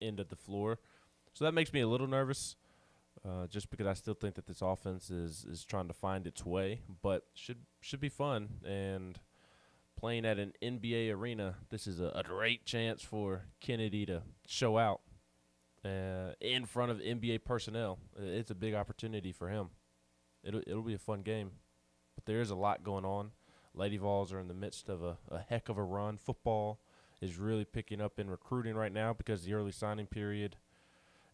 end of the floor. So that makes me a little nervous, just because I still think that this offense is trying to find its way, but should be fun. And playing at an NBA arena, this is a great chance for Kennedy to show out in front of NBA personnel. It's a big opportunity for him. It'll be a fun game, but there is a lot going on. Lady Vols are in the midst of a heck of a run. Football is really picking up in recruiting right now because the early signing period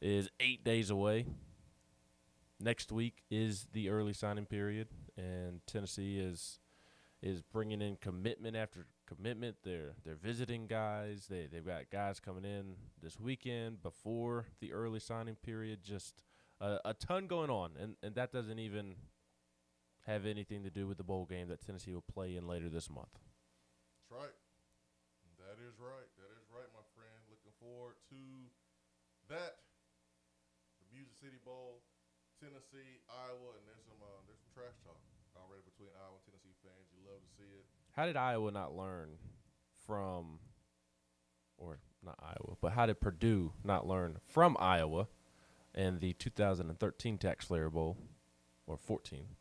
is 8 days away. Next week is the early signing period, and Tennessee is bringing in commitment after commitment. They're visiting guys. They've got guys coming in this weekend before the early signing period. Just a ton going on, and that doesn't even have anything to do with the bowl game that Tennessee will play in later this month. That's right. That is right. That is right, my friend. Looking forward to that. The Music City Bowl, Tennessee, Iowa, and there's some trash talk already between Iowa and Tennessee fans. You love to see it. How did Iowa not learn from, or not Iowa, but how did Purdue not learn from Iowa in the 2013 Tax Slayer Bowl, or 14?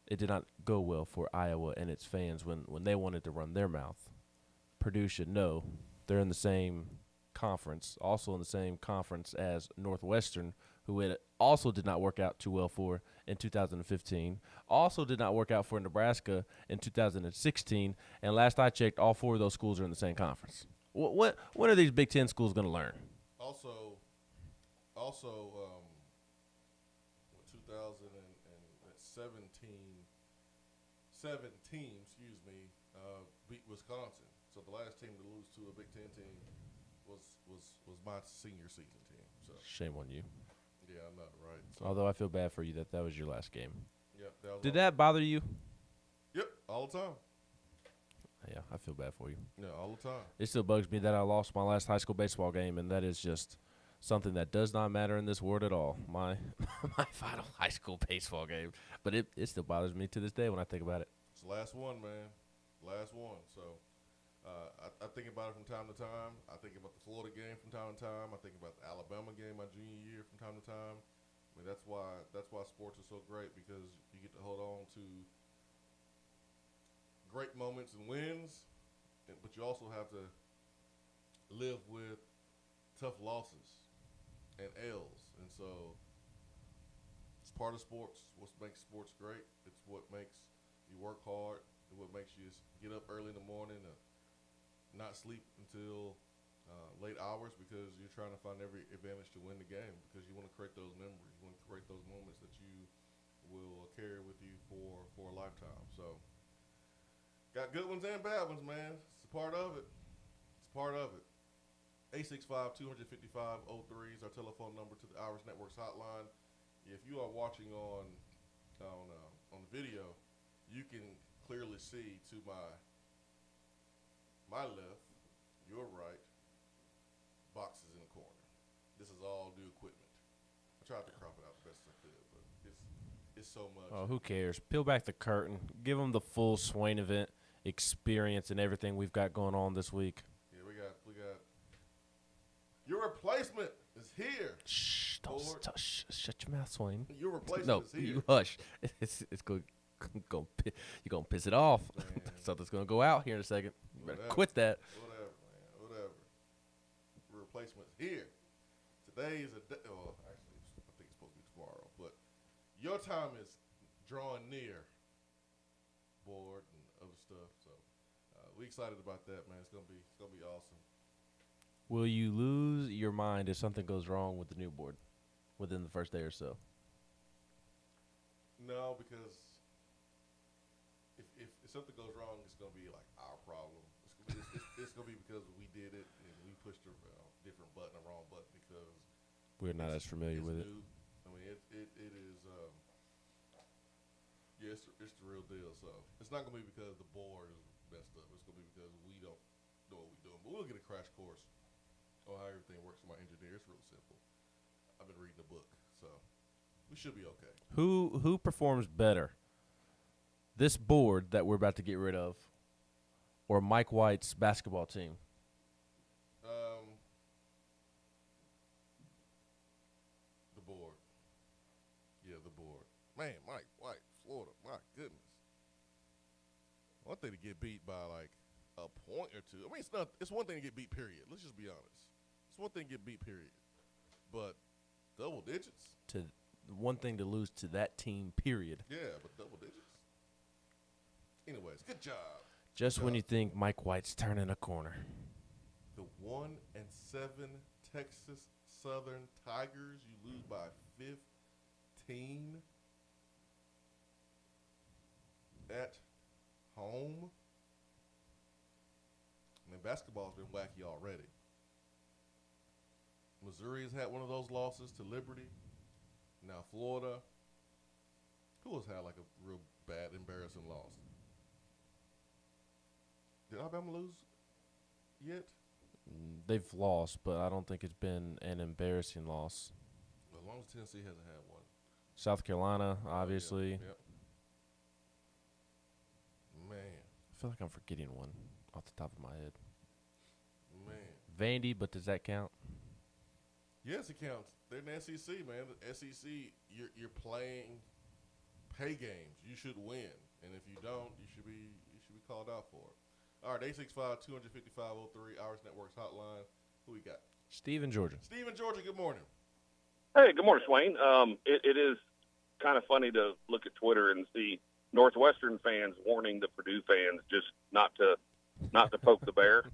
It did not go well for Iowa and its fans when they wanted to run their mouth. Purdue should know they're in the same conference, also in the same conference as Northwestern, who it also did not work out too well for in 2015, also did not work out for Nebraska in 2016, and last I checked, all four of those schools are in the same conference. When are these Big Ten schools going to learn? Also, 2017, beat Wisconsin. So the last team to lose to a Big Ten team was my senior season team. So Shame on you. yeah, I know, right? So, Although I feel bad for you that was your last game. yeah, Did that bother you? Yep, all the time. Yeah, I feel bad for you. Yeah, all the time. It still bugs me that I lost my last high school baseball game, and that is just something that does not matter in this world at all. My final high school baseball game. But it still bothers me to this day when I think about it. It's the last one, man. Last one. So I think about it from time to time. I think about the Florida game from time to time. I think about the Alabama game my junior year from time to time. I mean, that's why sports are so great, because you get to hold on to great moments and wins, but you also have to live with tough losses and L's. And so it's part of sports. What makes sports great. It's what makes you work hard. It's what makes you get up early in the morning and not sleep until late hours, because you're trying to find every advantage to win the game, because you want to create those memories. You want to create those moments that you will carry with you for a lifetime. So got good ones and bad ones, man. It's a part of it. It's part of it. 865-255-03 is our telephone number to the Irish Networks hotline. If you are watching on the video, you can clearly see to my left, your right, boxes in the corner. This is all new equipment. I tried to crop it out the best I could, but it's so much. Oh, who cares? Peel back the curtain. Give them the full Swain Event experience and everything we've got going on this week. Yeah, we got your replacement is here. Shh! Shut your mouth, Swain. Your replacement is here. You hush. It's going. You're gonna piss it off. Something's gonna go out here in a second. You better quit that. Whatever, man. Whatever. Your replacement's here. Today is a day. Well, actually, I think it's supposed to be tomorrow. But your time is drawing near. Board and other stuff. So we excited about that, man. It's gonna be awesome. Will you lose your mind if something goes wrong with the new board within the first day or so? No, because if something goes wrong, it's gonna be like our problem. It's gonna be because we did it and we pushed a different button, a wrong button, because we're not as familiar with new. I mean, it is. Yeah, it's the real deal. So it's not gonna be because the board is messed up. It's gonna be because we don't know what we're doing. But we'll get a crash course on how everything works for my engineer. It's real simple. I've been reading the book, so we should be okay. Who performs better? This board that we're about to get rid of, or Mike White's basketball team? board. Man, Mike White, Florida, my goodness. One thing to get beat by like a point or two. I mean, it's one thing to get beat, period. Let's just be honest. It's one thing to get beat, period. But double digits? To one thing to lose to that team, period. Yeah, but double digits? Anyways, good job. Just when you think Mike White's turning a corner. The 1-7 Texas Southern Tigers, you lose by 15 at home. I mean, basketball's been wacky already. Missouri has had one of those losses to Liberty. Now Florida. Who has had like a real bad, embarrassing loss? Did Alabama lose yet? They've lost, but I don't think it's been an embarrassing loss. As long as Tennessee hasn't had one. South Carolina, obviously. Yep. Man. I feel like I'm forgetting one off the top of my head. Man. Vandy, but does that count? Yes, it counts. They're in the SEC, man. The SEC, you're playing pay games. You should win, and if you don't, you should be called out for it. All right, 865-250-5503, Irish Networks Hotline. Who we got? Steve in Georgia. Steve in Georgia, good morning. Hey, good morning, Swain. It is kind of funny to look at Twitter and see Northwestern fans warning the Purdue fans just not to poke the bear.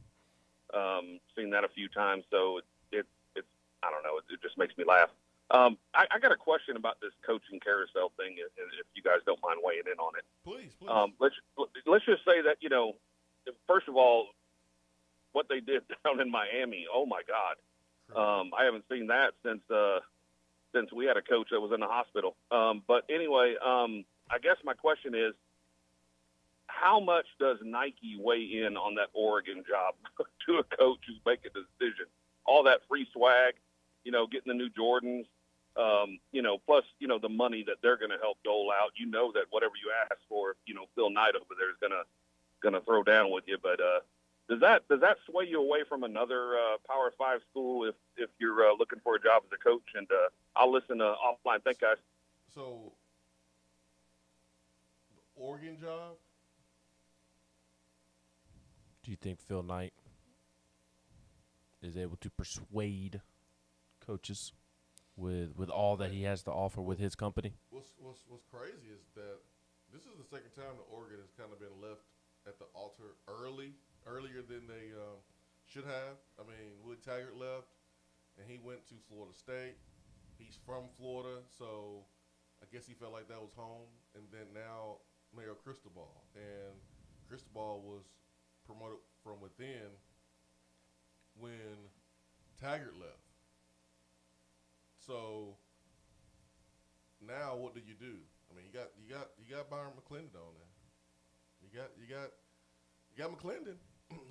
Seen that a few times, so it's I don't know. It just makes me laugh. I got a question about this coaching carousel thing, if you guys don't mind weighing in on it. Please. Let's just say that, first of all, what they did down in Miami, oh my God. I haven't seen that since we had a coach that was in the hospital. But anyway, I guess my question is, how much does Nike weigh in on that Oregon job to a coach who's making the decision? All that free swag, getting the new Jordans, plus, the money that they're going to help dole out. That whatever you ask for, Phil Knight over there is going to throw down with you. But does that sway you away from another Power 5 school if you're looking for a job as a coach? And I'll listen offline. Thanks, guys. So, the Oregon job? Do you think Phil Knight is able to persuade coaches with all that he has to offer with his company? What's crazy is that this is the second time that Oregon has kind of been left at the altar earlier than they should have. I mean, Wood Taggart left, and he went to Florida State. He's from Florida, so I guess he felt like that was home. And then now Mayor Cristobal, and Cristobal was promoted from within when Taggart left. So now what do you do? I mean, you got Byron McClendon on there. You got McClendon,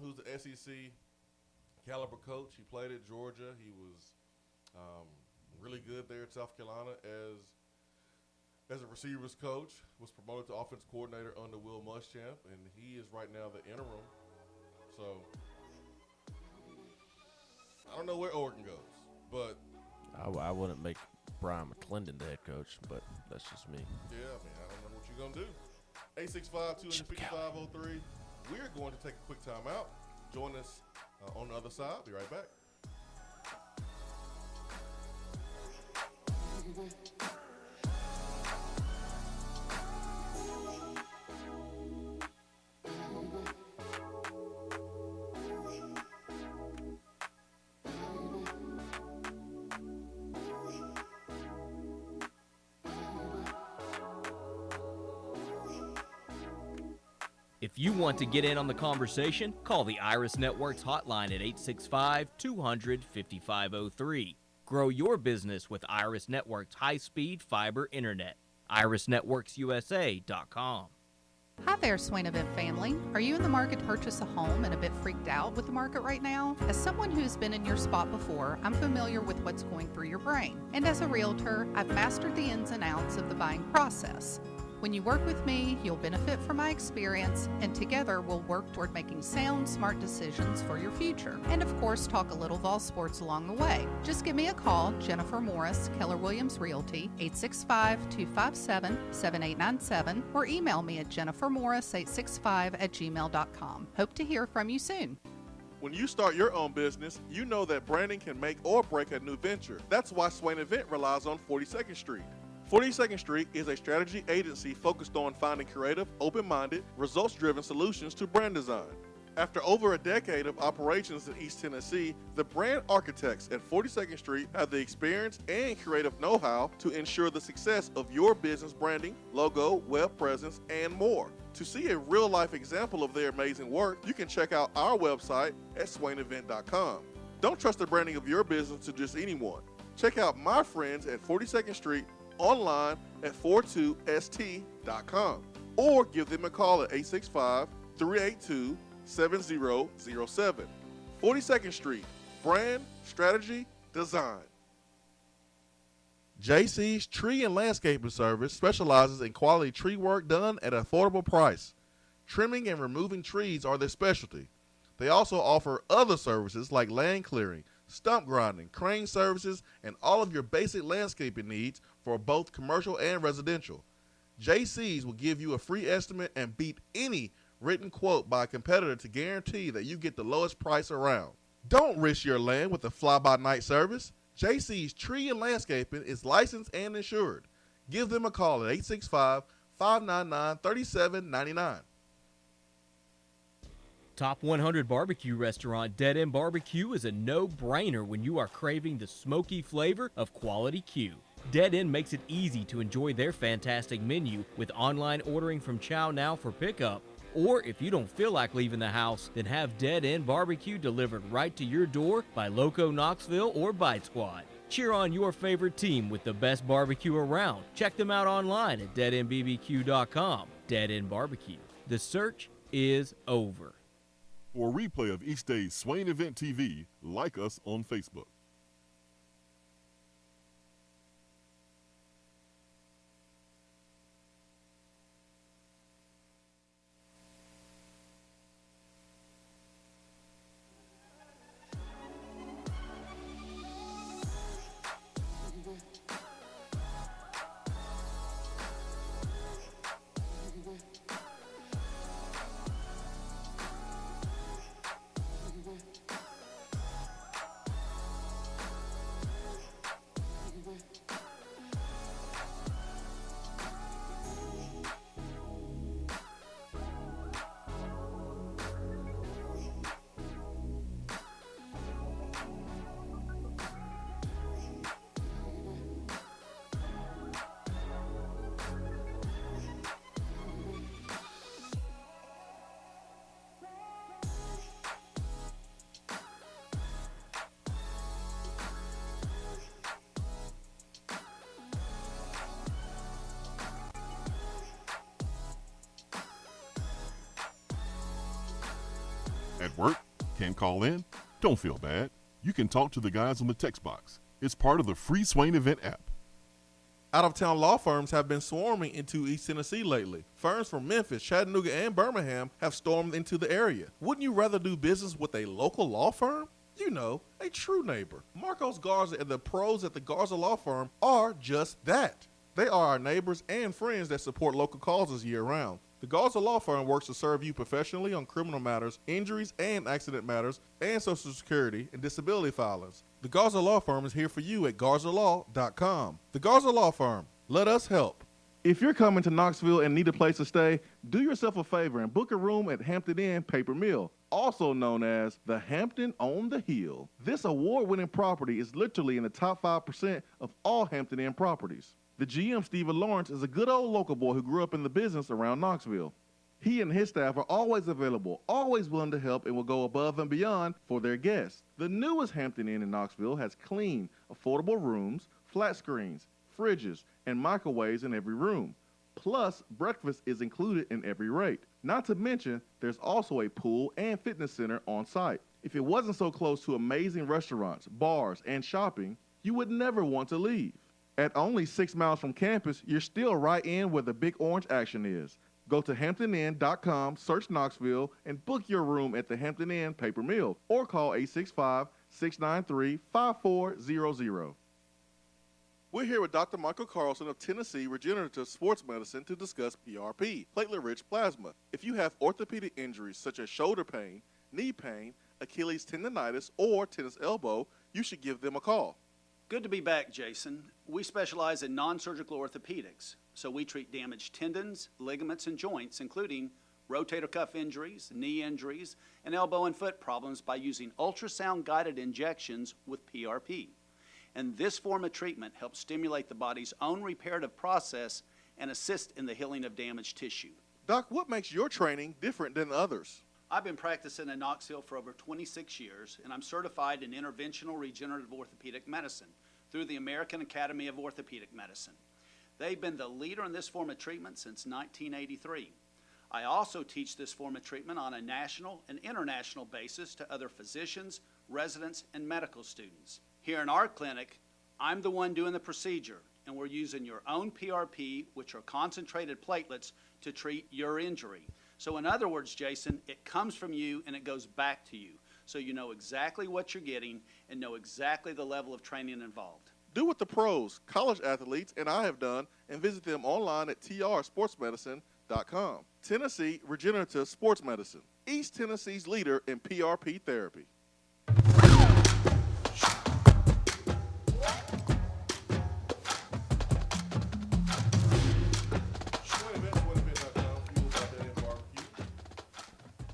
who's the SEC caliber coach. He played at Georgia. He was really good there at South Carolina as a receivers coach. Was promoted to offense coordinator under Will Muschamp, and he is right now the interim. So I don't know where Oregon goes, but I wouldn't make Brian McClendon the head coach, but that's just me. Yeah, I mean, I don't know what you're going to do. 865-250-5503. We're going to take a quick time out. Join us on the other side. Be right back. If you want to get in on the conversation, call the Iris Networks hotline at 865-200-5503. Grow your business with Iris Networks high-speed fiber internet. IrisNetworksUSA.com. Hi there, Swain Event family. Are you in the market to purchase a home and a bit freaked out with the market right now? As someone who's been in your spot before, I'm familiar with what's going through your brain. And as a realtor, I've mastered the ins and outs of the buying process. When you work with me, you'll benefit from my experience, and together we'll work toward making sound, smart decisions for your future. And of course, talk a little Vol Sports along the way. Just give me a call, Jennifer Morris, Keller Williams Realty, 865-257-7897, or email me at jennifermorris865@gmail.com. Hope to hear from you soon. When you start your own business, you know that branding can make or break a new venture. That's why Swain Event relies on 42nd Street. 42nd Street is a strategy agency focused on finding creative, open-minded, results-driven solutions to brand design. After over a decade of operations in East Tennessee, the brand architects at 42nd Street have the experience and creative know-how to ensure the success of your business branding, logo, web presence, and more. To see a real-life example of their amazing work, you can check out our website at swainevent.com. Don't trust the branding of your business to just anyone. Check out my friends at 42nd Street online at 42st.com or give them a call at 865-382-7007. 42nd Street, brand, strategy, design. JC's Tree and Landscaping Service specializes in quality tree work done at an affordable price. Trimming and removing trees are their specialty. They also offer other services like land clearing, stump grinding, crane services, and all of your basic landscaping needs for both commercial and residential. JC's will give you a free estimate and beat any written quote by a competitor to guarantee that you get the lowest price around. Don't risk your land with a fly-by-night service. JC's Tree and Landscaping is licensed and insured. Give them a call at 865-599-3799. Top 100 barbecue restaurant Dead End Barbecue is a no-brainer when you are craving the smoky flavor of quality Q. Dead End makes it easy to enjoy their fantastic menu with online ordering from Chow Now for pickup. Or if you don't feel like leaving the house, then have Dead End Barbecue delivered right to your door by Loco Knoxville or Bite Squad. Cheer on your favorite team with the best barbecue around. Check them out online at deadendbbq.com. Dead End Barbecue. The search is over. For a replay of each day's Swain Event TV, like us on Facebook. At work? Can't call in? Don't feel bad. You can talk to the guys on the text box. It's part of the free Swain Event app. Out-of-town law firms have been swarming into East Tennessee lately. Firms from Memphis, Chattanooga, and Birmingham have stormed into the area. Wouldn't you rather do business with a local law firm? You know, a true neighbor. Marcos Garza and the pros at the Garza Law Firm are just that. They are our neighbors and friends that support local causes year-round. The Garza Law Firm works to serve you professionally on criminal matters, injuries and accident matters, and Social Security and disability filings. The Garza Law Firm is here for you at garzalaw.com. The Garza Law Firm. Let us help. If you're coming to Knoxville and need a place to stay, do yourself a favor and book a room at Hampton Inn Paper Mill, also known as the Hampton on the Hill. This award-winning property is literally in the top 5% of all Hampton Inn properties. The GM, Stephen Lawrence, is a good old local boy who grew up in the business around Knoxville. He and his staff are always available, always willing to help, and will go above and beyond for their guests. The newest Hampton Inn in Knoxville has clean, affordable rooms, flat screens, fridges, and microwaves in every room. Plus, breakfast is included in every rate. Not to mention, there's also a pool and fitness center on site. If it wasn't so close to amazing restaurants, bars, and shopping, you would never want to leave. At only 6 miles from campus, you're still right in where the Big Orange action is. Go to HamptonInn.com, search Knoxville, and book your room at the Hampton Inn Paper Mill or call 865-693-5400. We're here with Dr. Michael Carlson of Tennessee Regenerative Sports Medicine to discuss PRP, platelet-rich plasma. If you have orthopedic injuries such as shoulder pain, knee pain, Achilles tendonitis, or tennis elbow, you should give them a call. Good to be back, Jason. We specialize in non-surgical orthopedics, so we treat damaged tendons, ligaments, and joints, including rotator cuff injuries, knee injuries, and elbow and foot problems by using ultrasound-guided injections with PRP. And this form of treatment helps stimulate the body's own reparative process and assist in the healing of damaged tissue. Doc, what makes your training different than others? I've been practicing in Knoxville for over 26 years, and I'm certified in interventional regenerative orthopedic medicine through the American Academy of Orthopedic Medicine. They've been the leader in this form of treatment since 1983. I also teach this form of treatment on a national and international basis to other physicians, residents, and medical students. Here in our clinic, I'm the one doing the procedure, and we're using your own PRP, which are concentrated platelets, to treat your injury. So in other words, Jason, it comes from you and it goes back to you. So you know exactly what you're getting and know exactly the level of training involved. Do what the pros, college athletes, and I have done, and visit them online at trsportsmedicine.com. Tennessee Regenerative Sports Medicine, East Tennessee's leader in PRP therapy. Swain Event, SwainEvent.com, fueled by Dead End Barbecue.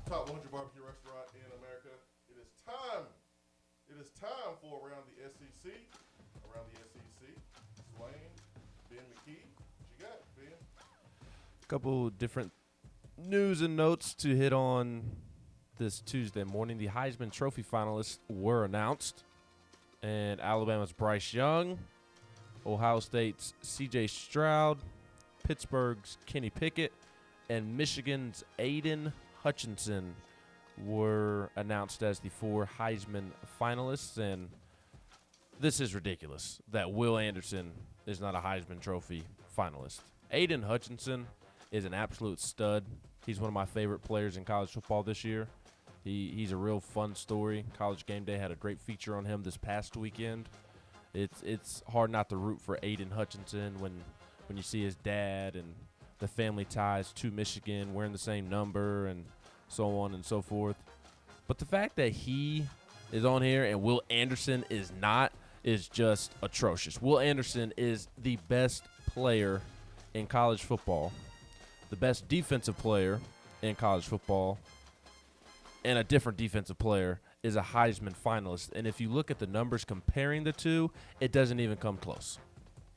Top 100 barbecue restaurant in America. It is time. It is time for Around the SEC. Around the SEC. Swain, Ben McKee. What you got, Ben? Couple different news and notes to hit on this Tuesday morning. The Heisman Trophy finalists were announced, and Alabama's Bryce Young, Ohio State's C.J. Stroud, Pittsburgh's Kenny Pickett, and Michigan's Aiden Hutchinson were announced as the 4 Heisman finalists. And this is ridiculous that Will Anderson is not a Heisman Trophy finalist. Aiden Hutchinson is an absolute stud. He's one of my favorite players in college football this year. He's a real fun story. College Game Day had a great feature on him this past weekend. It's hard not to root for Aiden Hutchinson when you see his dad and the family ties to Michigan, wearing the same number and so on and so forth. But the fact that he is on here and Will Anderson is not is just atrocious. Will Anderson is the best player in college football, the best defensive player in college football, and a different defensive player is a Heisman finalist. And if you look at the numbers comparing the two, it doesn't even come close.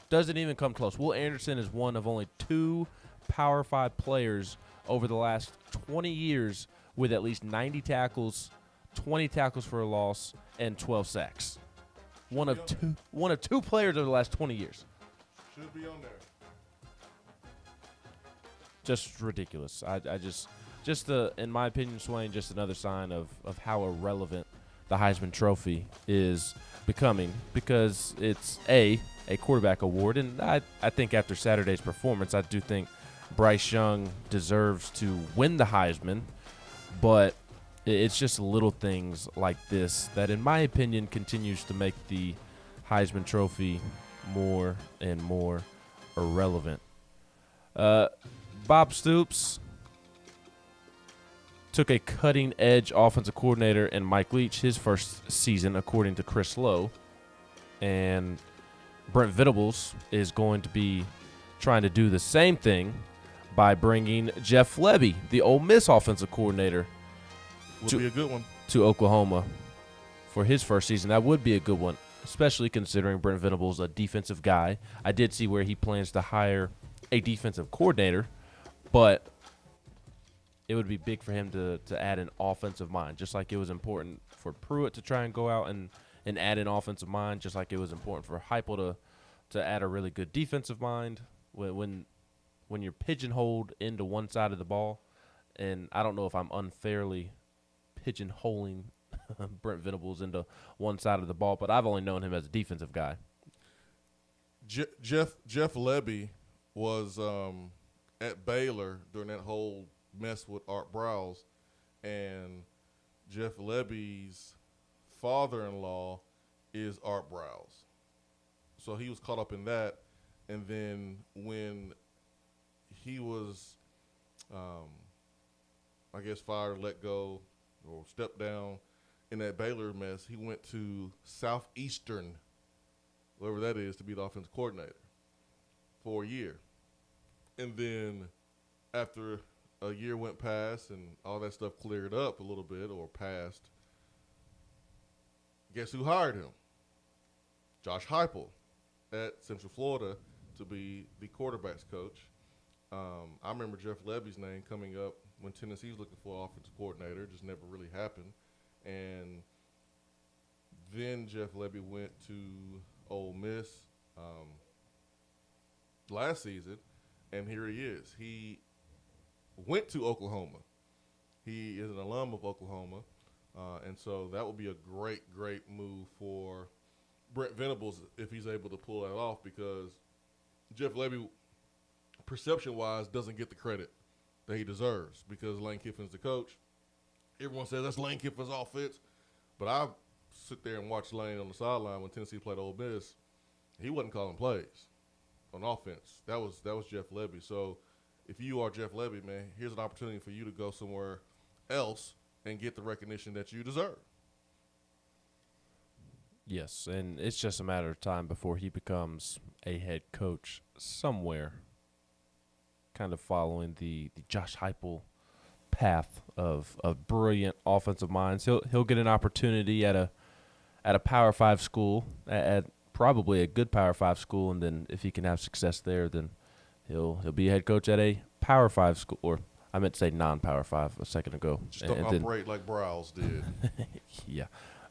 Doesn't even come close. Will Anderson is one of only 2 Power 5 players over the last 20 years with at least 90 tackles, 20 tackles for a loss, and 12 sacks. One of two players over the last 20 years. Should be on there. Just ridiculous. In my opinion, Swain, just another sign of how irrelevant the Heisman Trophy is becoming, because it's a quarterback award. And I think after Saturday's performance, I do think Bryce Young deserves to win the Heisman. But it's just little things like this that, in my opinion, continues to make the Heisman Trophy more and more irrelevant. Bob Stoops took a cutting-edge offensive coordinator in Mike Leach his first season, according to Chris Lowe. And Brent Venables is going to be trying to do the same thing by bringing Jeff Lebby, the Ole Miss offensive coordinator, Would be a good one. to Oklahoma for his first season. That would be a good one, especially considering Brent Venables a defensive guy. I did see where he plans to hire a defensive coordinator, but it would be big for him to add an offensive mind, just like it was important for Pruitt to try and go out and add an offensive mind, just like it was important for Heupel to add a really good defensive mind when you're pigeonholed into one side of the ball. And I don't know if I'm unfairly pigeonholing Brent Venables into one side of the ball, but I've only known him as a defensive guy. Jeff Lebby was at Baylor during that whole mess with Art Browse, and Jeff Lebby's father-in-law is Art Browse. So he was caught up in that, and then when he was, I guess, fired, let go, or stepped down in that Baylor mess, he went to Southeastern, whatever that is, to be the offensive coordinator for a year. And then after a year went past and all that stuff cleared up a little bit or passed, guess who hired him? Josh Heupel at Central Florida to be the quarterbacks coach. I remember Jeff Lebby's name coming up when Tennessee was looking for an offensive coordinator. It just never really happened. And then Jeff Lebby went to Ole Miss last season, and here he is. He went to Oklahoma. He is an alum of Oklahoma, and so that would be a great, great move for Brent Venables if he's able to pull that off, because Jeff Lebby, perception-wise, doesn't get the credit that he deserves because Lane Kiffin's the coach. Everyone says that's Lane Kiffin's offense, but I sit there and watch Lane on the sideline when Tennessee played Ole Miss. He wasn't calling plays on offense. That was Jeff Lebby. So if you are Jeff Lebby, man, here's an opportunity for you to go somewhere else and get the recognition that you deserve. Yes, and it's just a matter of time before he becomes a head coach somewhere, kind of following the Josh Heupel path of brilliant offensive minds. He'll get an opportunity at a Power 5 school, at probably a good Power 5 school, and then if he can have success there, then he'll be a head coach at a Power 5 school, or I meant to say non-Power 5 a second ago. Just don't operate like Browse did. Yeah,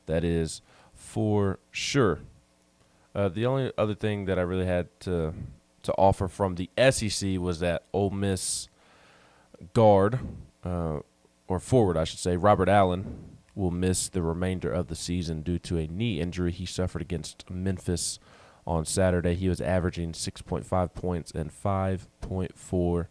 that is for sure. The only other thing that I really had to offer from the SEC was that Ole Miss guard, or forward, I should say, Robert Allen, will miss the remainder of the season due to a knee injury he suffered against Memphis on Saturday. He was averaging 6.5 points and 5.4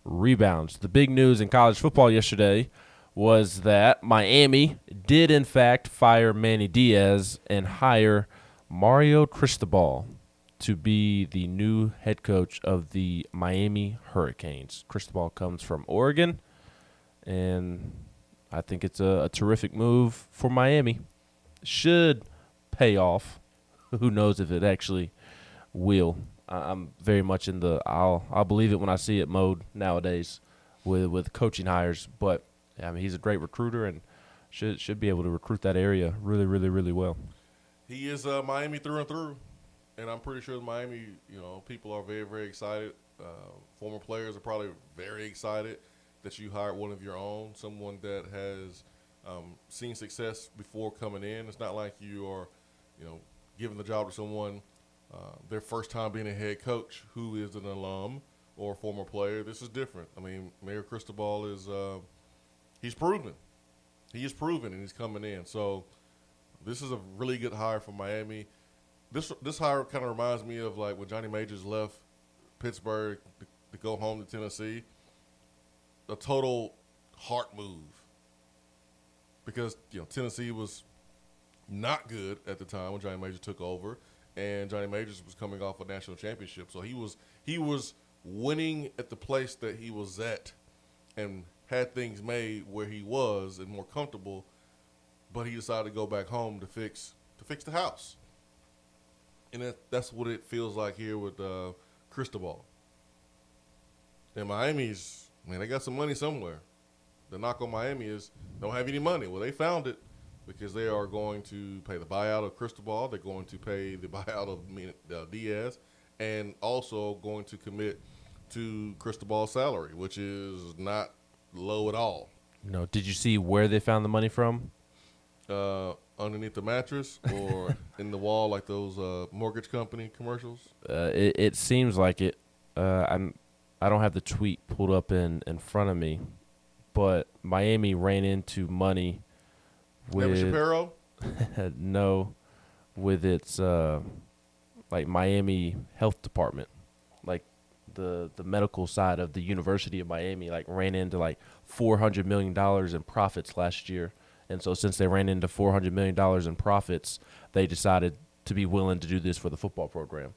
rebounds. The big news in college football yesterday was that Miami did, in fact, fire Manny Diaz and hire Mario Cristobal to be the new head coach of the Miami Hurricanes. Cristobal comes from Oregon, and I think it's a terrific move for Miami. Should pay off. Who knows if it actually will. I'm very much in the I'll believe it when I see it mode nowadays with coaching hires. But I mean, he's a great recruiter and should be able to recruit that area really, really, really well. He is Miami through and through, and I'm pretty sure the Miami, people are very, very excited. Former players are probably very excited that you hired one of your own, someone that has seen success before coming in. It's not like you are, giving the job to someone their first time being a head coach who is an alum or a former player. This is different. I mean, Mayor Cristobal is he's proven. He is proven, and he's coming in. So this is a really good hire for Miami. This hire kind of reminds me of like when Johnny Majors left Pittsburgh to go home to Tennessee. A total heart move because Tennessee was not good at the time when Johnny Majors took over, and Johnny Majors was coming off a national championship, so he was winning at the place that he was at, and had things made where he was and more comfortable, but he decided to go back home to fix the house, and that's what it feels like here with Cristobal. And Miami's. Man, they got some money somewhere. The knock on Miami is don't have any money. Well, they found it because they are going to pay the buyout of Cristobal. They're going to pay the buyout of Diaz, and also going to commit to Cristobal's salary, which is not low at all. No, did you see where they found the money from? Underneath the mattress or in the wall like those mortgage company commercials? It seems like it. I don't have the tweet pulled up in front of me, but Miami ran into money with Shapiro? no, with its like Miami Health Department, like the medical side of the University of Miami, like ran into like $400 million in profits last year. And so since they ran into $400 million in profits, they decided to be willing to do this for the football program.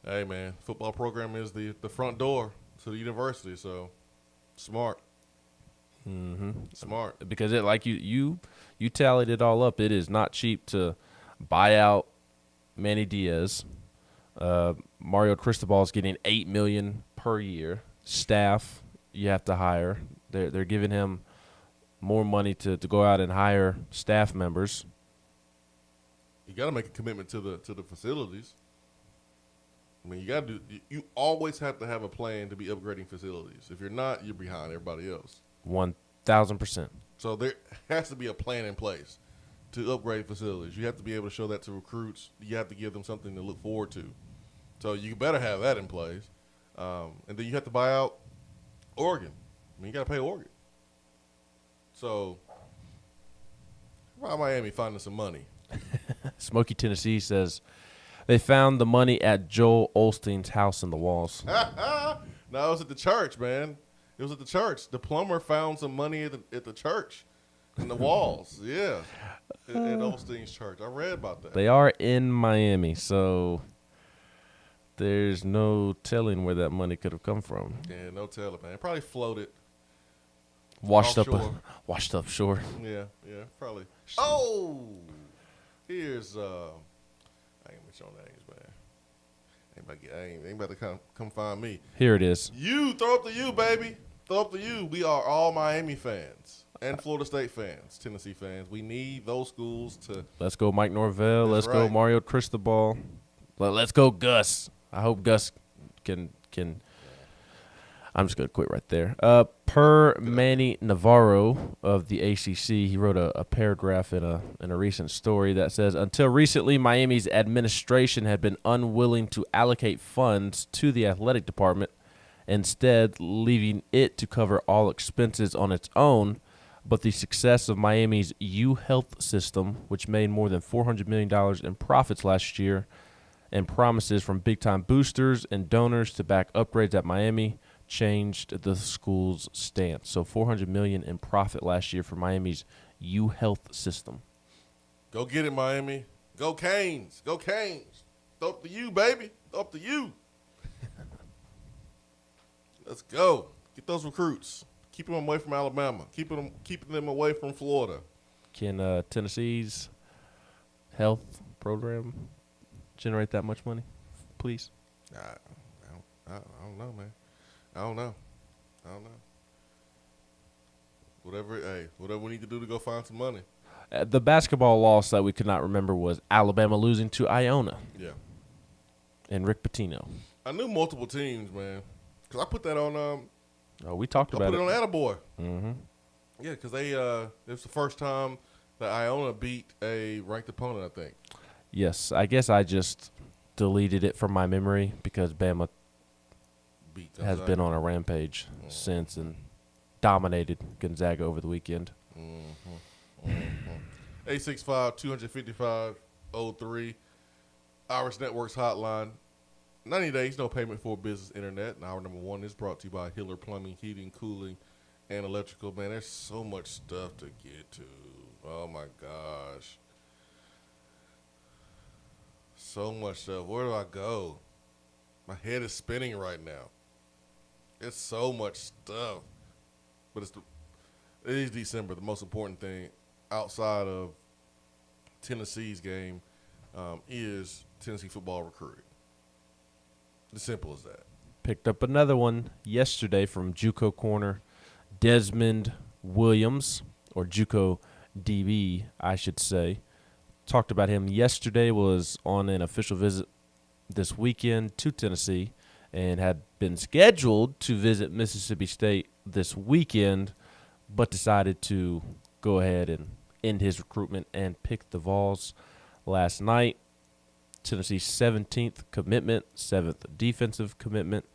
Hey, man, football program is the front door to the university, so smart. Mm-hmm. Smart. Because it, like you tallied it all up. It is not cheap to buy out Manny Diaz. Mario Cristobal is getting $8 million per year. Staff you have to hire. They're giving him more money to go out and hire staff members. You got to make a commitment to the facilities. I mean, you always have to have a plan to be upgrading facilities. If you're not, you're behind everybody else. 1,000%. So there has to be a plan in place to upgrade facilities. You have to be able to show that to recruits. You have to give them something to look forward to. So you better have that in place. And then you have to buy out Oregon. I mean, you got to pay Oregon. So why Miami finding some money? Smoky, Tennessee says they found the money at Joel Osteen's house in the walls. No, it was at the church, man. It was at the church. The plumber found some money at the church in the walls. Yeah, at Osteen's church. I read about that. They are in Miami, so there's no telling where that money could have come from. Yeah, no telling, man. It probably floated. Washed Offshore. up shore. Yeah, probably. Oh, here's I ain't mention no names, man. Ain't about to come find me. Here it is. You throw up to you, baby. Throw up to you. We are all Miami fans and Florida State fans, Tennessee fans. We need those schools to. Let's go, Mike Norvell. That's Let's go, right. Mario Cristobal. Let's go, Gus. I hope Gus can. I'm just gonna quit right there. Per Manny Navarro of the ACC, he wrote a paragraph in a recent story that says, until recently, Miami's administration had been unwilling to allocate funds to the athletic department, instead leaving it to cover all expenses on its own. But the success of Miami's U Health system, which made more than $400 million in profits last year, and promises from big-time boosters and donors to back upgrades at Miami, changed the school's stance. So $400 million in profit last year for Miami's U Health system. Go get it, Miami. Go Canes. Go Canes. Throw up to you, baby. Throw up to you. Let's go. Get those recruits. Keep them away from Alabama. Keeping them away from Florida. Can Tennessee's health program generate that much money, please? I don't know, man. I don't know. Whatever we need to do to go find some money. The basketball loss that we could not remember was Alabama losing to Iona. Yeah. And Rick Pitino. I knew multiple teams, man. Because I put that on We talked about I put it. it on Attaboy. Mm-hmm. Yeah, because it was the first time that Iona beat a ranked opponent, I think. Yes, I guess I just deleted it from my memory because Bama Beat has Gonzaga. been on a rampage since and dominated Gonzaga over the weekend. 865-255-03. Irish Networks hotline. 90 days, no payment for business internet. And hour number one is brought to you by Hiller Plumbing, Heating, Cooling, and Electrical. Man, there's so much stuff to get to. Oh, my gosh. So much stuff. Where do I go? My head is spinning right now. It's so much stuff. But it is December. The most important thing outside of Tennessee's game is Tennessee football recruiting. As simple as that. Picked up another one yesterday from JUCO Corner. Desmond Williams, or JUCO DB, I should say. Talked about him yesterday, was on an official visit this weekend to Tennessee and had been scheduled to visit Mississippi State this weekend, but decided to go ahead and end his recruitment and pick the Vols last night. Tennessee's 17th commitment, 7th defensive commitment,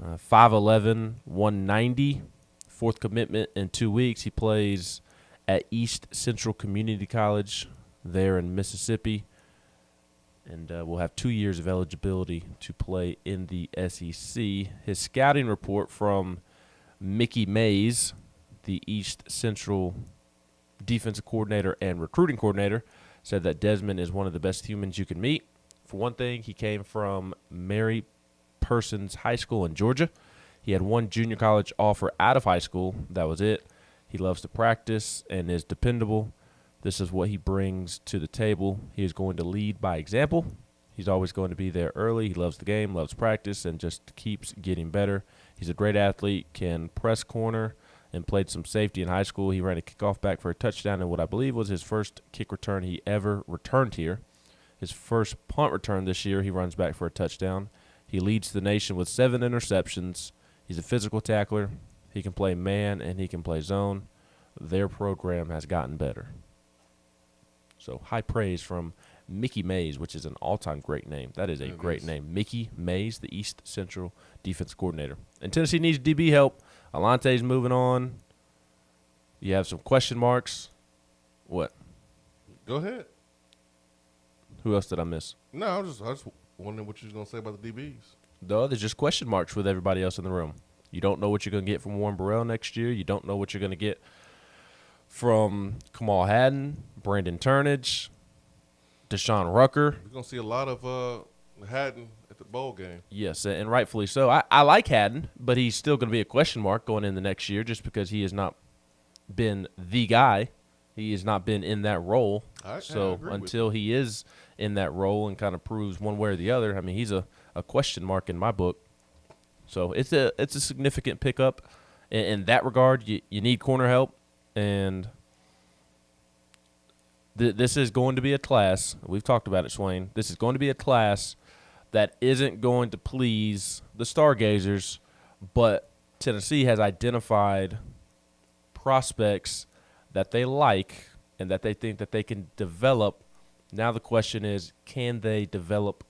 5'11", 190, 4th commitment in 2 weeks. He plays at East Central Community College there in Mississippi. and will have 2 years of eligibility to play in the SEC. His scouting report from Mickey Mays, the East Central defensive coordinator and recruiting coordinator, said that Desmond is one of the best humans you can meet. For one thing, he came from Mary Persons High School in Georgia. He had one junior college offer out of high school. That was it. He loves to practice and is dependable. This is what he brings to the table. He is going to lead by example. He's always going to be there early. He loves the game, loves practice, and just keeps getting better. He's a great athlete, can press corner, and played some safety in high school. He ran a kickoff back for a touchdown in what I believe was his first kick return he ever returned here. His first punt return this year, he runs back for a touchdown. He leads the nation with 7 interceptions. He's a physical tackler. He can play man and he can play zone. Their program has gotten better. So high praise from Mickey Mays, which is an all-time great name. That is a great name. Mickey Mays, the East Central defense coordinator. And Tennessee needs DB help. Alante's moving on. You have some question marks. What? Go ahead. Who else did I miss? No, I was just wondering what you was going to say about the DBs. No, there's just question marks with everybody else in the room. You don't know what you're going to get from Warren Burrell next year. You don't know what you're going to get from Kamal Haddon, Brandon Turnage, Deshaun Rucker. We're going to see a lot of Haddon at the bowl game. Yes, and rightfully so. I like Haddon, but he's still going to be a question mark going in the next year just because he has not been the guy. He has not been in that role. So until he is in that role and kind of proves one way or the other, I mean, he's a question mark in my book. So it's a significant pickup in that regard. You need corner help, and this is going to be a class. We've talked about it, Swain. This is going to be a class that isn't going to please the stargazers, but Tennessee has identified prospects that they like and that they think that they can develop. Now the question is, can they develop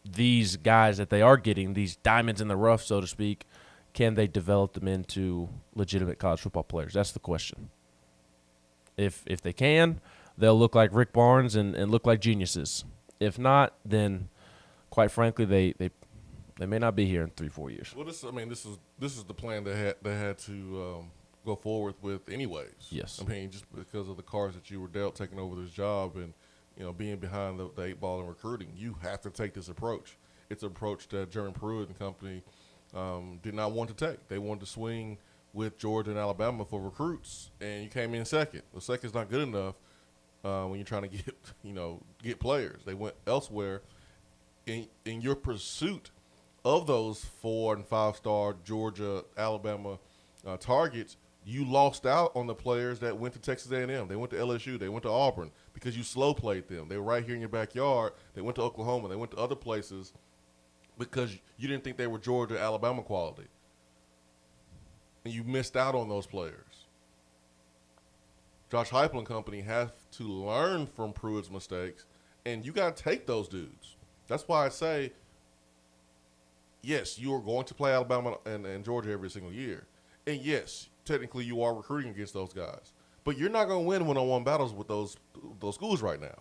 these guys that they are getting, these diamonds in the rough, so to speak? Can they develop them into legitimate college football players? That's the question. If they can, they'll look like Rick Barnes and look like geniuses. If not, then quite frankly, they may not be here in 3-4 years. Well, this is the plan they had to go forward with anyways. Yes. I mean, just because of the cards that you were dealt, taking over this job and, being behind the 8 ball in recruiting, you have to take this approach. It's an approach that Jeremy Pruitt and company did not want to take. They wanted to swing with Georgia and Alabama for recruits, and you came in second. The second's not good enough when you're trying to get players. They went elsewhere. In your pursuit of those 4- and 5-star Georgia, Alabama targets, you lost out on the players that went to Texas A&M. They went to LSU. They went to Auburn because you slow played them. They were right here in your backyard. They went to Oklahoma. They went to other places because you didn't think they were Georgia, Alabama quality. And you missed out on those players. Josh Heupel and company have to learn from Pruitt's mistakes, and you got to take those dudes. That's why I say, yes, you are going to play Alabama and Georgia every single year. And, yes, technically you are recruiting against those guys. But you're not going to win one-on-one battles with those schools right now.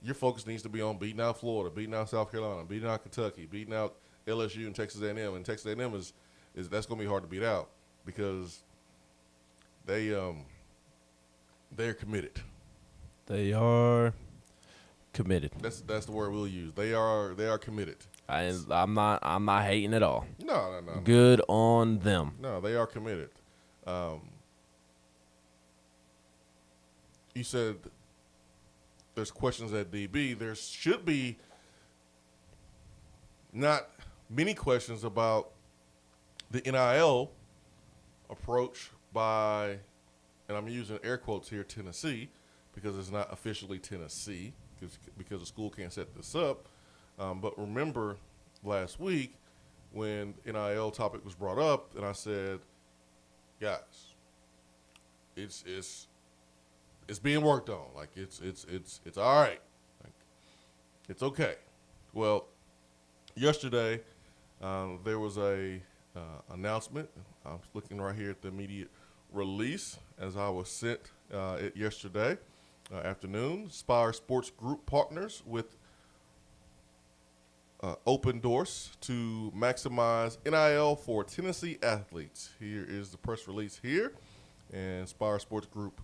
Your focus needs to be on beating out Florida, beating out South Carolina, beating out Kentucky, beating out LSU and Texas A&M. And Texas A&M is that's going to be hard to beat out because they're committed. They are committed. That's the word we'll use. They are committed. I'm not hating at all. No. Good on them. No, they are committed. You said there's questions at DB. There should be not many questions about the NIL approach by, and I'm using air quotes here, Tennessee, because it's not officially Tennessee, because the school can't set this up. But remember last week when NIL topic was brought up, and I said, guys, it's being worked on. Like it's all right. Like, it's okay. Well, yesterday there was a announcement. I'm looking right here at the immediate release as I was sent it yesterday afternoon. Spire Sports Group partners with open doors to maximize NIL for Tennessee athletes. Here is the press release here. And Spire Sports Group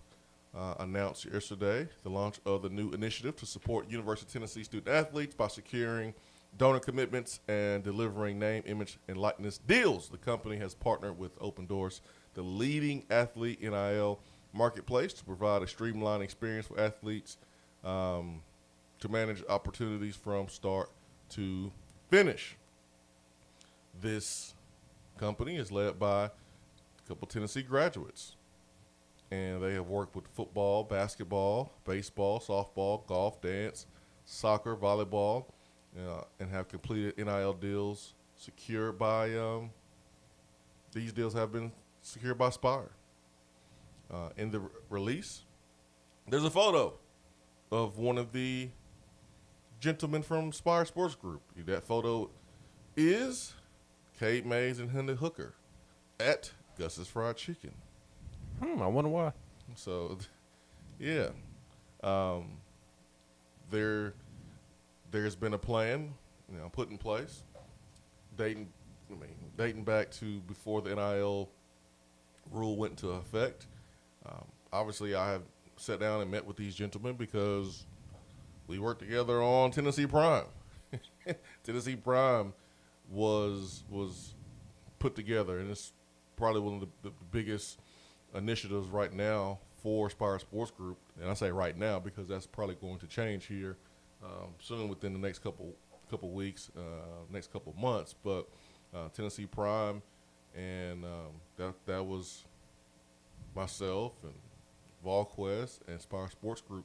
announced yesterday the launch of the new initiative to support University of Tennessee student athletes by securing donor commitments and delivering name, image, and likeness deals. The company has partnered with Open Doors, the leading athlete NIL marketplace, to provide a streamlined experience for athletes to manage opportunities from start to finish. This company is led by a couple Tennessee graduates, and they have worked with football, basketball, baseball, softball, golf, dance, soccer, volleyball, and have completed NIL deals secured by these deals have been secured by Spire. In the release, there's a photo of one of the gentlemen from Spire Sports Group. That photo is Cade Mays and Henry Hooker at Gus's Fried Chicken. I wonder why. So, yeah, there's been a plan, put in place, dating back to before the NIL rule went into effect. Obviously, I have sat down and met with these gentlemen because we worked together on Tennessee Prime. Tennessee Prime was put together, and it's probably one of the biggest initiatives right now for Spire Sports Group. And I say right now because that's probably going to change here soon, within the next couple weeks, next couple months. But Tennessee Prime, and that was myself and VolQuest and Spire Sports Group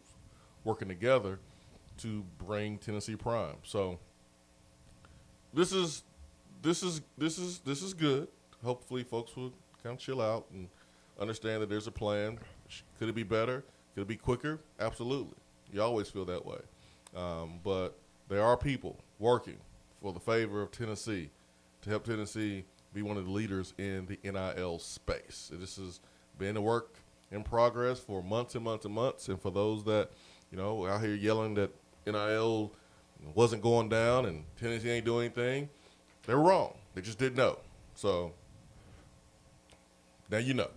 working together to bring Tennessee Prime. So this is good. Hopefully, folks will kind of chill out and understand that there's a plan. Could it be better? Could it be quicker? Absolutely. You always feel that way. But there are people working for the favor of Tennessee to help Tennessee be one of the leaders in the NIL space. This has been a work in progress for months and months and months. And for those that, out here yelling that NIL wasn't going down and Tennessee ain't doing anything, they're wrong. They just didn't know. So now you know.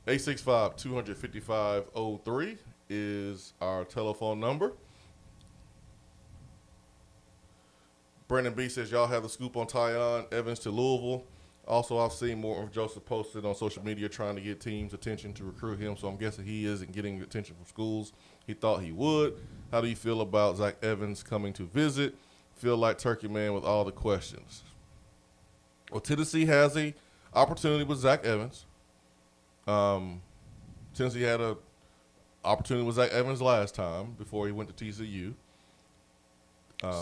865-255-03 is our telephone number. Brandon B says, y'all have the scoop on Tyon Evans to Louisville. Also, I've seen more of Joseph posted on social media trying to get teams' attention to recruit him, so I'm guessing he isn't getting attention from schools he thought he would. How do you feel about Zach Evans coming to visit? Feel like Turkey Man with all the questions. Well, Tennessee has a opportunity with Zach Evans. Tennessee had a opportunity with Zach Evans last time before he went to TCU.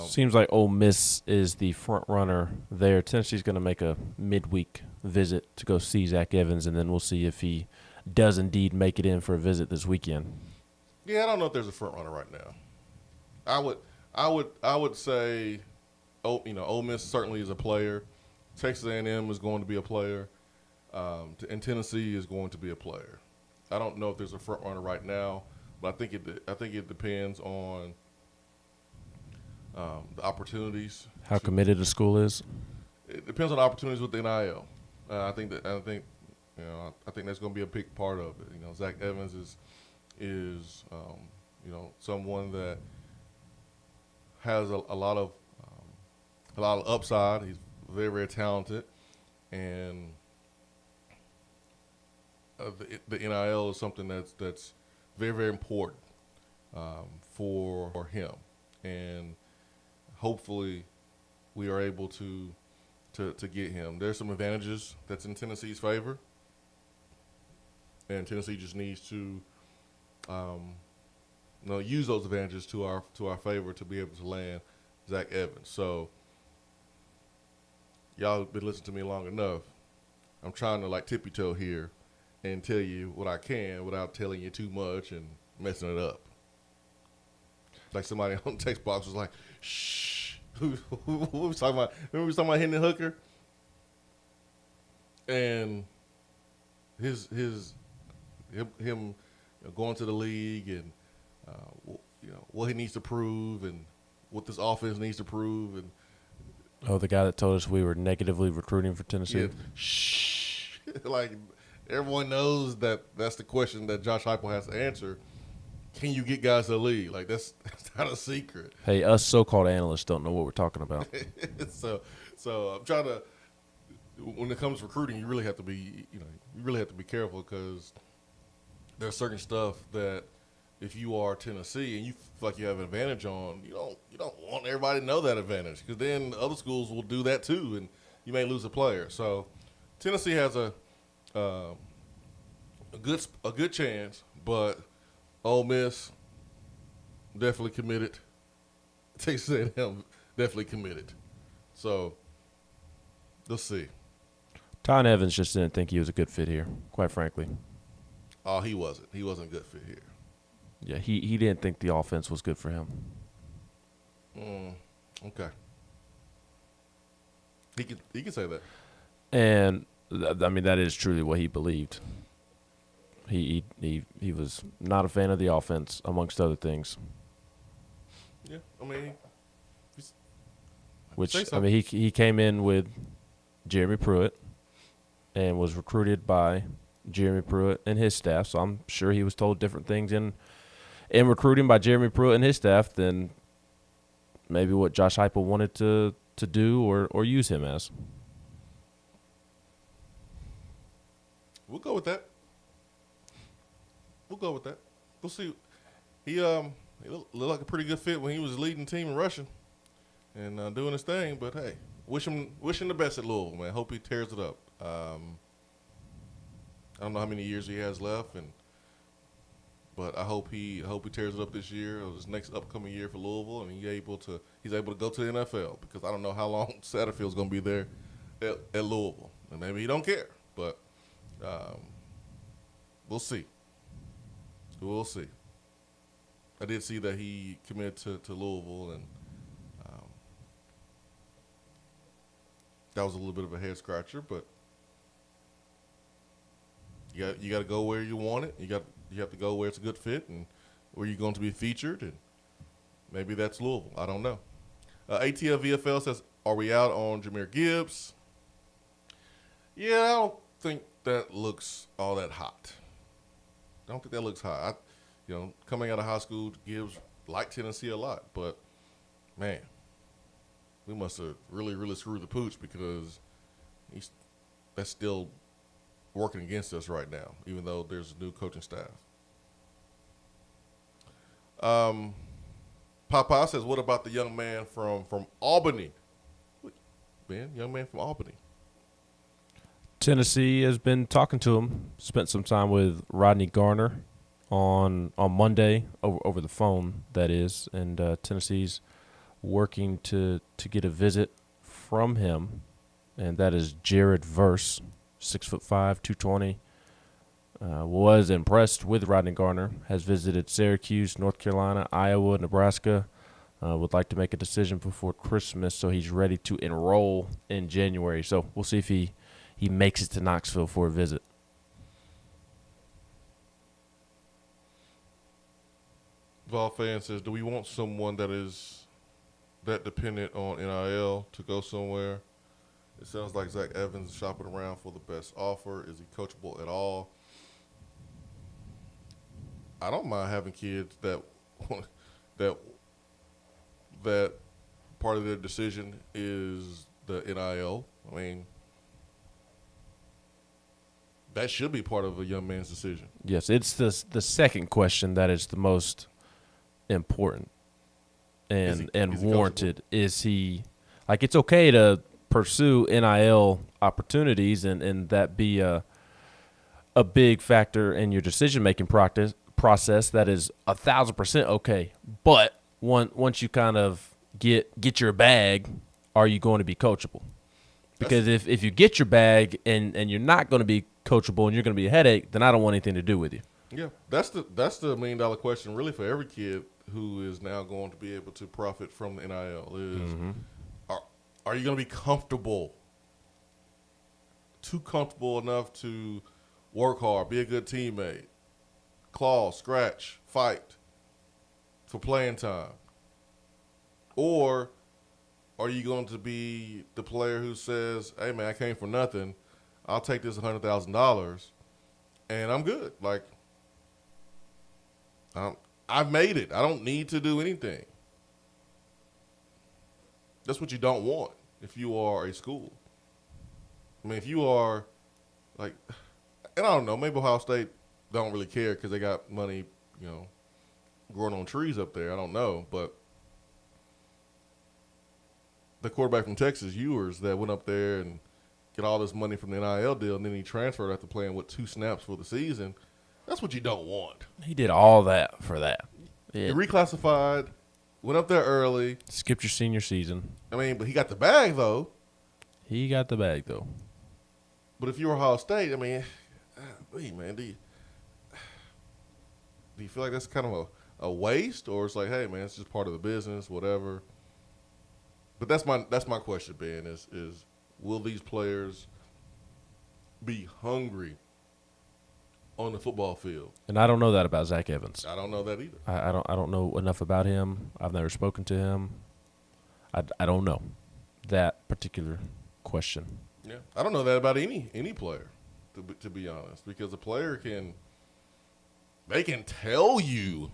Seems like Ole Miss is the front runner there. Tennessee's going to make a midweek visit to go see Zach Evans, and then we'll see if he does indeed make it in for a visit this weekend. Yeah, I don't know if there's a front runner right now. I would say, Ole Miss certainly is a player. Texas A&M is going to be a player, and Tennessee is going to be a player. I don't know if there's a front runner right now, but I think it depends on the opportunities. How committed the school is? It depends on the opportunities with the NIL. I think that's going to be a big part of it. Zach Evans is someone that has a lot of upside. He's very, very talented, and the NIL is something that's very, very important for him, and hopefully we are able to get him. There's some advantages that's in Tennessee's favor, and Tennessee just needs to use those advantages to our favor to be able to land Zach Evans. So y'all have been listening to me long enough. I'm trying to tippy-toe here and tell you what I can without telling you too much and messing it up. Like somebody on the text box was like, shh. Who was talking about? Remember we was talking about Henry Hooker? And him going to the league and what he needs to prove and what this offense needs to prove, and Oh, the guy that told us we were negatively recruiting for Tennessee? Yeah. Shh. Like, everyone knows that that's the question that Josh Heupel has to answer. Can you get guys to the league? Like, that's not a secret. Hey, us so-called analysts don't know what we're talking about. So I'm trying to, when it comes to recruiting, you really have to be careful, because there's certain stuff that if you are Tennessee and you feel like you have an advantage on, you don't want everybody to know that advantage, because then other schools will do that too, and you may lose a player. So Tennessee has a good chance, but Ole Miss definitely committed. Texas A&M definitely committed. So let's see. Tyne Evans just didn't think he was a good fit here, quite frankly. Oh, he wasn't. He wasn't a good fit here. Yeah, he didn't think the offense was good for him. Okay. He can say that. And I mean, that is truly what he believed. He was not a fan of the offense, amongst other things. Yeah, I mean, he came in with Jeremy Pruitt and was recruited by Jeremy Pruitt and his staff. So I'm sure he was told different things in recruiting by Jeremy Pruitt and his staff than maybe what Josh Heupel wanted to do or use him as. We'll go with that. We'll see. He looked like a pretty good fit when he was leading the team in rushing and doing his thing. But hey, wish him the best at Louisville, man. Hope he tears it up. I don't know how many years he has left, but I hope he tears it up this year or this next upcoming year for Louisville, and he's able to go to the NFL, because I don't know how long Satterfield's going to be there at Louisville, and maybe he don't care, but we'll see. We'll see. I did see that he committed to Louisville, and that was a little bit of a head scratcher, but you got to go where you want it. You have to go where it's a good fit and where you're going to be featured, and maybe that's Louisville. I don't know. ATL VFL says, are we out on Jahmyr Gibbs? Yeah, I don't think that looks all that hot. I don't think that looks hot. Coming out of high school, Gibbs liked Tennessee a lot, but man, we must have really, really screwed the pooch, because that's still working against us right now, even though there's a new coaching staff. Papa says, what about the young man from Albany? Ben, young man from Albany. Tennessee has been talking to him. Spent some time with Rodney Garner on Monday over the phone, that is, and Tennessee's working to get a visit from him, and that is Jared Verse, 6'5", 220. Was impressed with Rodney Garner. Has visited Syracuse, North Carolina, Iowa, Nebraska. Would like to make a decision before Christmas, so he's ready to enroll in January. So we'll see if he makes it to Knoxville for a visit. Vol fan says, do we want someone that is that dependent on NIL to go somewhere? It sounds like Zach Evans is shopping around for the best offer. Is he coachable at all? I don't mind having kids that part of their decision is the NIL. I mean, that should be part of a young man's decision. Yes, it's the second question that is the most important and warranted. Is he, like, it's okay to pursue NIL opportunities and that be a big factor in your decision-making process. That is 1,000% okay. But once you kind of get your bag, are you going to be coachable? Because if you get your bag and you're not going to be coachable and you're going to be a headache, then I don't want anything to do with you. Yeah, that's the $1 million question really for every kid who is now going to be able to profit from the NIL is, are you going to be comfortable, too comfortable enough to work hard, be a good teammate, claw, scratch, fight for playing time? Or Or are you going to be the player who says, hey, man, I came for nothing. I'll take this $100,000 and I'm good. Like, I've made it. I don't need to do anything. That's what you don't want if you are a school. I mean, if you are, like, and I don't know, maybe Ohio State don't really care because they got money, growing on trees up there. I don't know. But the quarterback from Texas, Ewers, that went up there and get all this money from the NIL deal, and then he transferred after playing, 2 snaps for the season. That's what you don't want. He did all that for that. He reclassified, went up there early. Skipped your senior season. I mean, but he got the bag, though. He got the bag, though. But if you're Ohio State, I mean, wait, man, do you feel like that's kind of a waste? Or it's like, hey, man, it's just part of the business, whatever. But that's my question, Ben, is will these players be hungry on the football field? And I don't know that about Zach Evans. I don't know that either. I don't know enough about him. I've never spoken to him. I don't know that particular question. Yeah, I don't know that about any player, to be honest, because a player they can tell you.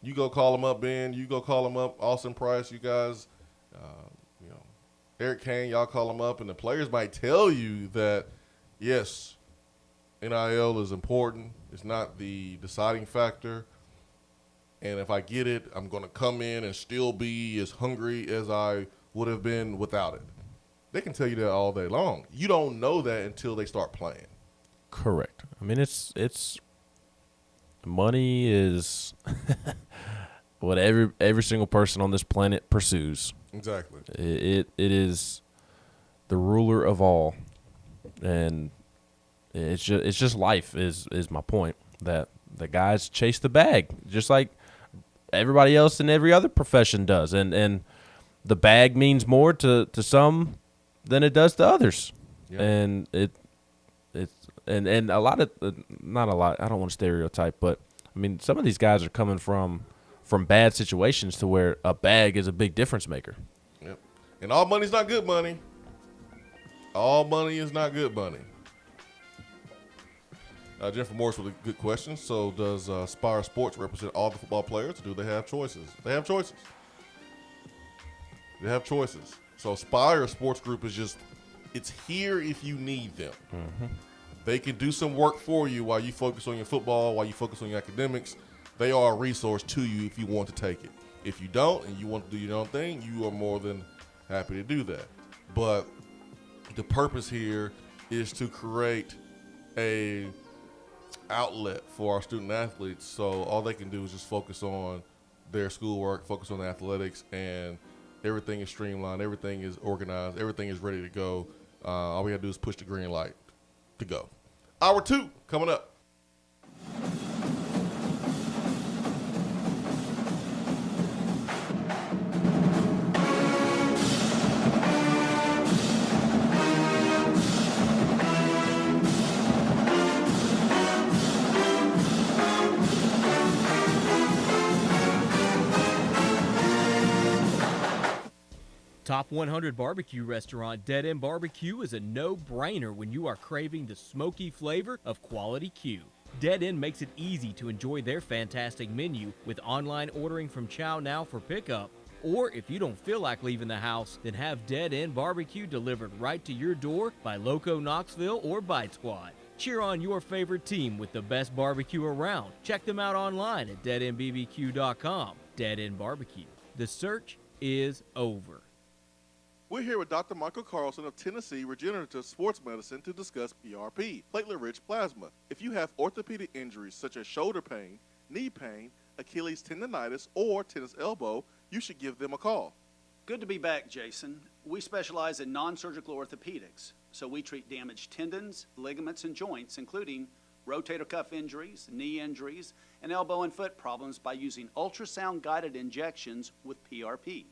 You go call him up, Ben. You go call him up, Austin Price. You guys, Eric Kane. Y'all call him up, and the players might tell you that yes, NIL is important. It's not the deciding factor. And if I get it, I'm going to come in and still be as hungry as I would have been without it. They can tell you that all day long. You don't know that until they start playing. Correct. I mean, it's money is what every single person on this planet pursues. Exactly. It is the ruler of all, and it's just life is my point, that the guys chase the bag just like everybody else in every other profession does, and the bag means more to some than it does to others. Yeah. And and a lot of not a lot, I don't want to stereotype, but I mean some of these guys are coming from bad situations to where a bag is a big difference maker. Yep. And all money's not good money. All money is not good money. Jennifer Morris with a good question. So does Spire Sports represent all the football players, or do they have choices? They have choices. They have choices. So Spire Sports Group is just, it's here if you need them. Mm-hmm. They can do some work for you while you focus on your football, while you focus on your academics. They are a resource to you if you want to take it. If you don't and you want to do your own thing, you are more than happy to do that. But the purpose here is to create a outlet for our student athletes, so all they can do is just focus on their schoolwork, focus on the athletics, and everything is streamlined, everything is organized, everything is ready to go. All we gotta do is push the green light to go. Hour 2 coming up. Top 100 barbecue restaurant Dead End Barbecue is a no-brainer when you are craving the smoky flavor of quality Q. Dead End makes it easy to enjoy their fantastic menu with online ordering from Chow Now for pickup. Or if you don't feel like leaving the house, then have Dead End Barbecue delivered right to your door by Loco Knoxville or Bite Squad. Cheer on your favorite team with the best barbecue around. Check them out online at deadendbbq.com. Dead End Barbecue. The search is over. We're here with Dr. Michael Carlson of Tennessee Regenerative Sports Medicine to discuss PRP, platelet-rich plasma. If you have orthopedic injuries such as shoulder pain, knee pain, Achilles tendonitis, or tennis elbow, you should give them a call. Good to be back, Jason. We specialize in non-surgical orthopedics, so we treat damaged tendons, ligaments, and joints, including rotator cuff injuries, knee injuries, and elbow and foot problems by using ultrasound-guided injections with PRP.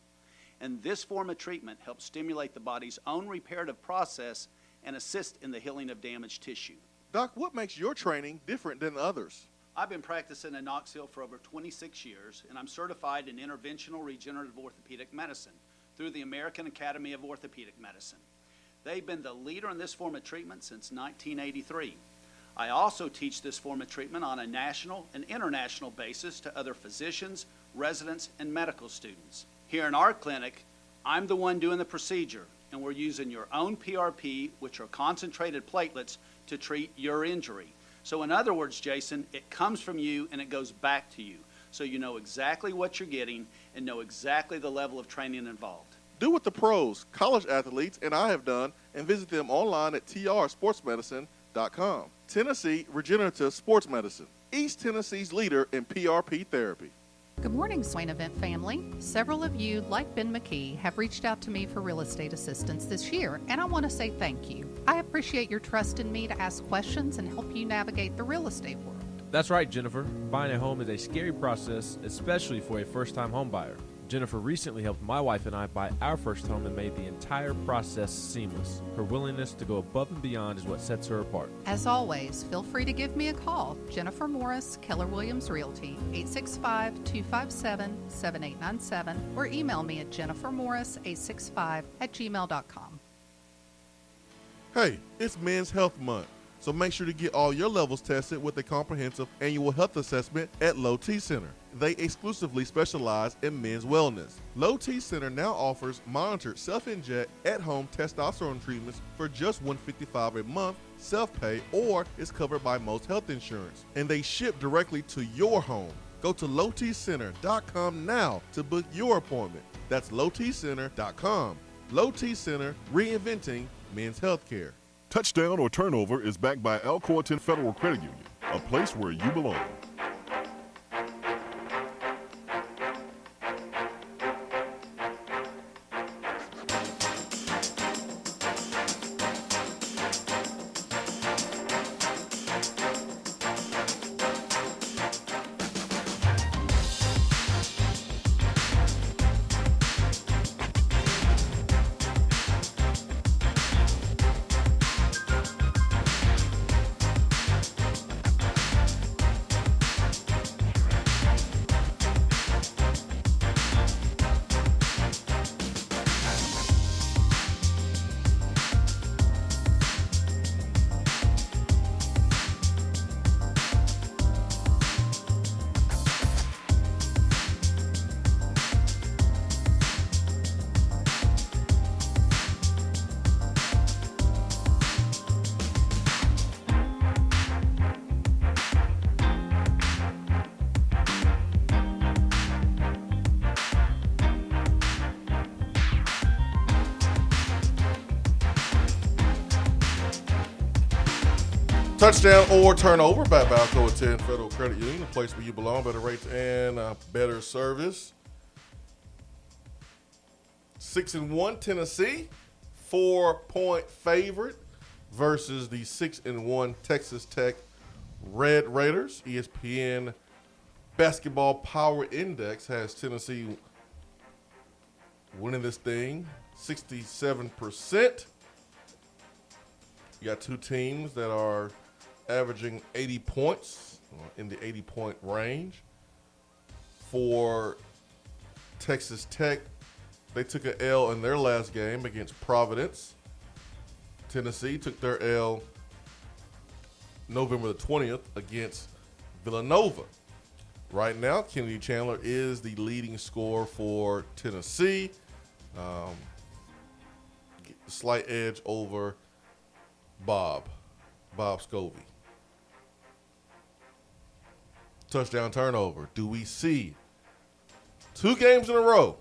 And this form of treatment helps stimulate the body's own reparative process and assist in the healing of damaged tissue. Doc, what makes your training different than others? I've been practicing in Knoxville for over 26 years, and I'm certified in interventional regenerative orthopedic medicine through the American Academy of Orthopedic Medicine. They've been the leader in this form of treatment since 1983. I also teach this form of treatment on a national and international basis to other physicians, residents, and medical students. Here in our clinic, I'm the one doing the procedure, and we're using your own PRP, which are concentrated platelets, to treat your injury. So in other words, Jason, it comes from you and it goes back to you. So you know exactly what you're getting and know exactly the level of training involved. Do what the pros, college athletes, and I have done, and visit them online at trsportsmedicine.com. Tennessee Regenerative Sports Medicine, East Tennessee's leader in PRP therapy. Good morning, Swain Event family. Several of you, like Ben McKee, have reached out to me for real estate assistance this year, and I want to say thank you. I appreciate your trust in me to ask questions and help you navigate the real estate world. That's right, Jennifer. Buying a home is a scary process, especially for a first-time home buyer. Jennifer recently helped my wife and I buy our first home and made the entire process seamless. Her willingness to go above and beyond is what sets her apart. As always, feel free to give me a call. Jennifer Morris, Keller Williams Realty, 865-257-7897, or email me at jennifermorris865@gmail.com. Hey, it's Men's Health Month, so make sure to get all your levels tested with a comprehensive annual health assessment at Low T Center. They exclusively specialize in men's wellness. Low T Center now offers monitored self-inject at-home testosterone treatments for just $155 a month, self-pay, or is covered by most health insurance. And they ship directly to your home. Go to lowtcenter.com now to book your appointment. That's lowtcenter.com. Low T Center, reinventing men's health care. Touchdown or Turnover is backed by Elcorton Federal Credit Union, a place where you belong. Touchdown or turnover, back by Alcoa 10 Federal Credit Union, the place where you belong, better rates and better service. 6-1 Tennessee, 4-point favorite versus the 6-1 Texas Tech Red Raiders. ESPN Basketball Power Index has Tennessee winning this thing 67%. You got two teams that are averaging 80 points, in the 80-point range. For Texas Tech, they took an L in their last game against Providence. Tennessee took their L November the 20th against Villanova. Right now, Kennedy Chandler is the leading scorer for Tennessee. Slight edge over Bob Scovey. Touchdown turnover. Do we see 2 games in a row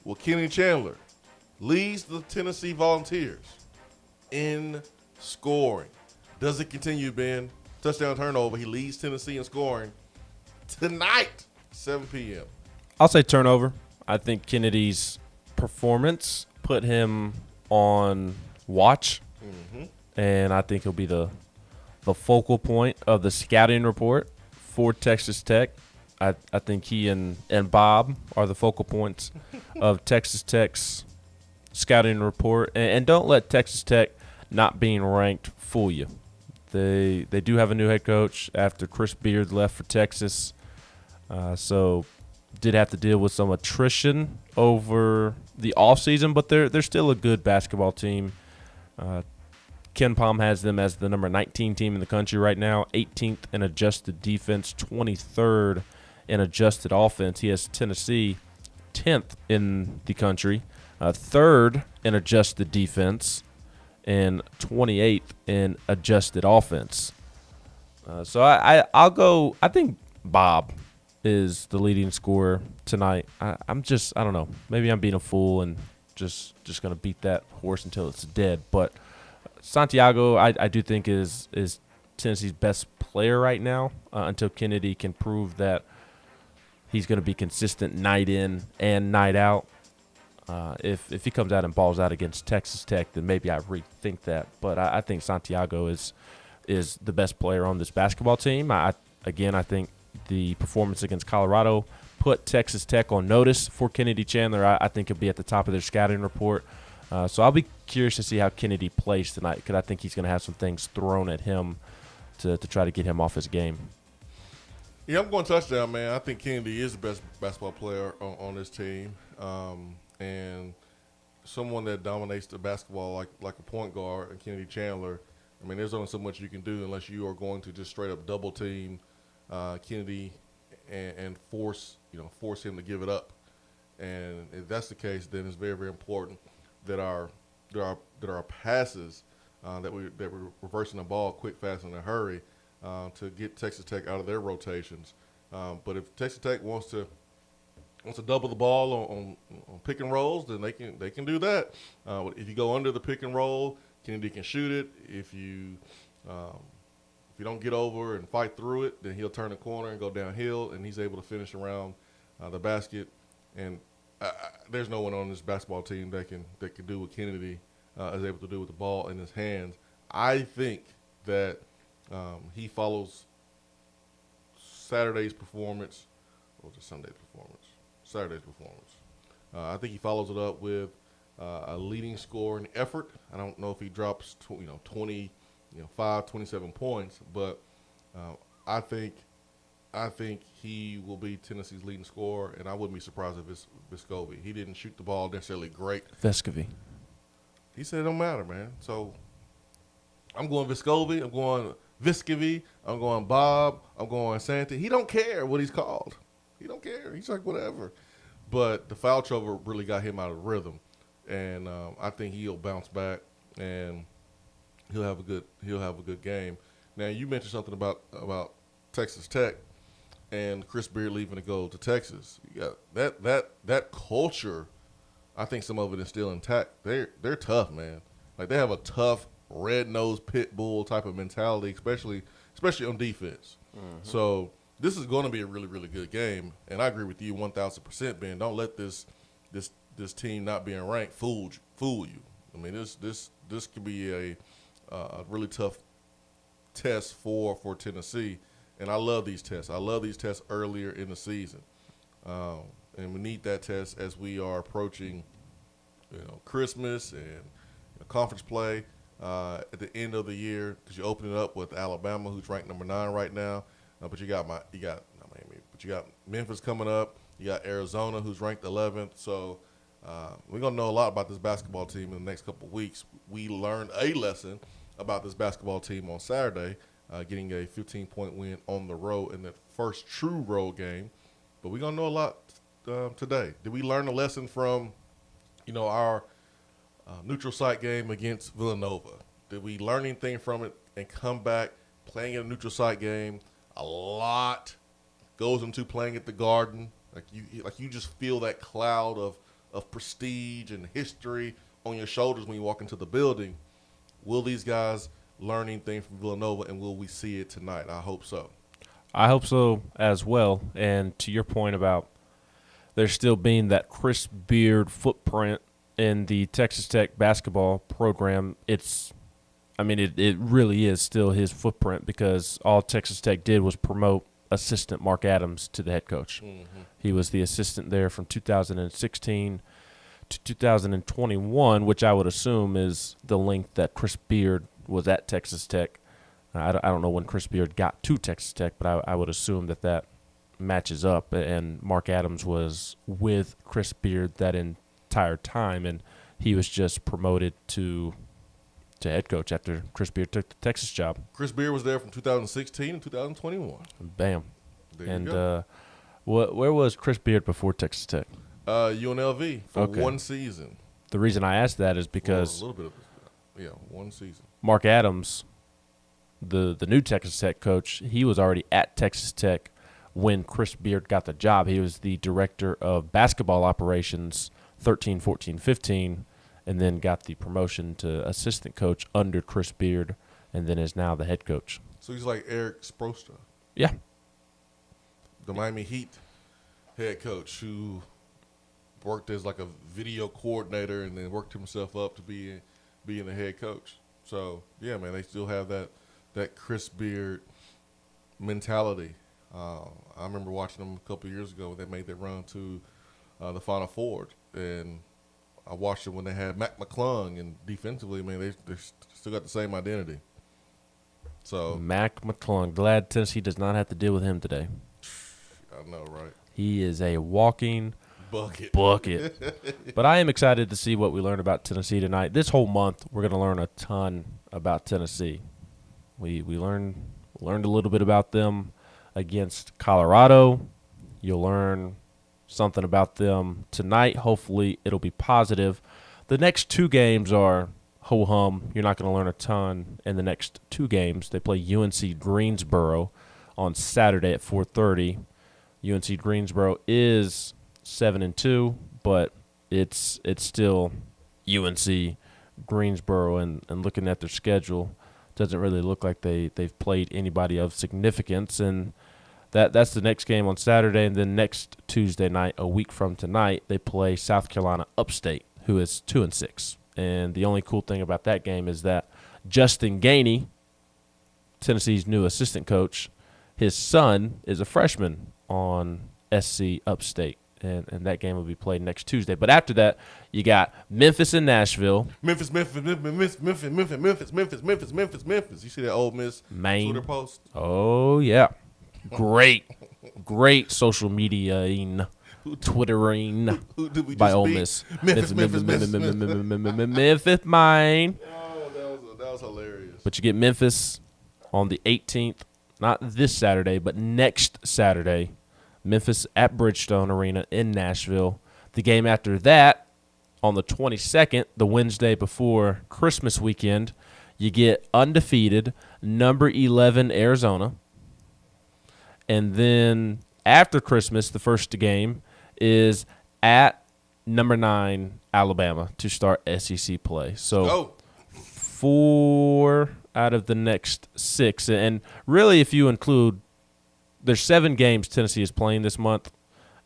where Kenny Chandler leads the Tennessee Volunteers in scoring? Does it continue, Ben? Touchdown turnover. He leads Tennessee in scoring tonight, 7 p.m. I'll say turnover. I think Kennedy's performance put him on watch, and I think he'll be the focal point of the scouting report for Texas Tech. I think he and Bob are the focal points of Texas Tech's scouting report. And don't let Texas Tech not being ranked fool you. They do have a new head coach after Chris Beard left for Texas. So did have to deal with some attrition over the offseason, but they're still a good basketball team. Ken Palm has them as the number 19 team in the country right now, 18th in adjusted defense, 23rd in adjusted offense. He has Tennessee 10th in the country, 3rd in adjusted defense, and 28th in adjusted offense. So I'll go. I think Bob is the leading scorer tonight. I don't know. Maybe I'm being a fool and just gonna beat that horse until it's dead. But Santiago, I do think is Tennessee's best player right now until Kennedy can prove that he's going to be consistent night in and night out. If he comes out and balls out against Texas Tech, then maybe I rethink that. But I think Santiago is the best player on this basketball team. I think the performance against Colorado put Texas Tech on notice for Kennedy Chandler. I think he'll be at the top of their scouting report. So I'll be curious to see how Kennedy plays tonight because I think he's going to have some things thrown at him to try to get him off his game. Yeah, I'm going touchdown, man. I think Kennedy is the best basketball player on this team, and someone that dominates the basketball like a point guard, and Kennedy Chandler. I mean, there's only so much you can do unless you are going to just straight up double team Kennedy and force him to give it up. And if that's the case, then it's very, very important that our passes that we're reversing the ball quick, fast, in a hurry to get Texas Tech out of their rotations. But if Texas Tech wants to double the ball on pick and rolls, then they can do that. If you go under the pick and roll, Kennedy can shoot it. If you don't get over and fight through it, then he'll turn the corner and go downhill, and he's able to finish around the basket. And there's no one on this basketball team that can do what Kennedy is able to do with the ball in his hands. I think that he follows Saturday's performance, or was it Sunday's performance? Saturday's performance. I think he follows it up with a leading score and effort. I don't know if he drops 27 points, but I think he will be Tennessee's leading scorer, and I wouldn't be surprised if it's Vescovi. He didn't shoot the ball necessarily great. Vescovi. He said it don't matter, man. So I'm going Vescovi. I'm going Vescovi. I'm going Bob. I'm going Santi. He don't care what he's called. He don't care. He's like, whatever. But the foul trouble really got him out of rhythm, and I think he'll bounce back and he'll have a good game. Now you mentioned something about Texas Tech and Chris Beard leaving to go to Texas. You got that culture. I think some of it is still intact. They're tough, man. Like they have a tough red-nosed pit bull type of mentality, especially on defense. Mm-hmm. So this is going to be a really, really good game. And I agree with you 1,000%, Ben. Don't let this team not being ranked fool you. I mean, this could be a really tough test for Tennessee. And I love these tests. I love these tests earlier in the season. And we need that test as we are approaching, Christmas and conference play at the end of the year, because you open it up with Alabama, who's ranked number 9 right now. But you got Memphis coming up. You got Arizona, who's ranked 11th. So we're gonna know a lot about this basketball team in the next couple of weeks. We learned a lesson about this basketball team on Saturday, getting a 15-point win on the road in the first true road game. But we're gonna know a lot today. Did we learn a lesson from, our neutral site game against Villanova? Did we learn anything from it and come back playing in a neutral site game? A lot goes into playing at the Garden. Like you just feel that cloud of prestige and history on your shoulders when you walk into the building. Will these guys learn anything from Villanova, and will we see it tonight? I hope so. I hope so as well. And to your point about there still being that Chris Beard footprint in the Texas Tech basketball program, it really is still his footprint, because all Texas Tech did was promote assistant Mark Adams to the head coach. Mm-hmm. He was the assistant there from 2016 to 2021, which I would assume is the length that Chris Beard was at Texas Tech. I don't know when Chris Beard got to Texas Tech, but I would assume that matches up. And Mark Adams was with Chris Beard that entire time, and he was just promoted to head coach after Chris Beard took the Texas job. Chris Beard was there from 2016 to 2021. Bam. There And you go. where was Chris Beard before Texas Tech? UNLV for Okay. 1 season. The reason I asked that is because Well, a little bit of 1 season. Mark Adams, the new Texas Tech coach, he was already at Texas Tech when Chris Beard got the job. He was the director of basketball operations 13, 14, 15, and then got the promotion to assistant coach under Chris Beard, and then is now the head coach. So he's like Eric Spoelstra, Yeah. the Miami Heat head coach, who worked as like a video coordinator and then worked himself up to being the head coach. So yeah, man, they still have that Chris Beard mentality. I remember watching them a couple of years ago when they made their run to the Final Four, and I watched them when they had Mac McClung, and defensively, man, they still got the same identity. So Mac McClung. Glad Tennessee does not have to deal with him today. I know, right? He is a walking Bucket. But I am excited to see what we learn about Tennessee tonight. This whole month, we're going to learn a ton about Tennessee. We learned a little bit about them against Colorado. You'll learn something about them tonight. Hopefully, it'll be positive. The next 2 games are ho-hum. You're not going to learn a ton in the next 2 games. They play UNC Greensboro on Saturday at 4:30. UNC Greensboro is 7-2, but it's still UNC Greensboro, and looking at their schedule, doesn't really look like they've played anybody of significance. And that's the next game on Saturday, and then next Tuesday night, a week from tonight, they play South Carolina Upstate, who is 2-6. And the only cool thing about that game is that Justin Gainey, Tennessee's new assistant coach, his son is a freshman on SC Upstate, and that game will be played next Tuesday. But after that, you got Memphis and Nashville. Memphis. You see that old Miss Maine. Twitter post? Oh, yeah. Great social media Twittering Who did we by just Ole beat? Miss. Memphis. Memphis, mine. Oh, that was hilarious. But you get Memphis on the 18th, not this Saturday, but next Saturday. Memphis at Bridgestone Arena in Nashville. The game after that, on the 22nd, the Wednesday before Christmas weekend, you get undefeated, number 11 Arizona. And then after Christmas, the first game is at number 9 Alabama to start SEC play. So 4 out of the next 6. And really, if you include, there's 7 games Tennessee is playing this month,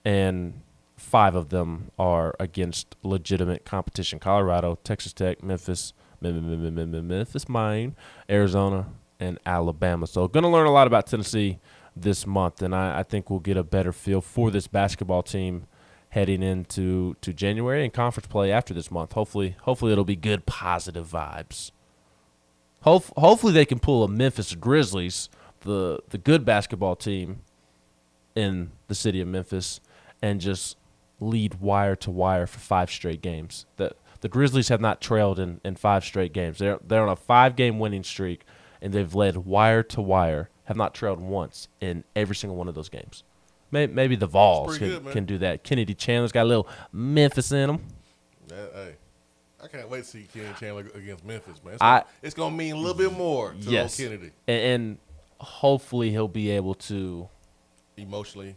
and 5 of them are against legitimate competition: Colorado, Texas Tech, Memphis, Maine, Arizona, and Alabama. So going to learn a lot about Tennessee this month, and I think we'll get a better feel for this basketball team heading into January and conference play after this month. Hopefully it'll be good, positive vibes. Hopefully they can pull a Memphis Grizzlies, the good basketball team in the city of Memphis, and just lead wire to wire for 5 straight games. The Grizzlies have not trailed in 5 straight games. They're on a 5-game winning streak, and they've led wire to wire, have not trailed once in every single one of those games. Maybe the Vols can do that. Kennedy Chandler's got a little Memphis in them. Hey, I can't wait to see Kennedy Chandler against Memphis, man. It's going to mean a little bit more to old Kennedy. And hopefully he'll be able to emotionally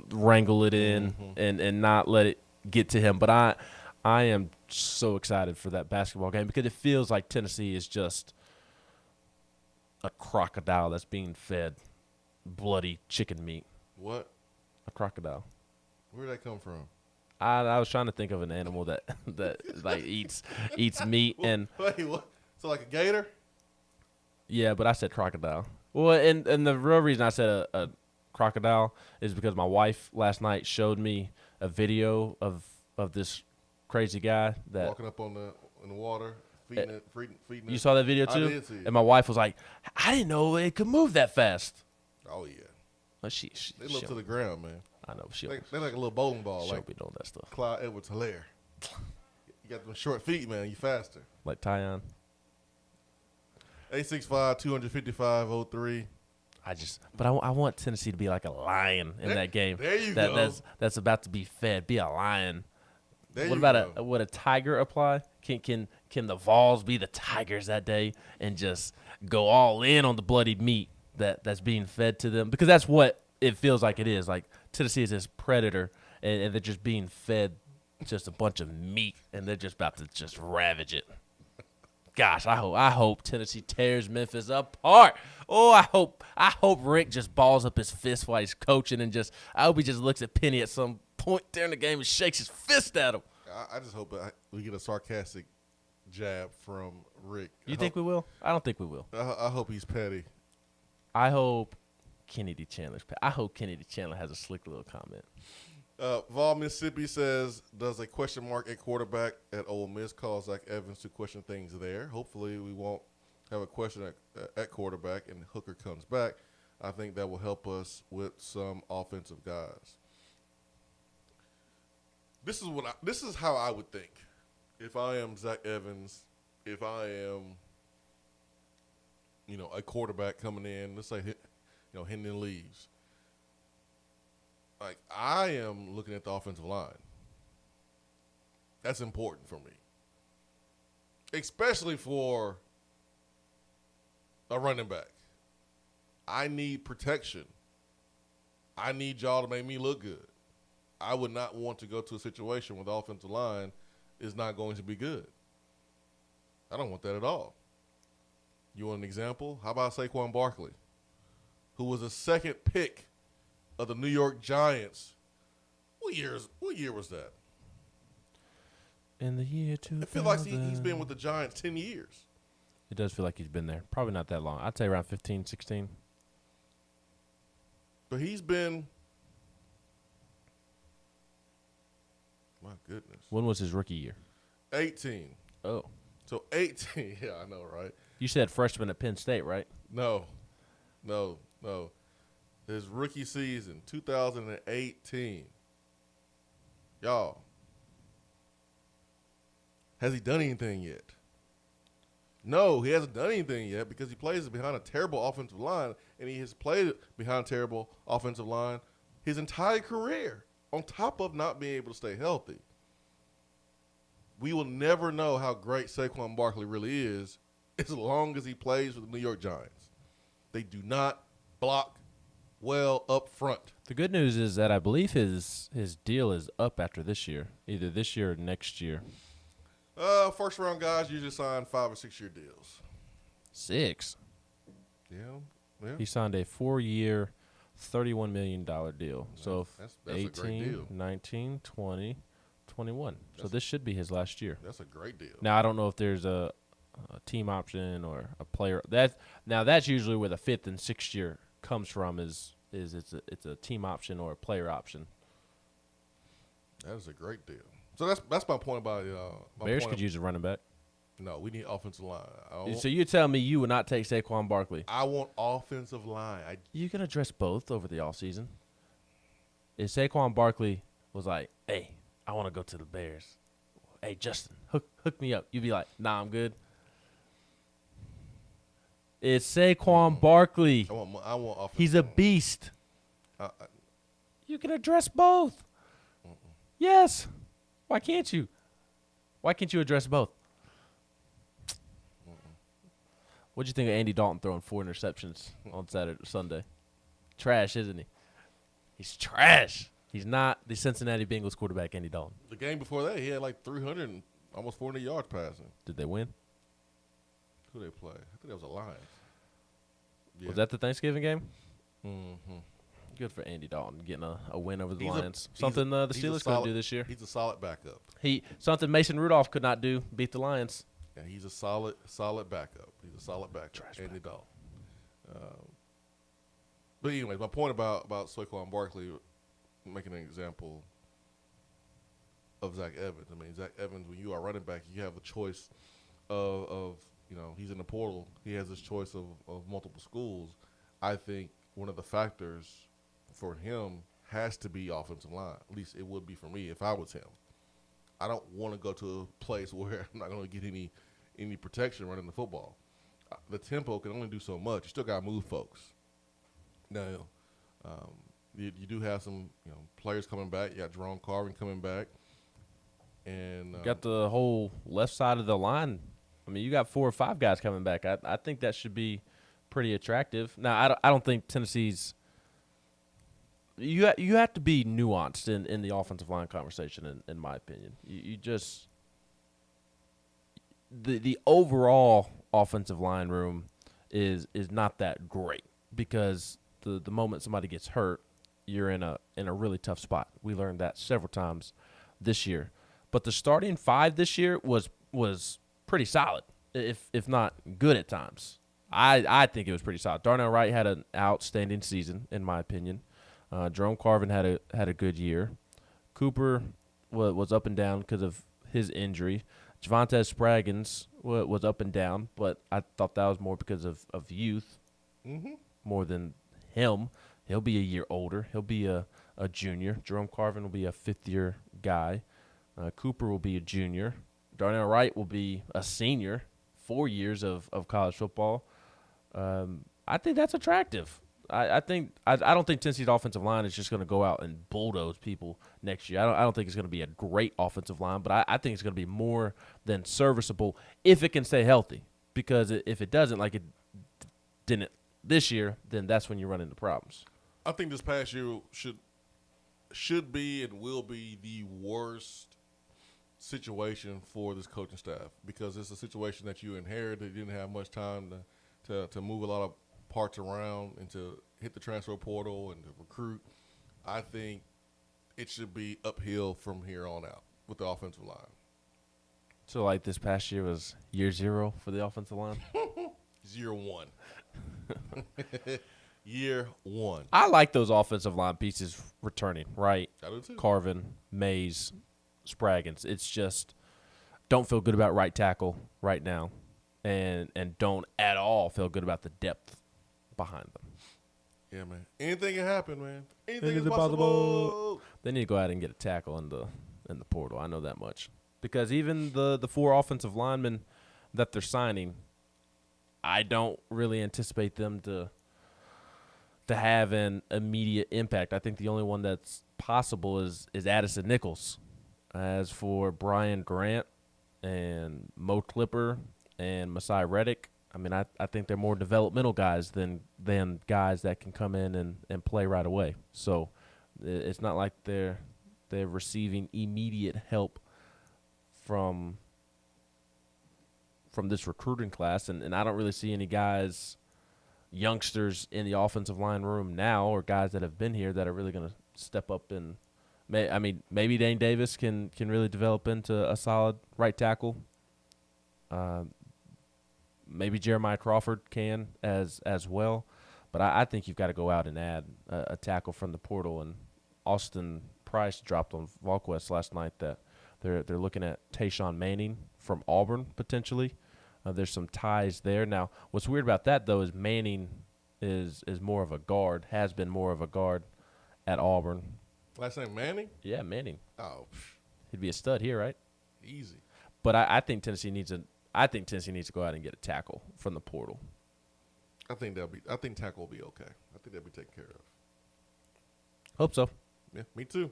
wrangle it in and not let it get to him. But I am so excited for that basketball game because it feels like Tennessee is just a crocodile that's being fed bloody chicken meat. What? A crocodile. Where'd that come from? I was trying to think of an animal that like eats meat. And wait, what? So like a gator? Yeah, but I said crocodile. Well, and the real reason I said a crocodile is because my wife last night showed me a video of this crazy guy that walking up in the water, feeding it. You saw that video too? I did see it. And my wife was like, I didn't know it could move that fast. Oh yeah. They look to the ground, man. I know. They're like a little bowling ball. She'll Like be doing that stuff. Clyde Edwards-Helaire. You got them short feet, man. You faster. Like Tyon. 865-255-03. I want Tennessee to be like a lion in that game. There you go. That's about to be fed. Be a lion. There What you about go. would a tiger apply? Can the Vols be the Tigers that day and just go all in on the bloody meat that's being fed to them? Because that's what it feels like it is. Like Tennessee is this predator, and they're just being fed just a bunch of meat, and they're just about to just ravage it. Gosh, I hope Tennessee tears Memphis apart. Oh, I hope Rick just balls up his fist while he's coaching, and I hope he just looks at Penny at some point during the game and shakes his fist at him. I just hope we get a sarcastic jab from Rick. You think we will? I don't think we will. I hope he's petty. I hope Kennedy Chandler has a slick little comment. Vol, Mississippi says, does a question mark at quarterback at Ole Miss cause Zach Evans to question things there? Hopefully we won't have a question at quarterback and Hooker comes back. I think that will help us with some offensive guys. This is how I would think. If I am Zach Evans, if I am, a quarterback coming in, let's say, Hendon leaves. Like, I am looking at the offensive line. That's important for me. Especially for a running back. I need protection. I need y'all to make me look good. I would not want to go to a situation where the offensive line is not going to be good. I don't want that at all. You want an example? How about Saquon Barkley, who was a second pick of the New York Giants? What year was that? In the year 2000. I feel like he's been with the Giants 10 years. It does feel like he's been there. Probably not that long. I'd say around 15, 16. But he's been, my goodness. When was his rookie year? 18. Oh. So 18, yeah, I know, right? You said freshman at Penn State, right? No. His rookie season, 2018. Y'all, has he done anything yet? No, he hasn't done anything yet because he plays behind a terrible offensive line, and he has played behind a terrible offensive line his entire career, on top of not being able to stay healthy. We will never know how great Saquon Barkley really is as long as he plays for the New York Giants. They do not block well up front. The good news is that I believe his deal is up after this year, either this year or next year. First-round guys usually sign 5 or 6 year deals. 6? Yeah. He signed a 4-year, $31 million deal. So that's 18, a great deal. 19, 20, 21. So this should be his last year. That's a great deal. Now, I don't know if there's a team option or a player. That's usually where the 5th and 6th year comes from is it's a team option or a player option. That is a great deal. So that's my point about Bears could use a running back. No, we need offensive line. So you're telling me you would not take Saquon Barkley? I want offensive line. You can address both over the offseason. If Saquon Barkley was like, hey, I want to go to the Bears. Hey, Justin, hook me up. You'd be like, nah, I'm good. It's Saquon Barkley. I want offensive. He's a beast. You can address both. Yes. Why can't you? Why can't you address both? What'd you think of Andy Dalton throwing 4 interceptions on Sunday? Trash, isn't he? He's trash. He's not the Cincinnati Bengals quarterback, Andy Dalton. The game before that, he had like 300 and almost 400 yards passing. Did they win? Who they play? I think that was the Lions. Yeah. Was that the Thanksgiving game? Mm-hmm. Good for Andy Dalton getting a win over the He's Lions. Something the Steelers couldn't do this year. He's a solid backup. Something Mason Rudolph could not do, beat the Lions. Yeah, he's a solid backup. He's a solid backup. Andy Dalton. But anyway, my point about Saquon Barkley, making an example of Zach Evans. I mean, Zach Evans, when you are running back, you have a choice of he's in the portal. He has this choice of multiple schools. I think one of the factors for him has to be offensive line. At least it would be for me if I was him. I don't want to go to a place where I'm not going to get any protection running the football. The tempo can only do so much. You still got to move folks. Now, you do have some players coming back. You got Jerome Carvin coming back. And You got the whole left side of the line. I mean, you got 4 or 5 guys coming back. I think that should be pretty attractive. Now, I don't think Tennessee's – you have to be nuanced in the offensive line conversation, in my opinion. You just – the overall offensive line room is not that great because the moment somebody gets hurt, you're in a really tough spot. We learned that several times this year. But the starting 5 this year was pretty solid, if not good at times. I think it was pretty solid. Darnell Wright had an outstanding season, in my opinion. Jerome Carvin had a good year. Cooper was up and down because of his injury. Javonte Spraggins was up and down, but I thought that was more because of youth more than him. He'll be a year older. He'll be a junior. Jerome Carvin will be a fifth-year guy. Cooper will be a junior. Darnell Wright will be a senior. 4 years of college football. I think that's attractive. I don't think Tennessee's offensive line is just going to go out and bulldoze people next year. I don't think it's going to be a great offensive line, but I think it's going to be more than serviceable if it can stay healthy. Because if it doesn't, like it didn't this year, then that's when you run into problems. I think this past year should be and will be the worst situation for this coaching staff because it's a situation that you inherited. You didn't have much time to move a lot of parts around and to hit the transfer portal and to recruit. I think it should be uphill from here on out with the offensive line. So, like, this past year was year 0 for the offensive line? Year 1. Year 1. I like those offensive line pieces returning, right? I do too. Carvin, Mays, Spraggins. It's just don't feel good about right tackle right now and don't at all feel good about the depth behind them. Yeah, man. Anything can happen, man. Anything Anything is possible. They need to go out and get a tackle in the portal. I know that much. Because even the 4 offensive linemen that they're signing, I don't really anticipate them to have an immediate impact. I think the only one that's possible is Addison Nichols. As for Brian Grant and Mo Clipper and Masai Reddick, I mean, I think they're more developmental guys than guys that can come in and play right away. So it's not like they're receiving immediate help from this recruiting class, and I don't really see any guys, youngsters in the offensive line room now, or guys that have been here that are really going to step up and. Maybe Dane Davis can really develop into a solid right tackle. Maybe Jeremiah Crawford can as well. But I think you've got to go out and add a tackle from the portal. And Austin Price dropped on VolQuest last night that they're looking at Tayshawn Manning from Auburn potentially. There's some ties there. Now, what's weird about that, though, is Manning is more of a guard, has been more of a guard at Auburn. Last name Manning? Yeah, Manning. Oh, He'd be a stud here, right? easy. But I think Tennessee needs to go out and get a tackle from the portal. I think tackle will be okay. I think they'll be taken care of. Hope so. Yeah, me too.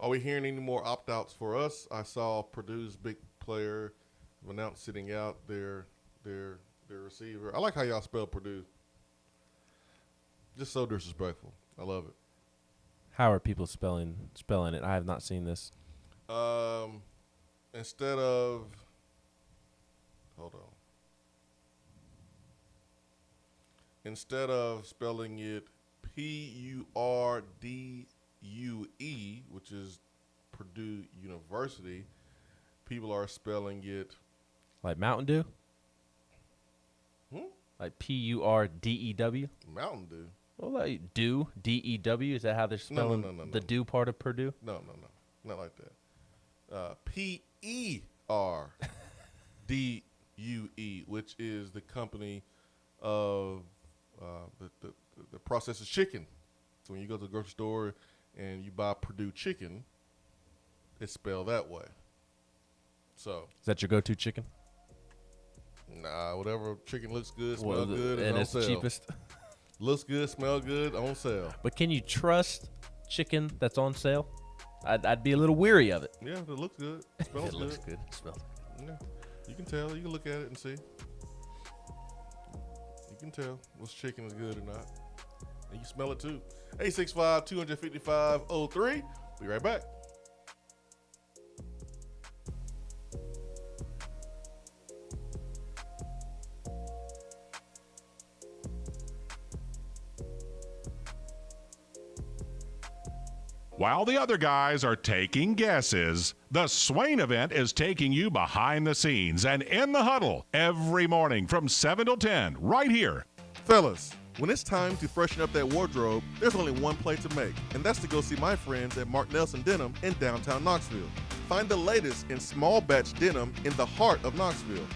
Are we hearing any more opt-outs for us? I saw Purdue's big player announced sitting out their receiver. I like how y'all spell Purdue. Just so disrespectful. I love it. How are people spelling it? I have not seen this. Instead of spelling it P-U-R-D-U-E, which is Purdue University, people are spelling it Like Mountain Dew? Like P-U-R-D-E-W? Mountain Dew. Well, like Dew, D-E-W. Is that how they're spelling No. the Dew part of Purdue? No. Not like that. P-E-R-D-U-E, which is the company of the processed chicken. So when you go to the grocery store and you buy Purdue chicken, it's spelled that way. So Is that your go-to chicken? nah, whatever chicken looks good, smell good, and on it's sale. the cheapest. Looks good, smell good, on sale. But can you trust chicken that's on sale? I'd be a little weary of it. Yeah, it looks good. Smells It looks good. It smells good. Yeah, you can tell. You can look at it and see. You can tell which chicken is good or not. And you smell it too. 865-255-03. Be right back. While the other guys are taking guesses, the Swain Event is taking you behind the scenes and in the huddle every morning from 7 till 10 right here. Fellas, when it's time to freshen up that wardrobe, there's only one play to make, and that's to go see my friends at Mark Nelson Denim in downtown Knoxville. Find the latest in small batch denim in the heart of Knoxville.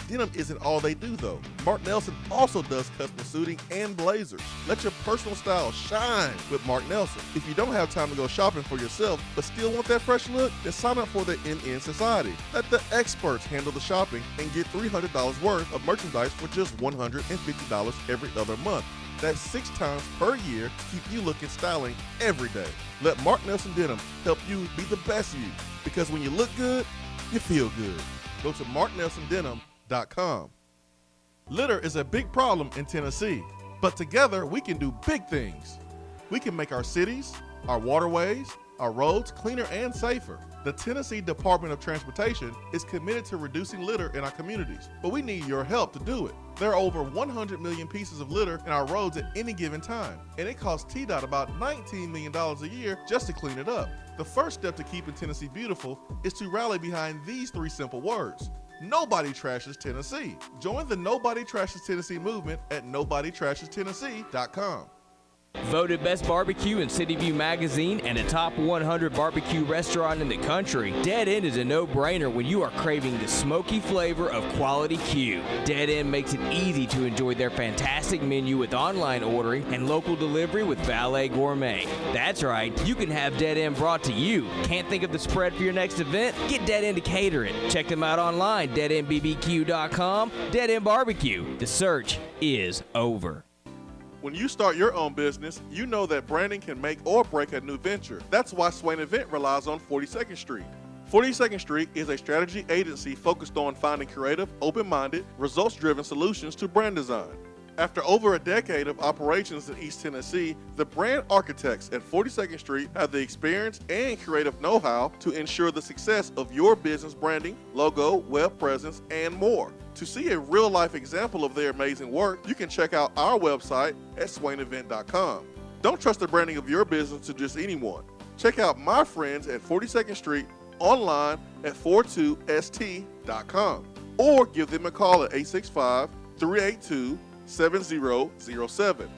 Denim isn't all they do, though. Mark Nelson also does custom suiting and blazers. Let your personal style shine with Mark Nelson. If you don't have time to go shopping for yourself but still want that fresh look, then sign up for the NN Society. Let the experts handle the shopping and get $300 worth of merchandise for just $150 every other month. That's 6 times per year to keep you looking styling every day. Let Mark Nelson Denim help you be the best you, because when you look good, you feel good. Go to marknelsondenim.com. Litter is a big problem in Tennessee, but together we can do big things. We can make our cities, our waterways, our roads cleaner and safer. The Tennessee Department of Transportation is committed to reducing litter in our communities, but we need your help to do it. There are over 100 million pieces of litter in our roads at any given time, and it costs TDOT about $19 million a year just to clean it up. The first step to keeping Tennessee beautiful is to rally behind these 3 simple words. Nobody trashes Tennessee. Join the Nobody Trashes Tennessee movement at nobodytrashestennessee.com. Voted Best Barbecue in City View Magazine and a top 100 barbecue restaurant in the country, Dead End is a no-brainer when you are craving the smoky flavor of quality Q. Dead End makes it easy to enjoy their fantastic menu with online ordering and local delivery with Valet Gourmet. That's right, you can have Dead End brought to you. Can't think of the spread for your next event? Get Dead End to cater it. Check them out online, deadendbbq.com. Dead End Barbecue. The search is over. When you start your own business, you know that branding can make or break a new venture. That's why Swain Event relies on 42nd Street. 42nd Street is a strategy agency focused on finding creative, open-minded, results-driven solutions to brand design. After over a decade of operations in East Tennessee, the brand architects at 42nd Street have the experience and creative know-how to ensure the success of your business branding, logo, web presence, and more. To see a real-life example of their amazing work, you can check out our website at swainevent.com. Don't trust the branding of your business to just anyone. Check out my friends at 42nd Street online at 42st.com or give them a call at 865-382-7007.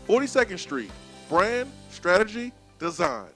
42nd Street, brand, strategy, design.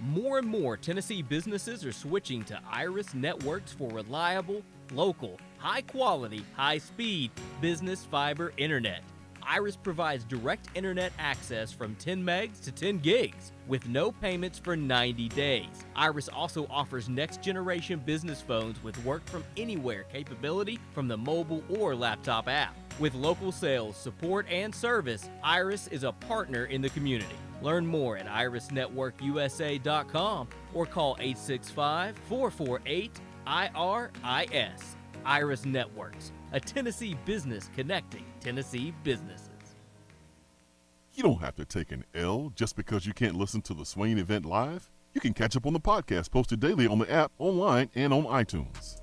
More and more Tennessee businesses are switching to Iris Networks for reliable, local, high-quality, high-speed business fiber internet. Iris provides direct internet access from 10 megs to 10 gigs with no payments for 90 days. Iris also offers next-generation business phones with work-from-anywhere capability from the mobile or laptop app. With local sales, support, and service, Iris is a partner in the community. Learn more at irisnetworkusa.com or call 865-448-IRIS. Iris Networks, a Tennessee business connecting Tennessee businesses. You don't have to take an L just because you can't listen to the Swain Event live. You can catch up on the podcast posted daily on the app, online, and on iTunes.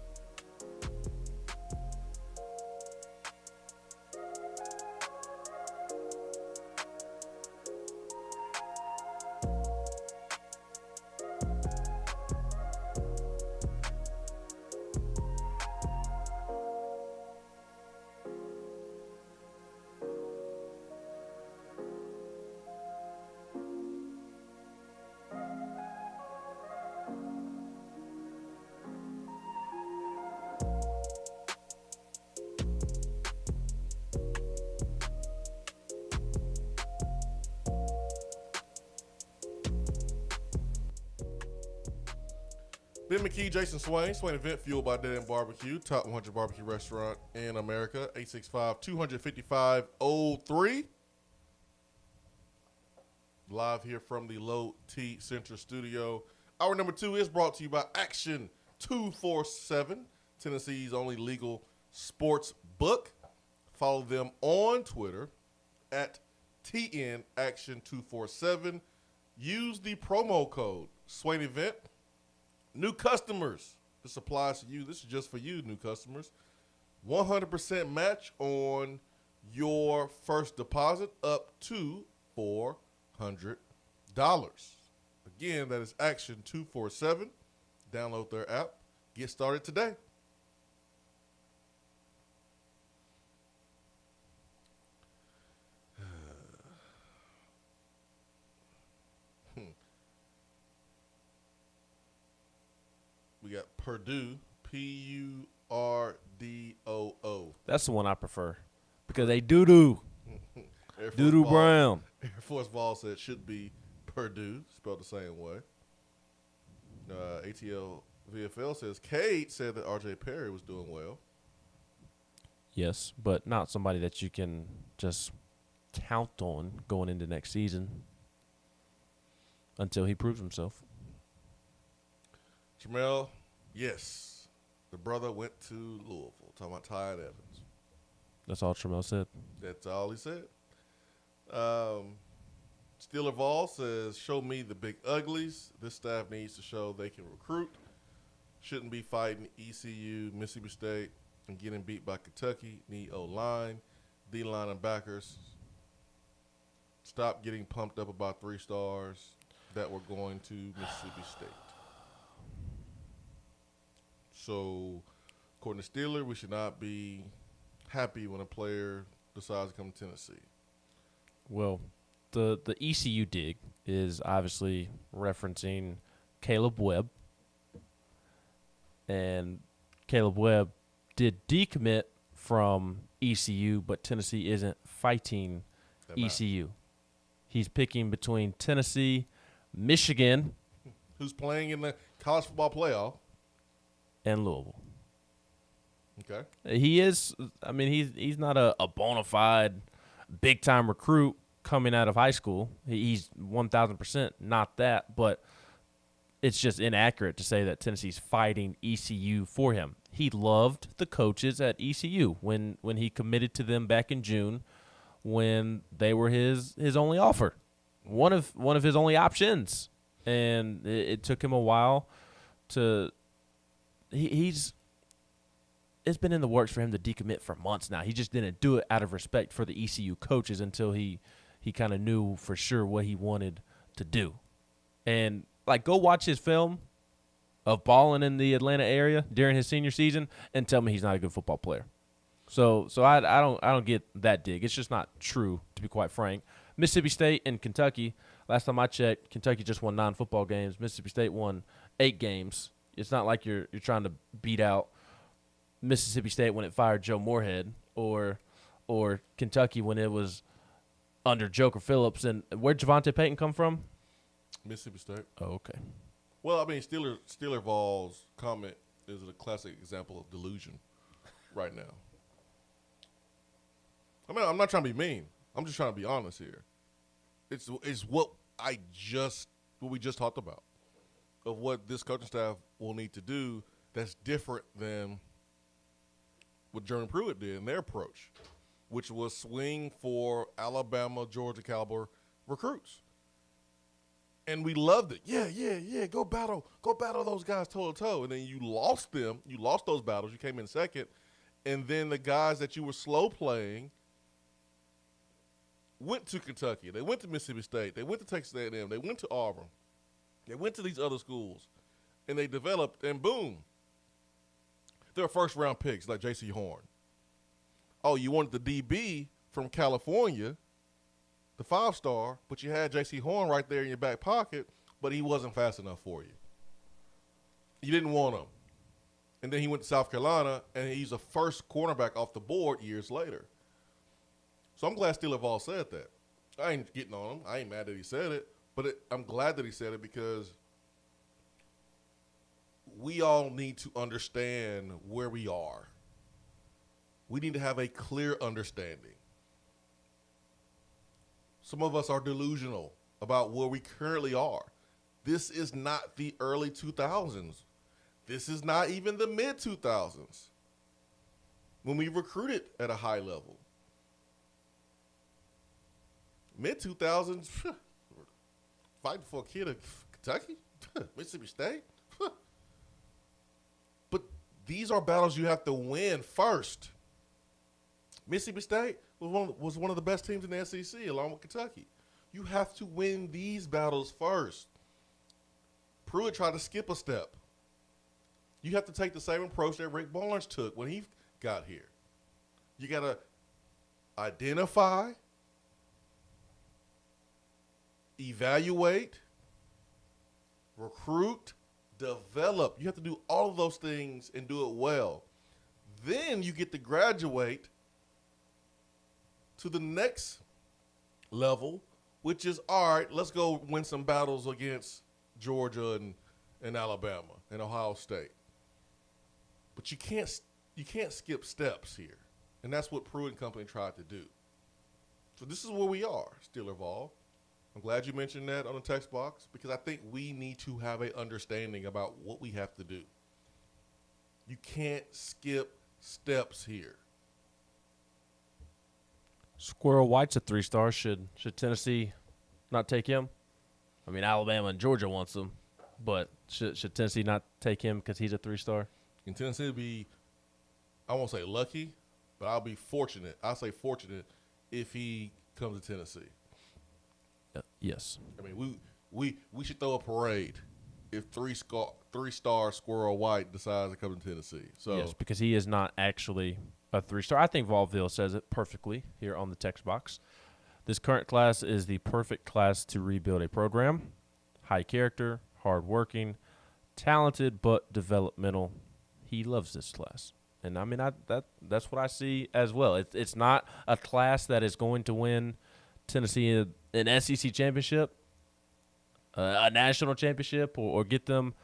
Ben McKee, Jason Swain. Swain Event, fueled by Dead End Barbecue. Top 100 barbecue restaurant in America. 865-255-03. Live here from the Low T Center studio. Hour number 2 is brought to you by Action 247, Tennessee's only legal sports book. Follow them on Twitter at TNAction247. Use the promo code Swain Event. New customers, this applies to you. This is just for you, new customers. 100% match on your first deposit up to $400. Again, that is Action 247. Download their app. Get started today. We got Purdue, Purdoo. That's the one I prefer because they doo-doo. Doo-doo Brown. Air Force Ball said it should be Purdue, spelled the same way. ATL VFL says Cade said that RJ Perry was doing well. Yes, but not somebody that you can just count on going into next season until he proves himself. Jamel, yes. The brother went to Louisville. Talking about Ty Evans. That's all Tramel said. That's all he said. Steeler Vol says, show me the big uglies. This staff needs to show they can recruit. Shouldn't be fighting ECU, Mississippi State, and getting beat by Kentucky. Need O-line, D-line, and backers. Stop getting pumped up about 3 stars that were going to Mississippi State. So, according to Steeler, we should not be happy when a player decides to come to Tennessee. Well, the ECU dig is obviously referencing Caleb Webb. And Caleb Webb did decommit from ECU, but Tennessee isn't fighting ECU. He's picking between Tennessee, Michigan, who's playing in the college football playoff, and Louisville. Okay. He is, I mean, he's not a bona fide big-time recruit coming out of high school. He's 1,000% not that, but it's just inaccurate to say that Tennessee's fighting ECU for him. He loved the coaches at ECU when he committed to them back in June when they were his only offer, one of his only options. And it took him a while to it's been in the works for him to decommit for months now. He just didn't do it out of respect for the ECU coaches until he kind of knew for sure what he wanted to do. And, like, go watch his film of balling in the Atlanta area during his senior season and tell me he's not a good football player. So I don't get that dig. It's just not true, to be quite frank. Mississippi State and Kentucky, last time I checked, Kentucky just won 9 football games. Mississippi State won 8 games. It's not like you're trying to beat out Mississippi State when it fired Joe Moorhead or Kentucky when it was under Joker Phillips. And where'd Javante Payton come from? Mississippi State. Oh, okay. Well, I mean, Steeler Vol's comment is a classic example of delusion right now. I mean, I'm not trying to be mean. I'm just trying to be honest here. It's what we just talked about, of what this coaching staff will need to do that's different than what Jeremy Pruitt did in their approach, which was swing for Alabama, Georgia caliber recruits. And we loved it. Yeah, go battle those guys toe-to-toe. And then you lost them. You lost those battles. You came in second. And then the guys that you were slow playing went to Kentucky. They went to Mississippi State. They went to Texas A&M. They went to Auburn. They went to these other schools. And they developed, and boom, they're first-round picks like J.C. Horn. Oh, you wanted the DB from California, the 5-star, but you had J.C. Horn right there in your back pocket, but he wasn't fast enough for you. You didn't want him. And then he went to South Carolina, and he's a first cornerback off the board years later. So I'm glad Steeler Vol said that. I ain't getting on him. I ain't mad that he said it, but I'm glad that he said it because we all need to understand where we are. We need to have a clear understanding. Some of us are delusional about where we currently are. This is not the early 2000s. This is not even the mid-2000s when we recruited at a high level. Mid-2000s, fighting for a kid at Kentucky, Mississippi State. But these are battles you have to win first. Mississippi State was one of the best teams in the SEC along with Kentucky. You have to win these battles first. Pruitt tried to skip a step. You have to take the same approach that Rick Barnes took when he got here. You got to identify, evaluate, recruit, develop. You have to do all of those things and do it well. Then you get to graduate to the next level, which is, all right, let's go win some battles against Georgia and Alabama and Ohio State. But you can't skip steps here. And that's what Pruitt and company tried to do. So this is where we are, Steeler Vol. I'm glad you mentioned that on the text box because I think we need to have an understanding about what we have to do. You can't skip steps here. Squirrel White's a 3-star. Should Tennessee not take him? I mean, Alabama and Georgia wants him, but should Tennessee not take him because he's a 3-star? In Tennessee, be, I won't say lucky, but I'll be fortunate. I'll say fortunate if he comes to Tennessee. Yes. I mean, we should throw a parade if 3-star Squirrel White decides to come to Tennessee. So yes, because he is not actually a 3-star. I think Volville says it perfectly here on the text box. This current class is the perfect class to rebuild a program. High character, hardworking, talented, but developmental. He loves this class. And, I mean, that's what I see as well. It's not a class that is going to win Tennessee an SEC championship, a national championship, or get them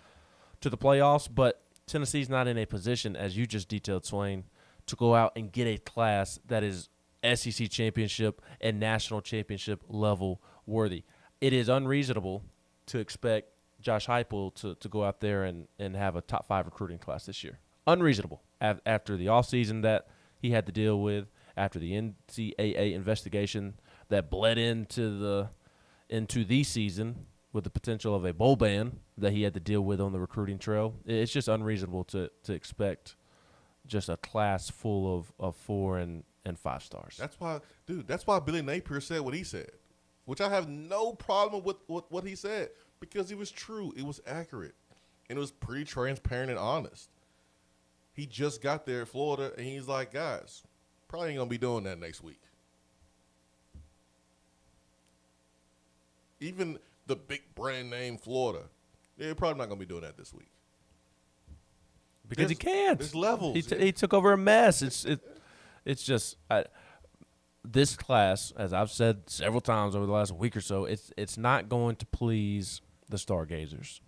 to the playoffs. But Tennessee's not in a position, as you just detailed, Swain, to go out and get a class that is SEC championship and national championship level worthy. It is unreasonable to expect Josh Heupel to go out there and have a top 5 recruiting class this year. Unreasonable after the offseason that he had to deal with, after the NCAA investigation that bled into the season with the potential of a bowl ban that he had to deal with on the recruiting trail. It's just unreasonable to expect just a class full of 4 and 5 stars. That's why Billy Napier said what he said, which I have no problem with what he said because it was true. It was accurate. And it was pretty transparent and honest. He just got there at Florida, and he's like, guys, probably ain't going to be doing that next week. Even the big brand name Florida, they're probably not going to be doing that this week. Because he can't. There's levels. He took over a mess. It's just this class, as I've said several times over the last week or so, it's not going to please the stargazers.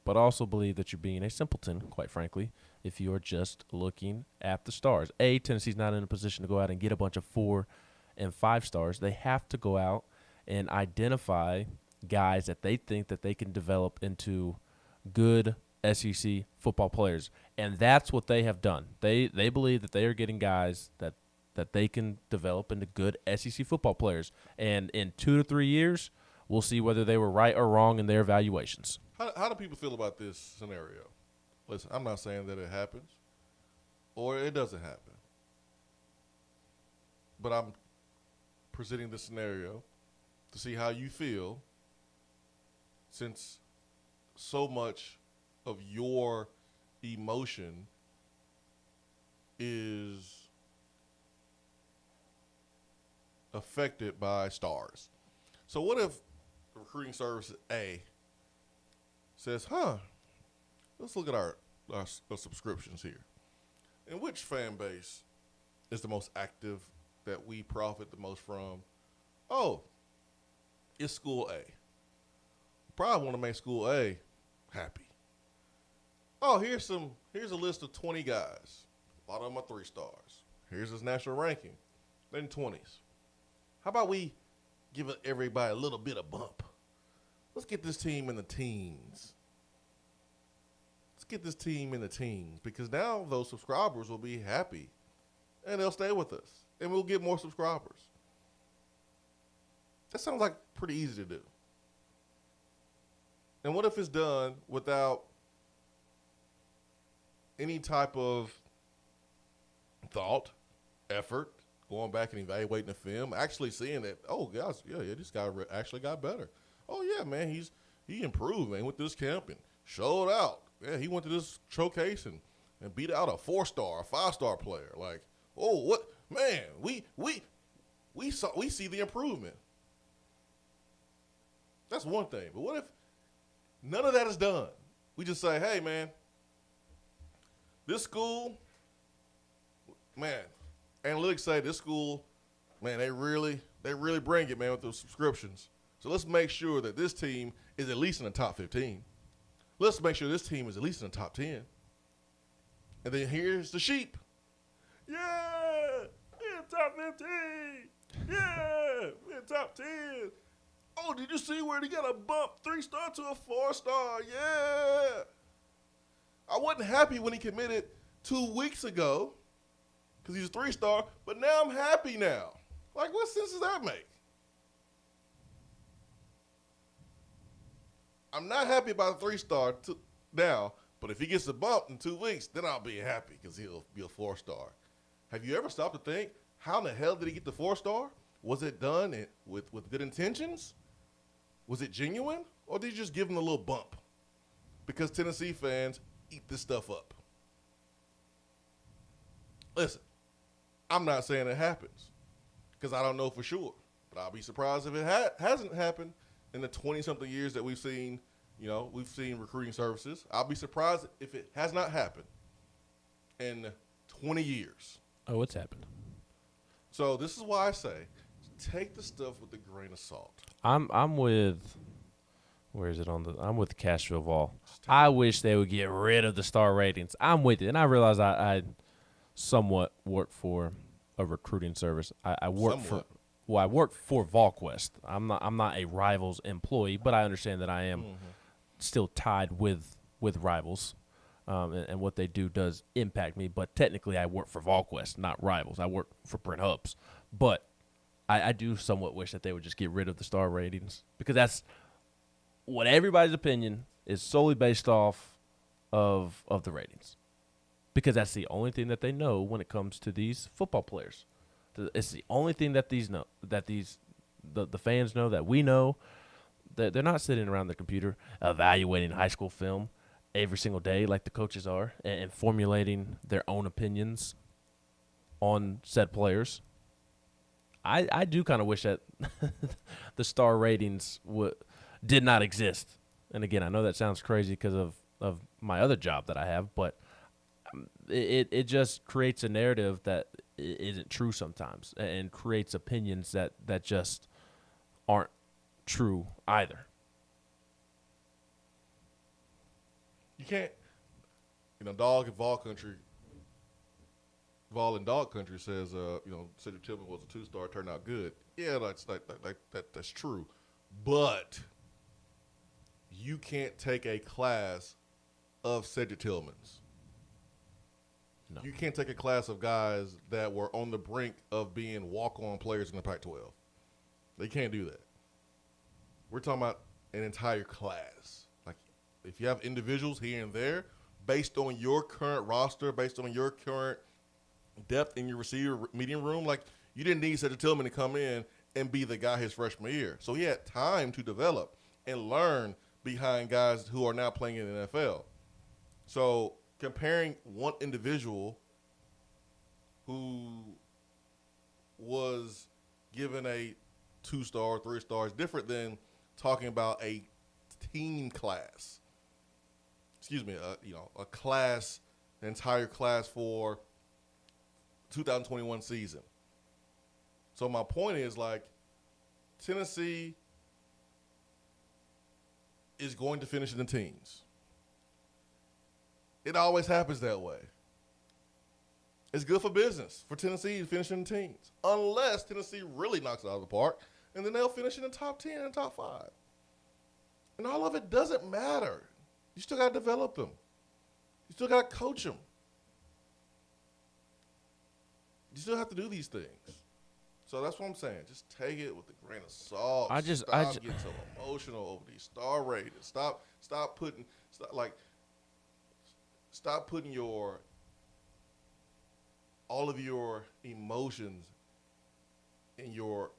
But I also believe that you're being a simpleton, quite frankly, if you are just looking at the stars. Tennessee's not in a position to go out and get a bunch of 4 and 5 stars. They have to go out and identify guys that they think that they can develop into good SEC football players. And that's what they have done. They believe that they are getting guys that they can develop into good SEC football players. And in 2 to 3 years, we'll see whether they were right or wrong in their evaluations. How do people feel about this scenario? Listen, I'm not saying that it happens or it doesn't happen. But I'm presenting the scenario to see how you feel since so much of your emotion is affected by stars. So what if recruiting service A says, let's look at our subscriptions here. And which fan base is the most active that we profit the most from? Oh, it's School A. Probably want to make School A happy. oh, here's a list of 20 guys. A lot of them are 3 stars. Here's his national ranking. They're in 20s. How about we give everybody a little bit of bump? Let's get this team in the teens. Because now those subscribers will be happy and they'll stay with us and we'll get more subscribers. That sounds like pretty easy to do. And what if it's done without any type of thought, effort, going back and evaluating the film, actually seeing that, oh, guys, yeah, this guy actually got better. Oh, yeah, man, he improved, man, went to this camp and showed out. Yeah, he went to this showcase and beat out a 4-star, a 5-star player. Like, oh, what, man, we see the improvement. That's one thing. But what if none of that is done? We just say, hey, man, this school, man, analytics say this school, man, they really bring it, man, with those subscriptions. So let's make sure that this team is at least in the top 15. Let's make sure this team is at least in the top 10. And then here's the sheep. Yeah, in top 15. Yeah, in top 10. Oh, did you see where he got a bump 3-star to a 4-star? Yeah. I wasn't happy when he committed 2 weeks ago because he's a 3-star, but now I'm happy now. Like, what sense does that make? I'm not happy about a 3-star now, but if he gets a bump in 2 weeks, then I'll be happy because he'll be a 4-star. Have you ever stopped to think, how in the hell did he get the 4-star? Was it done with good intentions? Was it genuine? Or did you just give him a little bump? Because Tennessee fans eat this stuff up. Listen, I'm not saying it happens because I don't know for sure. But I'll be surprised if it hasn't happened in the 20-something years that we've seen recruiting services. I'll be surprised if it has not happened in 20 years. Oh, it's happened. So this is why I say take the stuff with a grain of salt. I'm with where is it on the? I'm with Castroville Vol. I wish they would get rid of the star ratings. I'm with it, and I realize I somewhat work for a recruiting service. I work for VolQuest. I'm not a Rivals employee, but I understand that I am still tied with Rivals, and what they do does impact me. But technically, I work for VolQuest, not Rivals. I work for Print Hubs, but I do somewhat wish that they would just get rid of the star ratings because that's what everybody's opinion is solely based off of the ratings, because that's the only thing that they know when it comes to these football players. It's the only thing that the fans know, that we know. That they're not sitting around the computer evaluating high school film every single day like the coaches are and formulating their own opinions on said players. I do kind of wish that the star ratings did not exist. And again, I know that sounds crazy because of my other job that I have, but it just creates a narrative that isn't true sometimes and creates opinions that just aren't true either. You can't, dog in Vol country, Vol in dog country says, Cedric Tillman was a 2-star, turned out good. Yeah, that's true. But you can't take a class of Cedric Tillmans. No. You can't take a class of guys that were on the brink of being walk-on players in the Pac-12. They can't do that. We're talking about an entire class. Like, if you have individuals here and there, based on your current roster, based on your current depth in your receiver medium room, like, you didn't need Cedric Tillman to come in and be the guy his freshman year. So he had time to develop and learn behind guys who are now playing in the NFL. So comparing one individual who was given a 2-star, 3-star is different than talking about a team class. Excuse me, a class, an entire class for 2021 season. So my point is, like, Tennessee is going to finish in the teens. It always happens that way. It's good for business for Tennessee to finish in the teens, unless Tennessee really knocks it out of the park, and then they'll finish in the top 10 and top 5. And all of it doesn't matter. You still got to develop them. You still got to coach them. You still have to do these things. So that's what I'm saying. Just take it with a grain of salt. Stop getting so emotional over these star ratings. Stop putting all of your emotions and your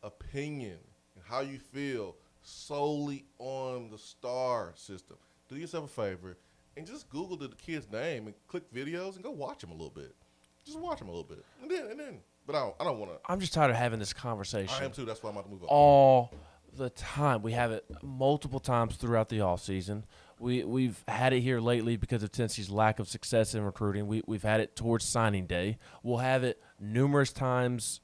opinion and how you feel solely on the star system. Do yourself a favor and just Google the kid's name and click videos and go watch them a little bit. Just watch them a little bit, and then. But I don't want to. I'm just tired of having this conversation. I am too. That's why I'm about to move on. All the time. We have it multiple times throughout the offseason. We've had it here lately because of Tennessee's lack of success in recruiting. We've had it towards signing day. We'll have it numerous times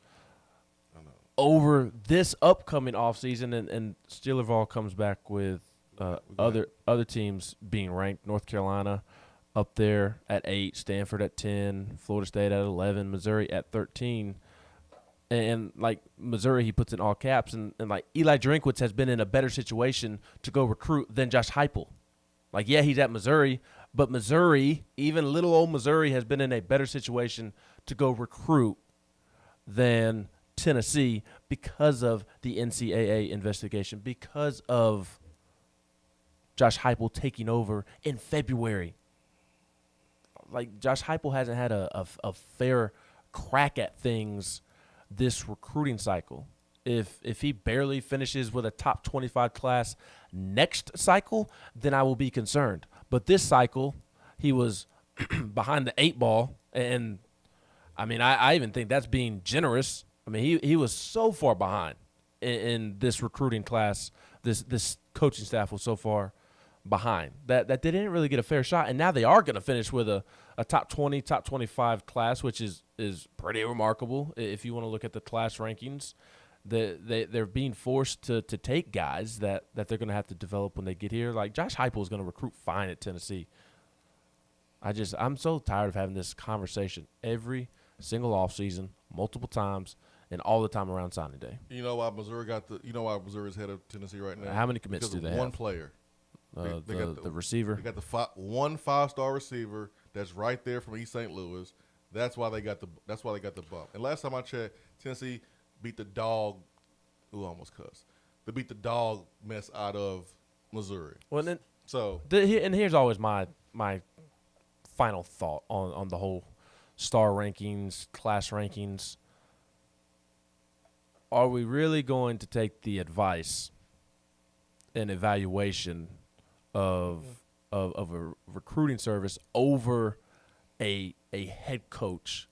over this upcoming offseason, and Steelerville comes back with other teams being ranked. North Carolina up there at 8, Stanford at 10, Florida State at 11, Missouri at 13. And like Missouri, he puts in all caps, and like Eli Drinkwitz has been in a better situation to go recruit than Josh Heupel. Like, yeah, he's at Missouri, but Missouri, even little old Missouri, has been in a better situation to go recruit than Tennessee because of the NCAA investigation, because of Josh Heupel taking over in February. Like, Josh Heupel hasn't had a fair crack at things this recruiting cycle. If he barely finishes with a top 25 class next cycle, then I will be concerned. But this cycle, he was behind the 8 ball, and I mean, I even think that's being generous. I mean, he was so far behind in this recruiting class. This coaching staff was so far behind that they didn't really get a fair shot, and now they are going to finish with a top 20, top 25 class, which is pretty remarkable if you want to look at the class rankings. They're being forced to take guys that they're going to have to develop when they get here. Like, Josh Heupel is going to recruit fine at Tennessee. I'm so tired of having this conversation every single offseason, multiple times, and all the time around signing day. You know why Missouri's head of Tennessee right now? How many commits because do they have? One have? player. They got the receiver. They got the one 5-star receiver that's right there from East St. Louis. That's why they got the bump. And last time I checked, Tennessee beat the dog. Ooh, I almost cussed. They beat the dog mess out of Missouri. Well, then and here's always my final thought on the whole star rankings, class rankings. Are we really going to take the advice and evaluation of a recruiting service over a head coach,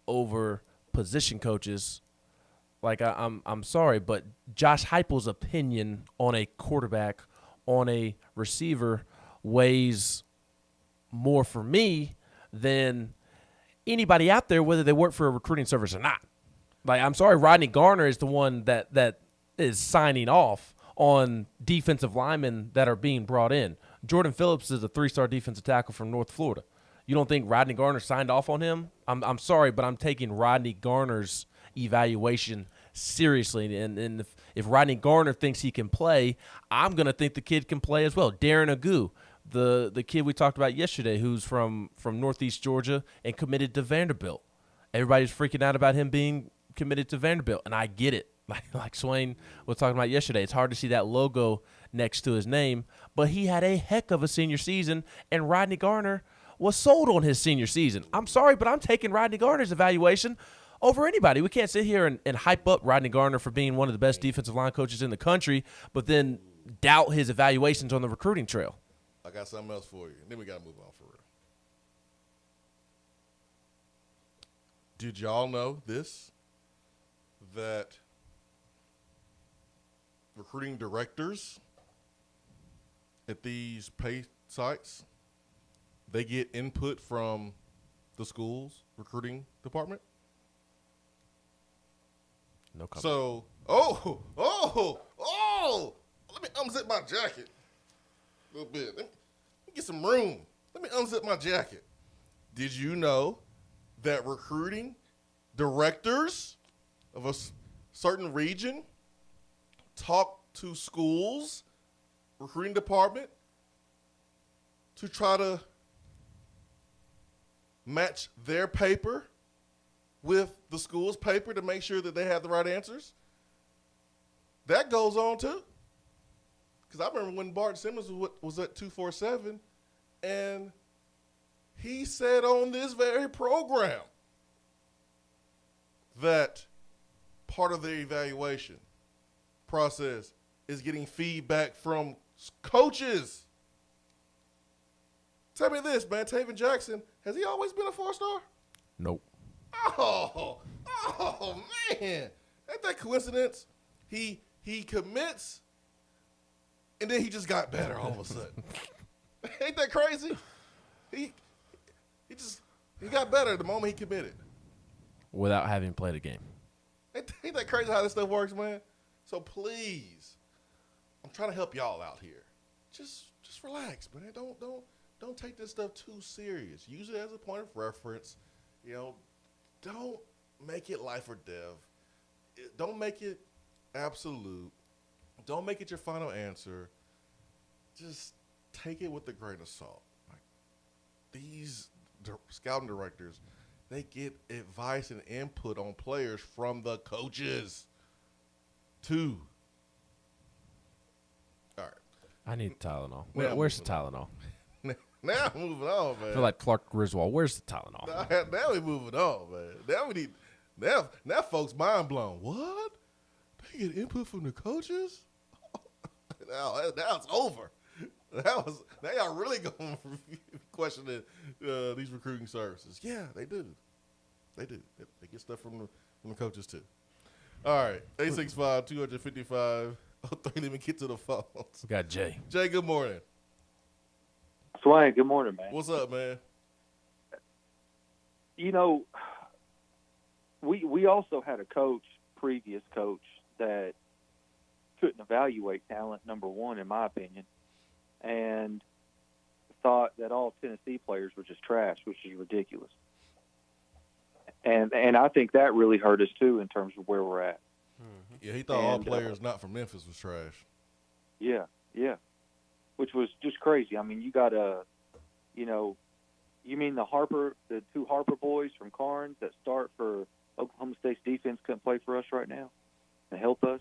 over position coaches? Like, I'm sorry, but Josh Heupel's opinion on a quarterback, on a receiver, weighs more for me than anybody out there, whether they work for a recruiting service or not. Like, I'm sorry, Rodney Garner is the one that is signing off on defensive linemen that are being brought in. Jordan Phillips is a 3-star defensive tackle from North Florida. You don't think Rodney Garner signed off on him? I'm sorry, but I'm taking Rodney Garner's evaluation seriously. And if Rodney Garner thinks he can play, I'm going to think the kid can play as well. Darren Agu, the kid we talked about yesterday, who's from Northeast Georgia and committed to Vanderbilt. Everybody's freaking out about him being committed to Vanderbilt, and I get it. Like Swain was talking about yesterday, it's hard to see that logo next to his name, but he had a heck of a senior season, and Rodney Garner was sold on his senior season. I'm sorry, but I'm taking Rodney Garner's evaluation over anybody. We can't sit here and hype up Rodney Garner for being one of the best defensive line coaches in the country, but then doubt his evaluations on the recruiting trail. I got something else for you, and then we got to move on for real. Did y'all know this? That recruiting directors at these pay sites, they get input from the school's recruiting department? No comment. So, let me unzip my jacket a little bit. Let me get some room. Let me unzip my jacket. Did you know that recruiting directors of a certain region talk to schools, recruiting department, to try to match their paper with the school's paper to make sure that they have the right answers? That goes on too. Because I remember when Bart Simmons was at 247, and he said on this very program that part of the evaluation process is getting feedback from coaches. Tell me this, man. Taven Jackson, has he always been a 4-star? Nope. Oh, man. Ain't that coincidence? He commits, and then he just got better all of a sudden. Ain't that crazy? He got better the moment he committed. Without having played a game. Ain't that crazy how this stuff works, man? So please, I'm trying to help y'all out here. Just relax, man. Don't take this stuff too serious. Use it as a point of reference. You know, don't make it life or death. Don't make it absolute. Don't make it your final answer. Just take it with a grain of salt. Like, these scouting directors, they get advice and input on players from the coaches, too. All right. I need Tylenol. Where's the Tylenol? Now I'm moving on, man. I feel like Clark Griswold. Where's the Tylenol? Now we moving on, man. Now folks mind blown. What? They get input from the coaches? Now it's over. Now y'all really going to question these recruiting services. Yeah, they do. They get stuff from the coaches too. All right, 865-255-03. Let me get to the phones. We got Jay. Jay, good morning. Swain, good morning, man. What's up, man? You know, we also had a previous coach, that couldn't evaluate talent, number one, in my opinion, and thought that all Tennessee players were just trash, which is ridiculous. And I think that really hurt us, too, in terms of where we're at. Yeah, he thought all players not from Memphis was trash. Yeah, which was just crazy. I mean, you got you mean the two Harper boys from Carnes that start for Oklahoma State's defense couldn't play for us right now and help us?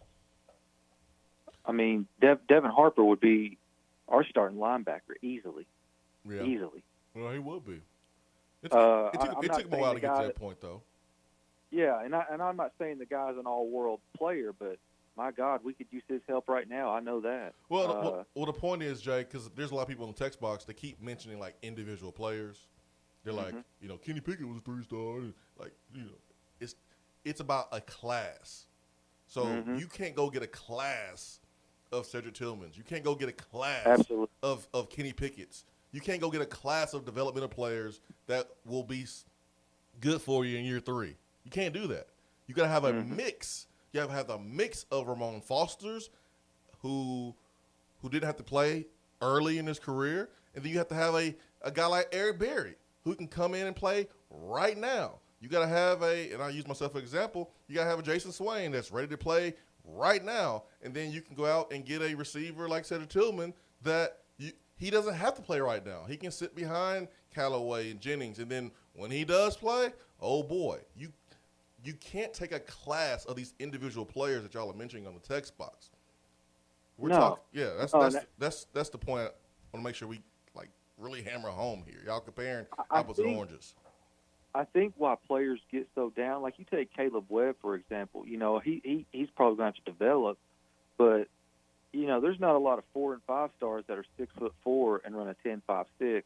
I mean, Devin Harper would be our starting linebacker easily. Yeah. Easily. Well, he would be. It took him a while to get to that point, though. Yeah, and I'm not saying the guy's an all-world player, but my God, we could use his help right now. I know that. Well, the point is, Jay, because there's a lot of people in the text box that keep mentioning, like, individual players. They're like, Kenny Pickett was a 3-star. Like, it's about a class. So you can't go get a class of Cedric Tillmans. You can't go get a class of Kenny Pickett's. You can't go get a class of developmental players that will be good for you in year 3. You can't do that. You got to have a mix. You have to have a mix of Ramon Fosters, who didn't have to play early in his career, and then you have to have a guy like Eric Berry, who can come in and play right now. You got to have and I'll use myself as an example, you got to have a Jason Swain that's ready to play right now, and then you can go out and get a receiver like Cedric Tillman that he doesn't have to play right now. He can sit behind Callaway and Jennings, and then when he does play, oh boy, you can't take a class of these individual players that y'all are mentioning on the text box. That's the point. I want to make sure we really hammer home here. Y'all comparing apples and oranges. I think why players get so down, like you take Caleb Webb, for example, he's probably going to have to develop, but, there's not a lot of 4 and 5 stars that are 6'4" and run a 10.56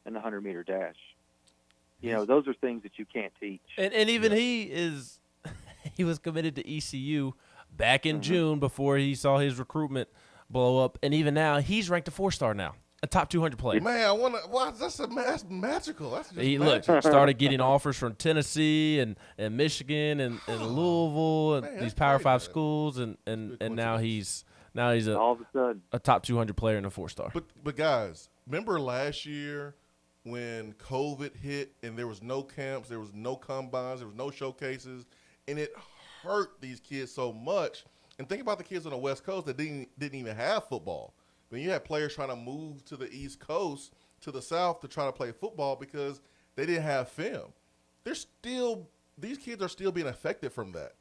in the 100-meter dash. Those are things that you can't teach. And even he was committed to ECU back in June before he saw his recruitment blow up, and even now he's ranked a 4-star now. A top 200 player. Man, that's magical. That's just magical. Started getting offers from Tennessee and Michigan and Louisville and these Power 5 schools, and now he's all of a sudden a top 200 player and a 4-star. But guys, remember last year when COVID hit and there was no camps, there was no combines, there was no showcases, and it hurt these kids so much. And think about the kids on the West Coast that didn't even have football. Then you had players trying to move to the East Coast, to the South to try to play football because they didn't have film. These kids are still being affected from that.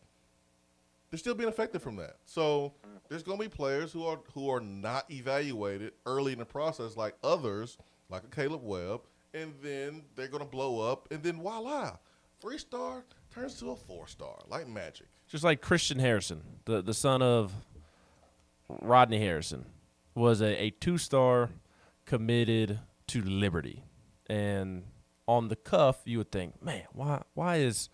They're still being affected from that. So there's going to be players who are not evaluated early in the process like others, like a Caleb Webb, and then they're going to blow up, and then voila, 3-star turns to a 4-star, like magic. Just like Christian Harrison, the son of Rodney Harrison, was a 2-star committed to Liberty. And on the cuff, you would think, man, why is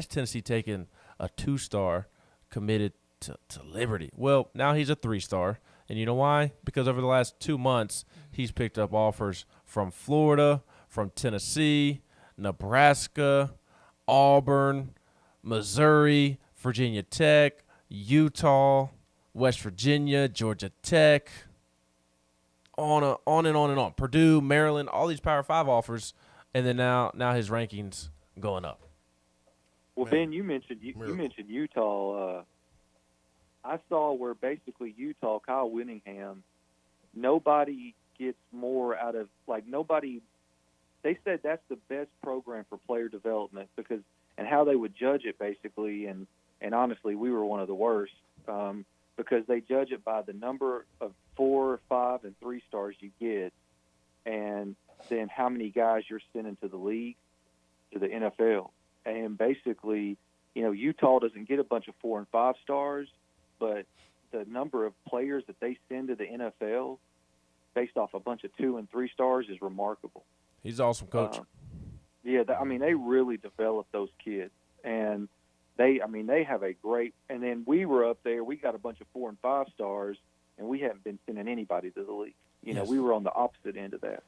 Tennessee taking a 2-star committed to Liberty? Well, now he's a 3-star. And you know why? Because over the last 2 months, he's picked up offers from Florida, from Tennessee, Nebraska, Auburn, Missouri, Virginia Tech, Utah, West Virginia, Georgia Tech, on and on and on. Purdue, Maryland, all these Power 5 offers, and then now his rankings going up. Well, Ben, you mentioned Utah. I saw where basically Utah, Kyle Whittingham, nobody gets more out of, like, nobody. They said that's the best program for player development and how they would judge it basically, and honestly, we were one of the worst because they judge it by the number of 4, 5, and 3 stars you get, and then how many guys you're sending to the league, to the NFL. And basically, Utah doesn't get a bunch of 4 and 5 stars, but the number of players that they send to the NFL based off a bunch of 2 and 3 stars is remarkable. He's an awesome coach. Yeah, they really develop those kids, and they have a great. And then we were up there, we got a bunch of 4 and 5 stars, and we haven't been sending anybody to the league. Yes. We were on the opposite end of that.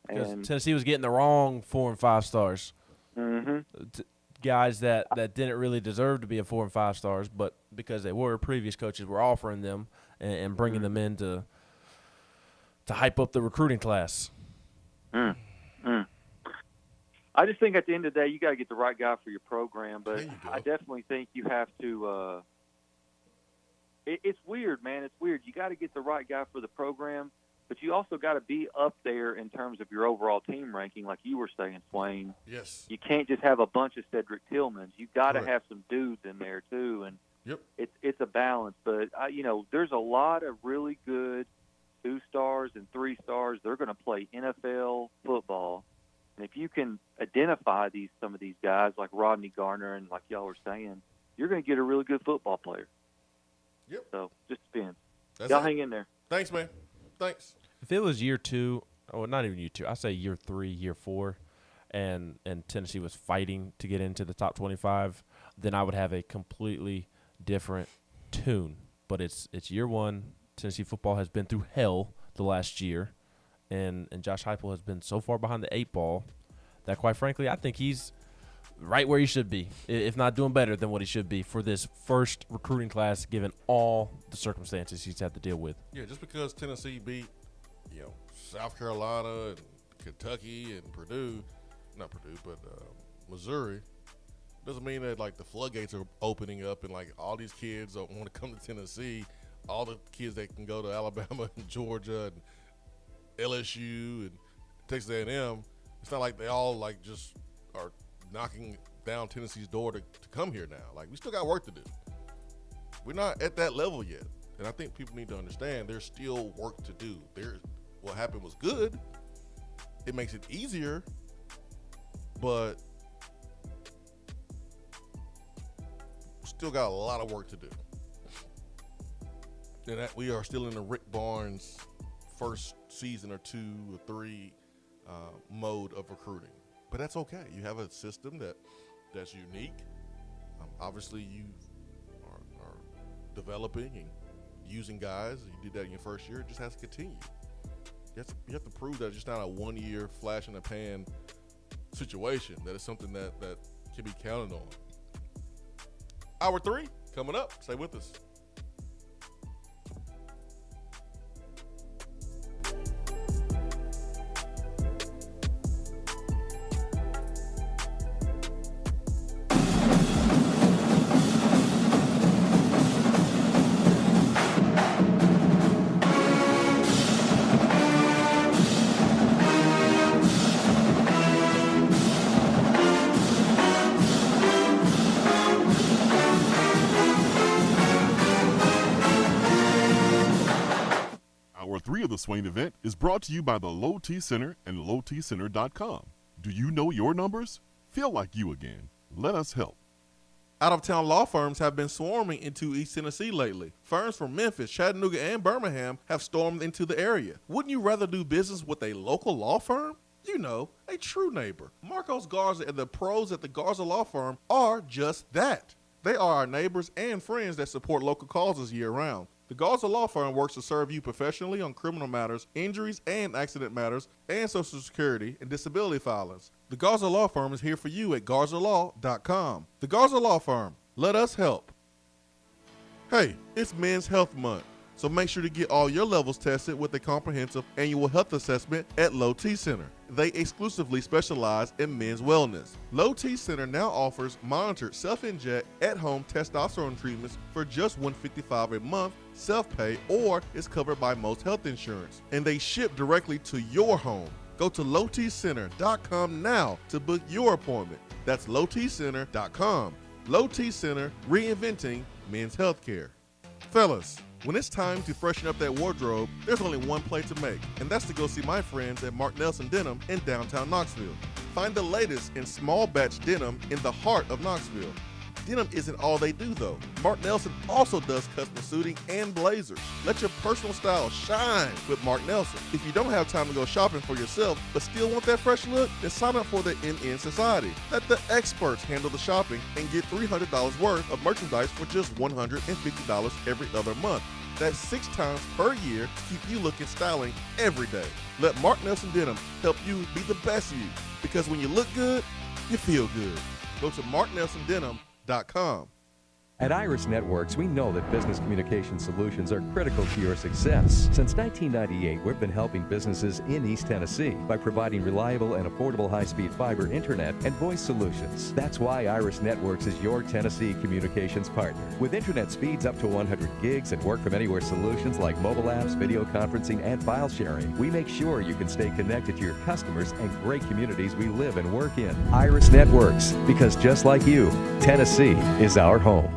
Because Tennessee was getting the wrong 4 and 5 stars. Mm-hmm. Guys that didn't really deserve to be a 4 and 5 stars, but because they were, previous coaches were offering them and bringing them in to hype up the recruiting class. I just think at the end of the day, you got to get the right guy for your program. But I definitely think you have to. It's weird, man. It's weird. You got to get the right guy for the program, but you also got to be up there in terms of your overall team ranking, like you were saying, Swain. Yes. You can't just have a bunch of Cedric Tillmans. You got to have some dudes in there too, and it's a balance. But there's a lot of really good 2 stars and 3 stars. They're going to play NFL football. And if you can identify some of these guys like Rodney Garner and like y'all were saying, you're going to get a really good football player. Yep. So just depends. That's y'all it. hang in there. Thanks, man. Thanks. If it was year 2, or not even year 2, I say year 3, year 4, and Tennessee was fighting to get into the top 25, then I would have a completely different tune. But it's year 1. Tennessee football has been through hell the last year. And Josh Heupel has been so far behind the 8 ball that, quite frankly, I think he's right where he should be, if not doing better than what he should be for this first recruiting class, given all the circumstances he's had to deal with. Yeah, just because Tennessee beat, South Carolina and Kentucky and Missouri, doesn't mean that, like, the floodgates are opening up and, like, all these kids want to come to Tennessee, all the kids that can go to Alabama and Georgia and LSU and Texas A&M, it's not like they all, like, just are knocking down Tennessee's door to come here now. Like, we still got work to do. We're not at that level yet. And I think people need to understand there's still work to do. What happened was good. It makes it easier, but still got a lot of work to do. And that we are still in the Rick Barnes first season or 2 or 3 mode of recruiting. But that's okay. You have a system that's unique. Obviously, you are developing and using guys. You did that in your first year. It just has to continue. You have to prove that it's just not a 1-year flash in the pan situation, that it's something that can be counted on. Hour 3 coming up. Stay with us. the Swain Event is brought to you by the Low T Center and lowtcenter.com. Do you know your numbers? Feel like you again. Let us help. Out-of-town law firms have been swarming into East Tennessee lately. Firms from Memphis, Chattanooga, and Birmingham have stormed into the area. Wouldn't you rather do business with a local law firm? You know, a true neighbor. Marcos Garza and the pros at the Garza Law Firm are just that. They are our neighbors and friends that support local causes year-round. The Garza Law Firm works to serve you professionally on criminal matters, injuries and accident matters, and Social Security and disability filings. The Garza Law Firm is here for you at garzalaw.com. The Garza Law Firm. Let us help. Hey, it's Men's Health Month, so make sure to get all your levels tested with a comprehensive annual health assessment at Low T Center. They exclusively specialize in men's wellness. Low T Center now offers monitored self-inject at-home testosterone treatments for just $155 a month, self-pay, or is covered by most health insurance. And they ship directly to your home. Go to lowtcenter.com now to book your appointment. That's lowtcenter.com. Low T Center, reinventing men's healthcare. Fellas, when it's time to freshen up that wardrobe, there's only one play to make, and that's to go see my friends at Mark Nelson Denim in downtown Knoxville. Find the latest in small batch denim in the heart of Knoxville. Denim isn't all they do, though. Mark Nelson also does custom suiting and blazers. Let your personal style shine with Mark Nelson. If you don't have time to go shopping for yourself but still want that fresh look, then sign up for the NN Society. Let the experts handle the shopping and get $300 worth of merchandise for just $150 every other month. That's 6 times per year to keep you looking styling every day. Let Mark Nelson Denim help you be the best you, because when you look good, you feel good. Go to marknelsondenim.com. At Iris Networks, we know that business communication solutions are critical to your success. Since 1998, we've been helping businesses in East Tennessee by providing reliable and affordable high-speed fiber internet and voice solutions. That's why Iris Networks is your Tennessee communications partner. With internet speeds up to 100 gigs and work-from-anywhere solutions like mobile apps, video conferencing, and file sharing, we make sure you can stay connected to your customers and great communities we live and work in. Iris Networks, because just like you, Tennessee is our home.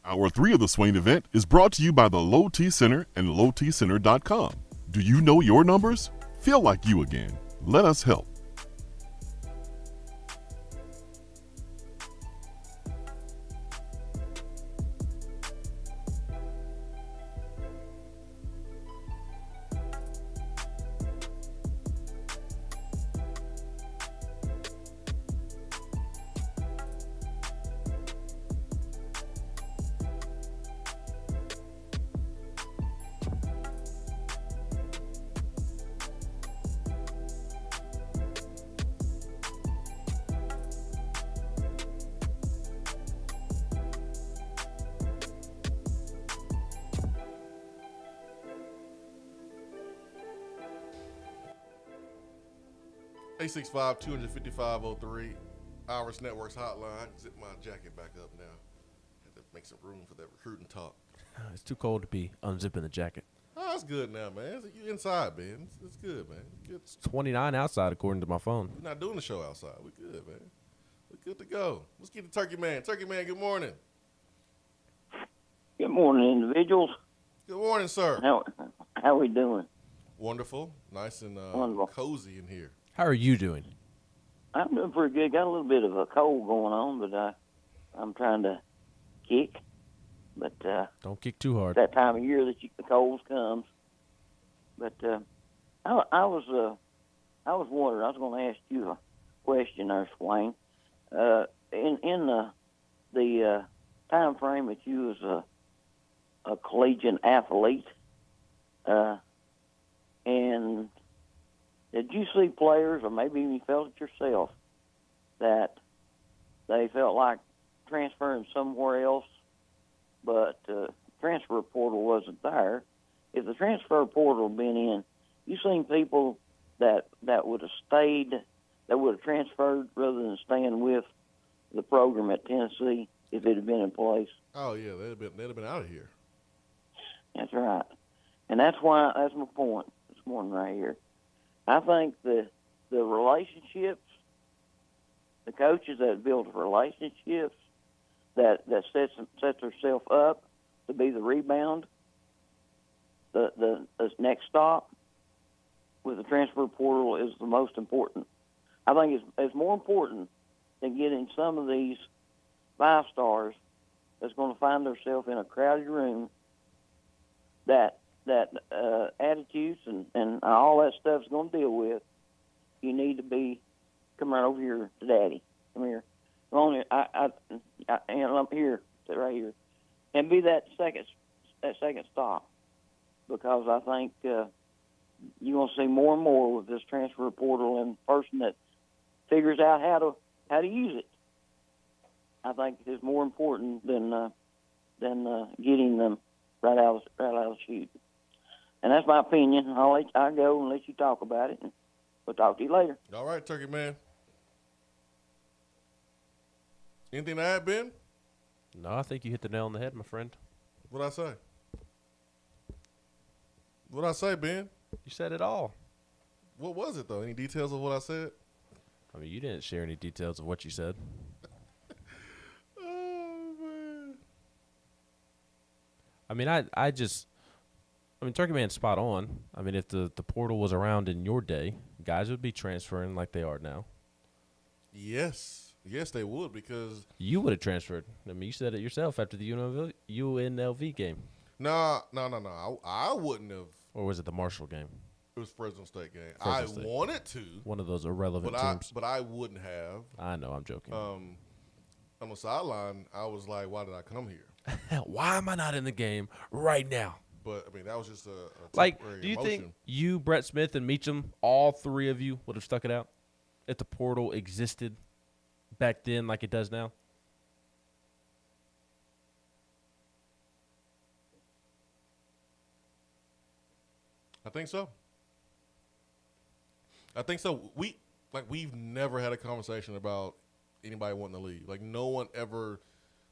Hour 3 of the Swain Event is brought to you by the Low T Center and lowtcenter.com. Do you know your numbers? Feel like you again. Let us help. Eight 865-255-03, Iris Networks hotline. Zip my jacket back up now. Had to make some room for that recruiting talk. It's too cold to be unzipping the jacket. Oh, it's good now, man. You inside, man. It's good, man. It's good. It's 29 outside according to my phone. We're not doing the show outside. We're good, man. We're good to go. Let's get the Turkey Man. Turkey Man, good morning. Good morning, individuals. Good morning, sir. How we doing? Wonderful. Nice and Wonderful. cozy in here. How are you doing? I'm doing pretty good. Got a little bit of a cold going on, but I'm trying to kick. But don't kick too hard. That time of year that the cold comes. But I was wondering. I was going to ask you a question, there, Swain. In the time frame that you was a collegiate athlete, and did you see players, or maybe you felt it yourself, that they felt like transferring somewhere else, but transfer portal wasn't there? If the transfer portal had been in, you seen people that would have stayed, that would have transferred rather than staying with the program at Tennessee if it had been in place? Oh yeah, they'd have been out of here. That's right, and that's my point this morning right here. I think the relationships, the coaches that build relationships, that sets themselves up to be the rebound, the next stop, with the transfer portal is the most important. I think it's more important than getting some of these 5 stars that's going to find themselves in a crowded room that attitudes and all that stuff's going to deal with. You need to be, come right over here to Daddy. Come here. Come on here. And I'm here, sit right here, and be that second stop, because I think you're going to see more and more with this transfer portal, and the person that figures out how to use it, I think is more important than getting them right out of the chute. And that's my opinion. I'll go and let you talk about it, and we'll talk to you later. All right, Turkey Man. Anything to add, Ben? No, I think you hit the nail on the head, my friend. What'd I say? What'd I say, Ben? You said it all. What was it, though? Any details of what I said? I mean, you didn't share any details of what you said. Oh, man. I mean, Turkey Man's spot on. I mean, if the portal was around in your day, guys would be transferring like they are now. Yes, they would, because you would have transferred. I mean, you said it yourself after the UNLV game. No. I wouldn't have. Or was it the Marshall game? It was Fresno State game. Fresno State. Wanted to. One of those irrelevant teams. But I wouldn't have. I know, I'm joking. On the sideline, I was like, why did I come here? Why am I not in the game right now? But, I mean, that was just a like, temporary do you emotion. think you, Brett Smith, and Meacham, all 3 of you would have stuck it out if the portal existed back then like it does now? I think so. We've never had a conversation about anybody wanting to leave. Like, no one ever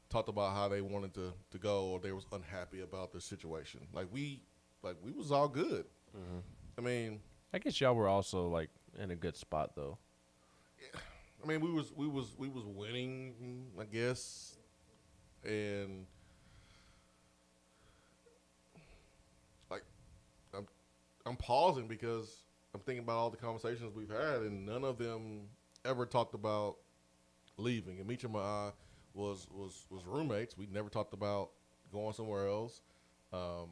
talked about how they wanted to go, or they was unhappy about their situation. We was all good. Mm-hmm. I mean, I guess y'all were also like in a good spot though. I mean, we was winning, I guess, and like I'm pausing because I'm thinking about all the conversations we've had, and none of them ever talked about leaving. And Meacham and I was roommates. We never talked about going somewhere else. Now,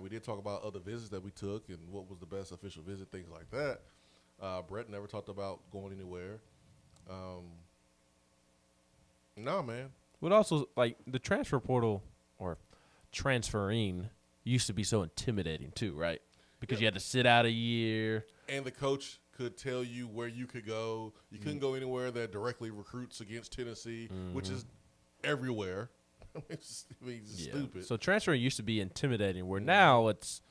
we did talk about other visits that we took and what was the best official visit, things like that. Brett never talked about going anywhere. No, man. But also, like, the transfer portal or transferring used to be so intimidating too, right? Because you had to sit out a year. And the coach could tell you where you could go. You couldn't go anywhere that directly recruits against Tennessee, which is everywhere. It's stupid. So transferring used to be intimidating, where now it's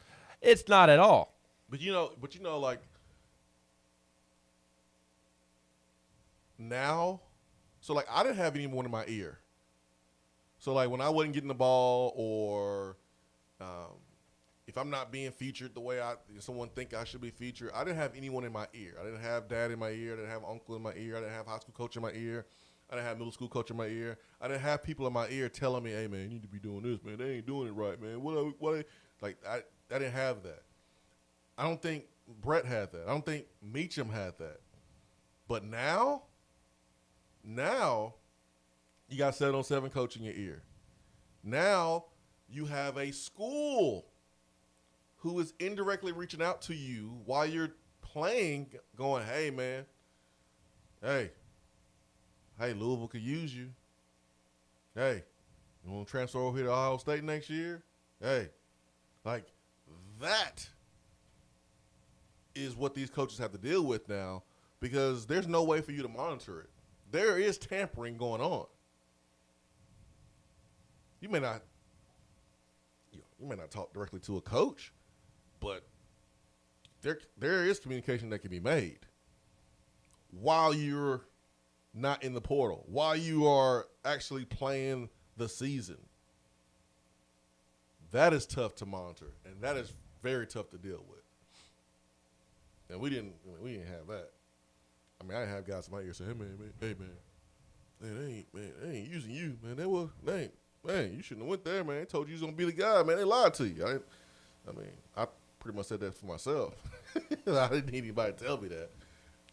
not at all. But you know, like now, so like I didn't have anyone in my ear. So like when I wasn't getting the ball, or if I'm not being featured the way someone think I should be featured, I didn't have anyone in my ear. I didn't have dad in my ear. I didn't have uncle in my ear. I didn't have high school coach in my ear. I didn't have middle school coach in my ear. I didn't have people in my ear telling me, "Hey man, you need to be doing this, man. They ain't doing it right, man." I didn't have that. I don't think Brett had that. I don't think Meacham had that. But now you got 7-on-7 coach in your ear. Now you have a school who is indirectly reaching out to you while you're playing, going, "Hey man, hey, Louisville could use you. Hey, you want to transfer over here to Ohio State next year? Hey," like that is what these coaches have to deal with now, because there's no way for you to monitor it. There is tampering going on. You may not talk directly to a coach, but there is communication that can be made while you're not in the portal, while you are actually playing the season. That is tough to monitor, and that is very tough to deal with. And we didn't have that. I mean, I didn't have guys in my ear say, hey man, they ain't using you, man. Man, you shouldn't have went there, man. They told you was gonna be the guy, man. They lied to you. pretty much said that for myself. I didn't need anybody to tell me that.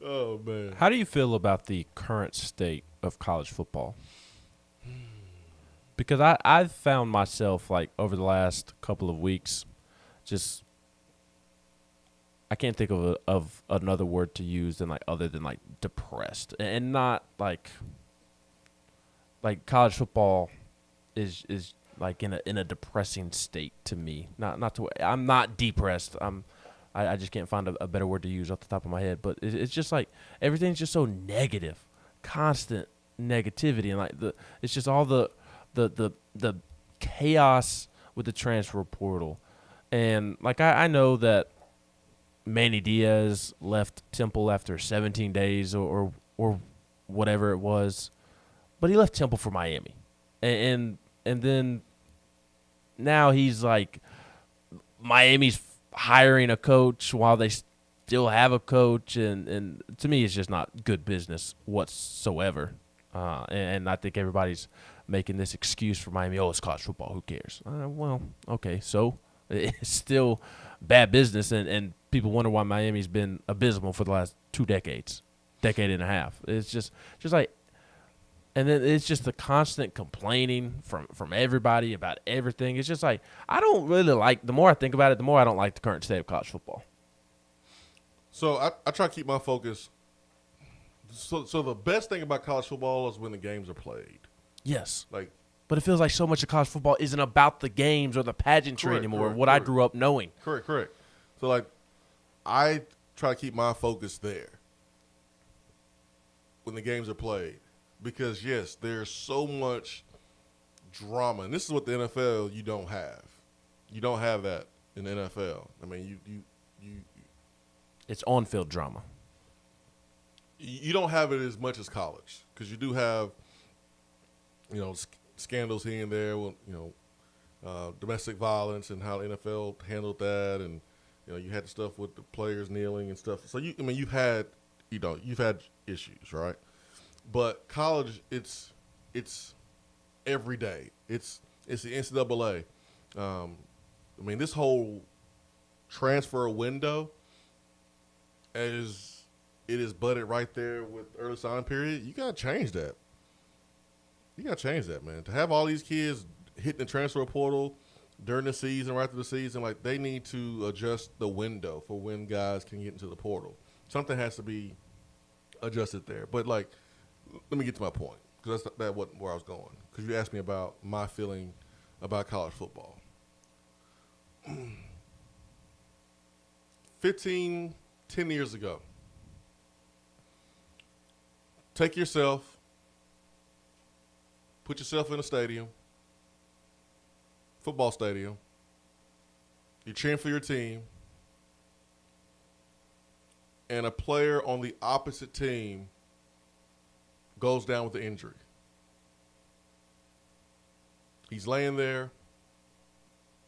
Oh, man. How do you feel about the current state of college football? Because I've found myself, like, over the last couple of weeks, just I can't think of another word to use than, like, other than, like, depressed. And not, like college football is like in a depressing state to me. I'm not depressed. I just can't find a better word to use off the top of my head. But it's just like everything's just so negative, constant negativity, and like it's just all the chaos with the transfer portal. And like I know that Manny Diaz left Temple after 17 days or whatever it was, but he left Temple for Miami, and then now he's like Miami's hiring a coach while they still have a coach, and to me it's just not good business whatsoever. And I think everybody's making this excuse for Miami. Oh, it's college football. Who cares? Well, okay, so it's still bad business, and people wonder why Miami's been abysmal for the last 2 decades, decade and a half. It's just like. And then it's just the constant complaining from everybody about everything. It's just like, I don't really like, the more I think about it, the more I don't like the current state of college football. So I try to keep my focus. So the best thing about college football is when the games are played. Yes. Like, but it feels like so much of college football isn't about the games or the pageantry anymore, what I grew up knowing. Correct. So, like, I try to keep my focus there when the games are played. Because, yes, there's so much drama. And this is what the NFL you don't have. You don't have that in the NFL. I mean, you it's on-field drama. You don't have it as much as college. Because you do have, scandals here and there with, domestic violence and how the NFL handled that. And, you had the stuff with the players kneeling and stuff. So, you've had issues, right? But college, it's every day. It's the NCAA. This whole transfer window, as it is butted right there with early signing period, you gotta change that. Man. To have all these kids hitting the transfer portal during the season, right through the season, like they need to adjust the window for when guys can get into the portal. Something has to be adjusted there. But like. Let me get to my point, because that wasn't where I was going. Because you asked me about my feeling about college football. 10 years ago, take yourself, put yourself in a stadium, football stadium, you're cheering for your team, and a player on the opposite team goes down with an injury. He's laying there.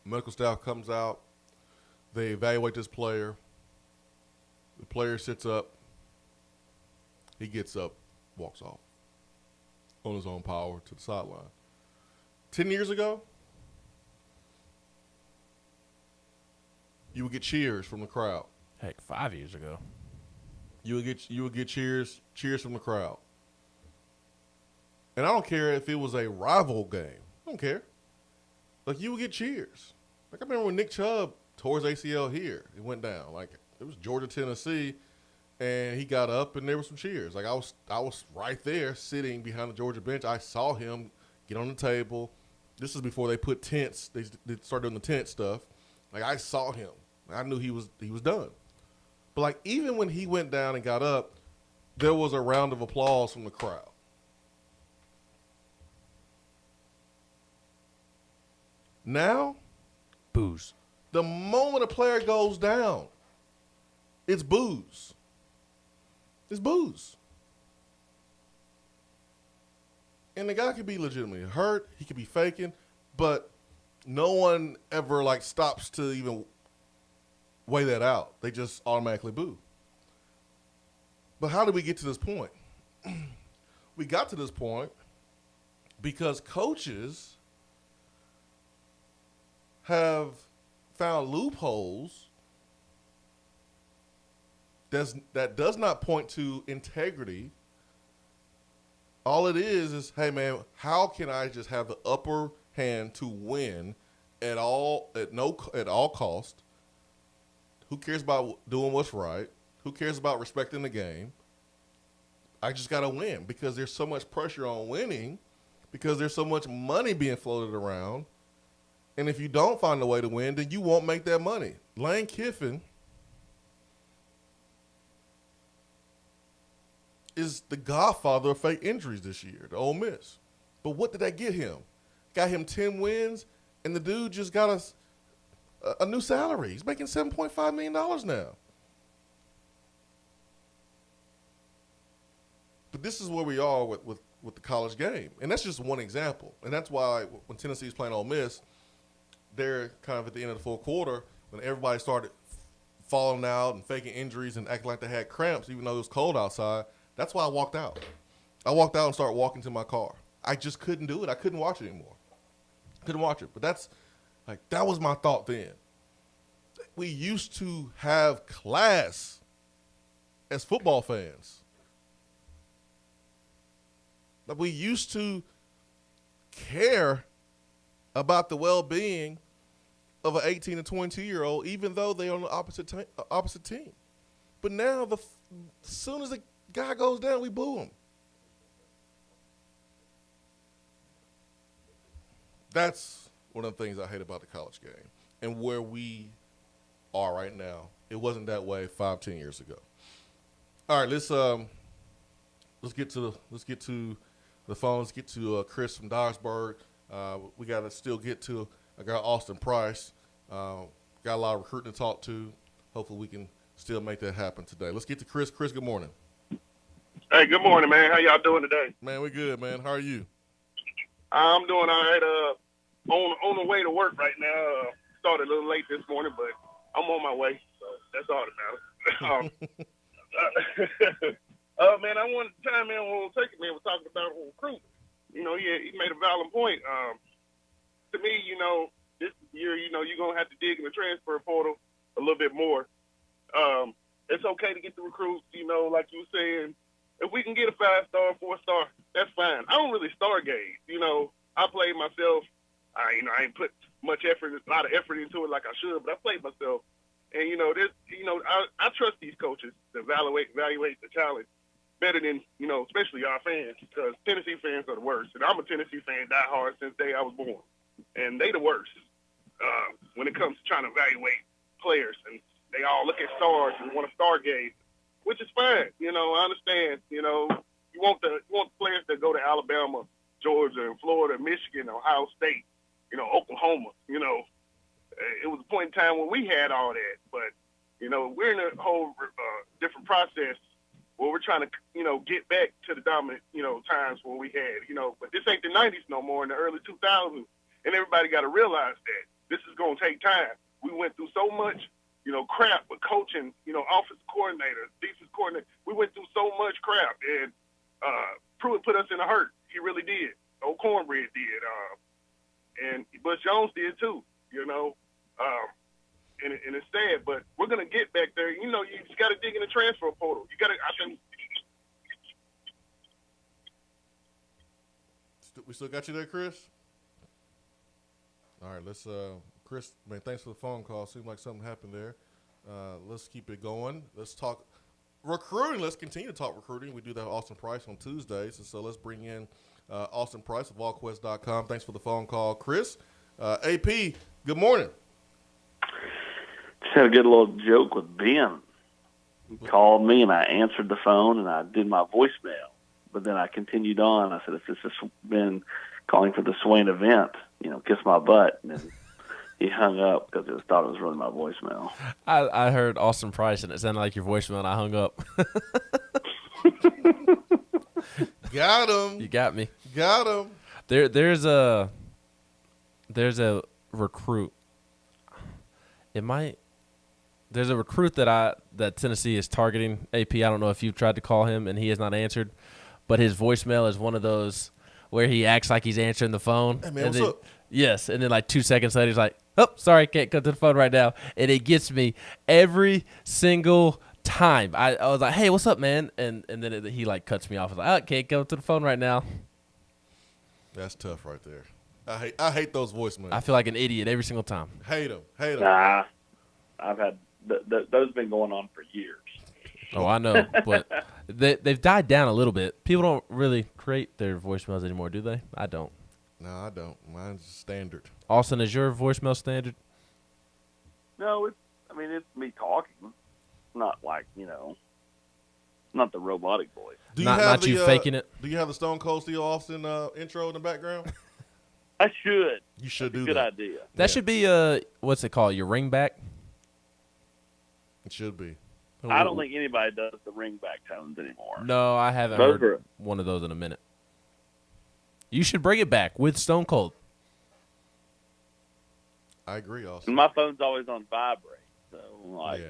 Medical staff comes out. They evaluate this player. The player sits up. He gets up, walks off on his own power to the sideline. 10 years ago, you would get cheers from the crowd. Heck, 5 years ago. You would get cheers from the crowd. And I don't care if it was a rival game. I don't care. Like, you would get cheers. Like, I remember when Nick Chubb tore his ACL here. It went down. Like, it was Georgia, Tennessee, and he got up, and there were some cheers. Like, I was right there sitting behind the Georgia bench. I saw him get on the table. This is before they put tents. They started doing the tent stuff. Like, I saw him. I knew he was done. But, like, even when he went down and got up, there was a round of applause from the crowd. Now, booze. The moment a player goes down, it's booze. It's booze. And the guy could be legitimately hurt. He could be faking. But no one ever, like, stops to even weigh that out. They just automatically boo. But how did we get to this point? We got to this point because coaches have found loopholes that does not point to integrity. All it is, hey man, how can I just have the upper hand to win at all cost? Who cares about doing what's right? Who cares about respecting the game? I just got to win because there's so much pressure on winning, because there's so much money being floated around. And if you don't find a way to win, then you won't make that money. Lane Kiffin is the godfather of fake injuries this year to Ole Miss. But what did that get him? Got him 10 wins, and the dude just got a new salary. He's making $7.5 million now. But this is where we are with the college game. And that's just one example. And that's why when Tennessee's playing Ole Miss, they're kind of at the end of the fourth quarter, when everybody started falling out and faking injuries and acting like they had cramps, even though it was cold outside. That's why I walked out. I walked out and started walking to my car. I just couldn't do it. I couldn't watch it anymore. Couldn't watch it. But that was my thought then. We used to have class as football fans. Like we used to care about the well-being of an 18 to 22-year-old, even though they're on the opposite team. But now, as soon as the guy goes down, we boo him. That's one of the things I hate about the college game and where we are right now. It wasn't that way 5-10 years ago. All right, let's get to the phone. Let's get to Chris from Dyersburg. We got to still get to a guy, Austin Price. Got a lot of recruiting to talk to. Hopefully we can still make that happen today. Let's get to Chris. Chris, good morning. Hey, good morning, man. How y'all doing today? Man, we're good, man. How are you? I'm doing all right. On the way to work right now. Started a little late this morning, but I'm on my way. So that's all that matters. Man, I wanted to chime in on taking man was talking about recruiting. He made a valid point. To me, this year, you're gonna have to dig in the transfer portal a little bit more. It's okay to get the recruits, like you were saying. If we can get a 5-star, 4-star, that's fine. I don't really star gauge. I played myself. I ain't put a lot of effort into it like I should, but I played myself. And I trust these coaches to evaluate the talent better than especially our fans, because Tennessee fans are the worst. And I'm a Tennessee fan, die hard since the day I was born, and they the worst when it comes to trying to evaluate players. And they all look at stars and want to star gauge, which is fine. I understand. You want the players that go to Alabama, Georgia, and Florida, Michigan, Ohio State, Oklahoma. It was a point in time when we had all that, but we're in a whole different process where we're trying to get back to the dominant times when we had but this ain't the 90s no more, in the early 2000s, and everybody got to realize that this is going to take time. We went through so much crap with coaching, offensive coordinator, defensive coordinator. We went through so much crap, and Pruitt put us in a hurt. He really did. Old Cornbread did, and Butch Jones did too. And it's sad, but we're gonna get back there. You just got to dig in the transfer portal. You got to. I think we still got you there, Chris. All right, let's. Chris, man, thanks for the phone call. Seemed like something happened there. Let's keep it going. Let's talk recruiting. Let's continue to talk recruiting. We do that with Austin Price on Tuesdays, and so let's bring in Austin Price of allquest.com. Thanks for the phone call, Chris. AP, good morning. Just had a good little joke with Ben. He called me, and I answered the phone, and I did my voicemail. But then I continued on. I said, if this has been calling for the Swain Event, kiss my butt. And then he hung up because he thought it was really my voicemail. I heard Austin Price, and it sounded like your voicemail, and I hung up. Got him. You got me. Got him. There's a recruit. There's a recruit that Tennessee is targeting. AP, I don't know if you've tried to call him and he has not answered, but his voicemail is one of those where he acts like he's answering the phone. Hey, man, what's up? Yes, and then like 2 seconds later he's like, oh, sorry, can't come to the phone right now. And it gets me every single time. I was like, hey, what's up, man? And then he like cuts me off. I was like, oh, can't go to the phone right now. That's tough right there. I hate those voicemails. I feel like an idiot every single time. Hate them. Nah, I've had those have been going on for years. Oh, I know, but they've died down a little bit. People don't really create their voicemails anymore, do they? I don't. No, I don't. Mine's standard. Austin, is your voicemail standard? No, it's me talking, not like not the robotic voice. Do you not have you faking it? Do you have the Stone Cold Steve Austin intro in the background? I should. You should That's do a good that. idea. That should be what's it called? Your ring back? It should be. I don't think anybody does the ring back tones anymore. No, I haven't heard one of those in a minute. You should bring it back with Stone Cold. I agree, Austin. And my phone's always on vibrate, so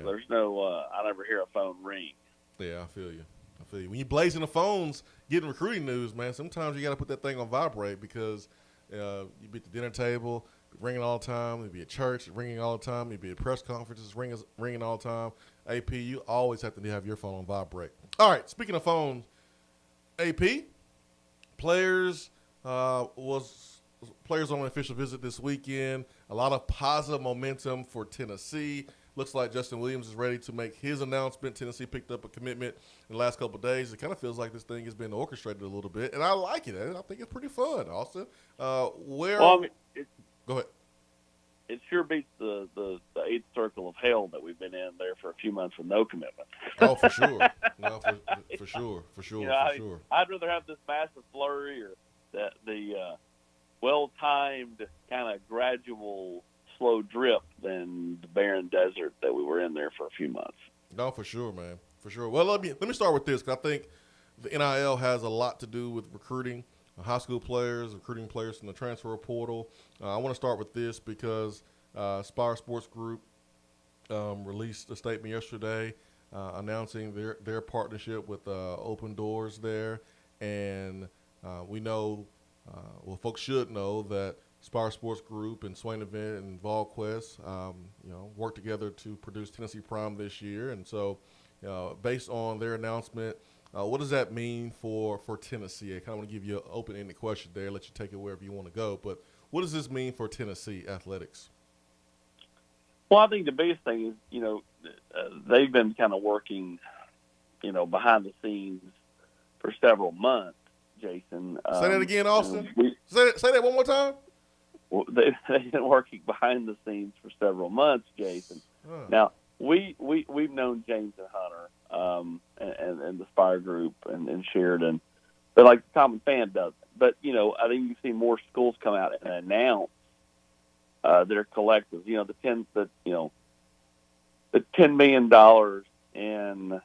there's no. I never hear a phone ring. Yeah, I feel you. When you're blazing the phones, getting recruiting news, man, sometimes you got to put that thing on vibrate because you be at the dinner table, ringing all the time. You be at church, ringing all the time. You be at press conferences, ringing all the time. AP, you always have to have your phone on vibrate. All right, speaking of phones, AP, players players on an official visit this weekend. A lot of positive momentum for Tennessee. Looks like Desmond Williams is ready to make his announcement. Tennessee picked up a commitment in the last couple of days. It kind of feels like this thing has been orchestrated a little bit, and I like it. I think it's pretty fun, Austin. Go ahead. It sure beats the eighth circle of hell that we've been in there for a few months with no commitment. Oh, for sure. No, for sure. I'd rather have this massive flurry or the well-timed kind of gradual slow drip than the barren desert that we were in there for a few months. No, for sure, man. For sure. Well, let me start with this because I think the NIL has a lot to do with recruiting high school players, recruiting players from the transfer portal. I want to start with this because Spire Sports Group released a statement yesterday announcing their partnership with Open Doors there. And we know, folks should know that Spire Sports Group and Swain Event and VolQuest, work together to produce Tennessee Prime this year. And so based on their announcement, what does that mean for Tennessee? I kind of want to give you an open-ended question there, let you take it wherever you want to go. But what does this mean for Tennessee athletics? Well, I think the biggest thing is, they've been kind of working, behind the scenes for several months, Jason. Say that again, Austin. Say that one more time. Well, they've been working behind the scenes for several months, Jason. Now, we've known James and Hunter and the Spire Group and Sheridan, but like the common fan doesn't. But, I think you see more schools come out and announce their collectives. The $10 million in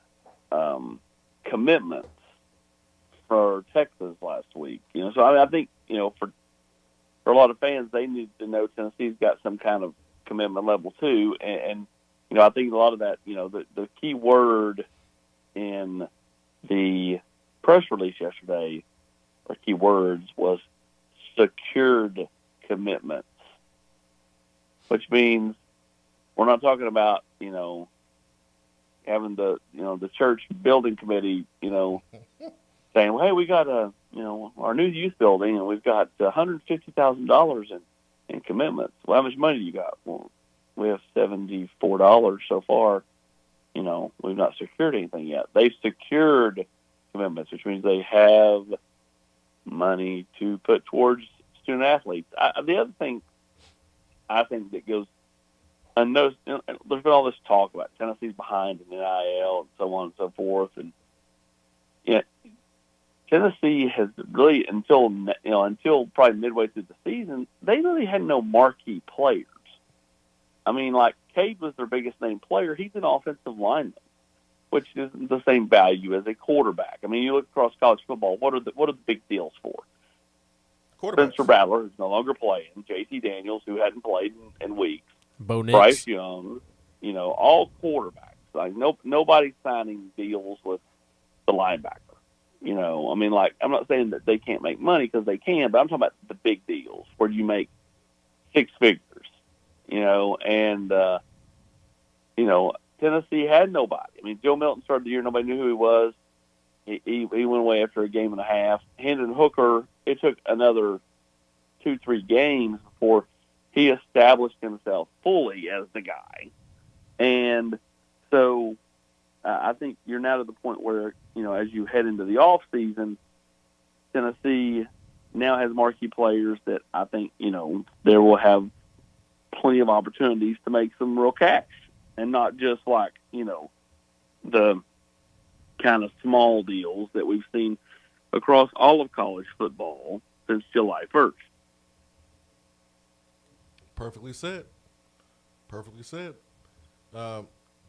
commitments for Texas last week. So I think for a lot of fans, they need to know Tennessee's got some kind of commitment level too, and I think a lot of that, the key word in the press release yesterday, or key words, was secured commitments, which means we're not talking about, having the church building committee, saying, well, hey, we got our new youth building and we've got $150,000 in commitments. Well, how much money do you got? Well, we have $74 so far. We've not secured anything yet. They've secured commitments, which means they have money to put towards student athletes. The other thing I think that goes unnoticed, there's been all this talk about Tennessee's behind in NIL and so on and so forth, and Tennessee has really until probably midway through the season, they really had no marquee players. I mean, like Cade was their biggest name player. He's an offensive lineman, which isn't the same value as a quarterback. I mean, you look across college football. What are the big deals for? Spencer Rattler, who's no longer playing. J.C. Daniels, who hadn't played in weeks. Bo Nix. Bryce Young. All quarterbacks. Like nobody's signing deals with the linebacker. I'm not saying that they can't make money because they can, but I'm talking about the big deals where you make six figures, and Tennessee had nobody. I mean, Joe Milton started the year, nobody knew who he was. He went away after a game and a half. Hendon Hooker, it took another 2-3 games before he established himself fully as the guy. And so I think you're now to the point where, as you head into the off season, Tennessee now has marquee players that I think, there will have plenty of opportunities to make some real cash, and not just like, the kind of small deals that we've seen across all of college football since July 1st. Perfectly said. Perfectly said.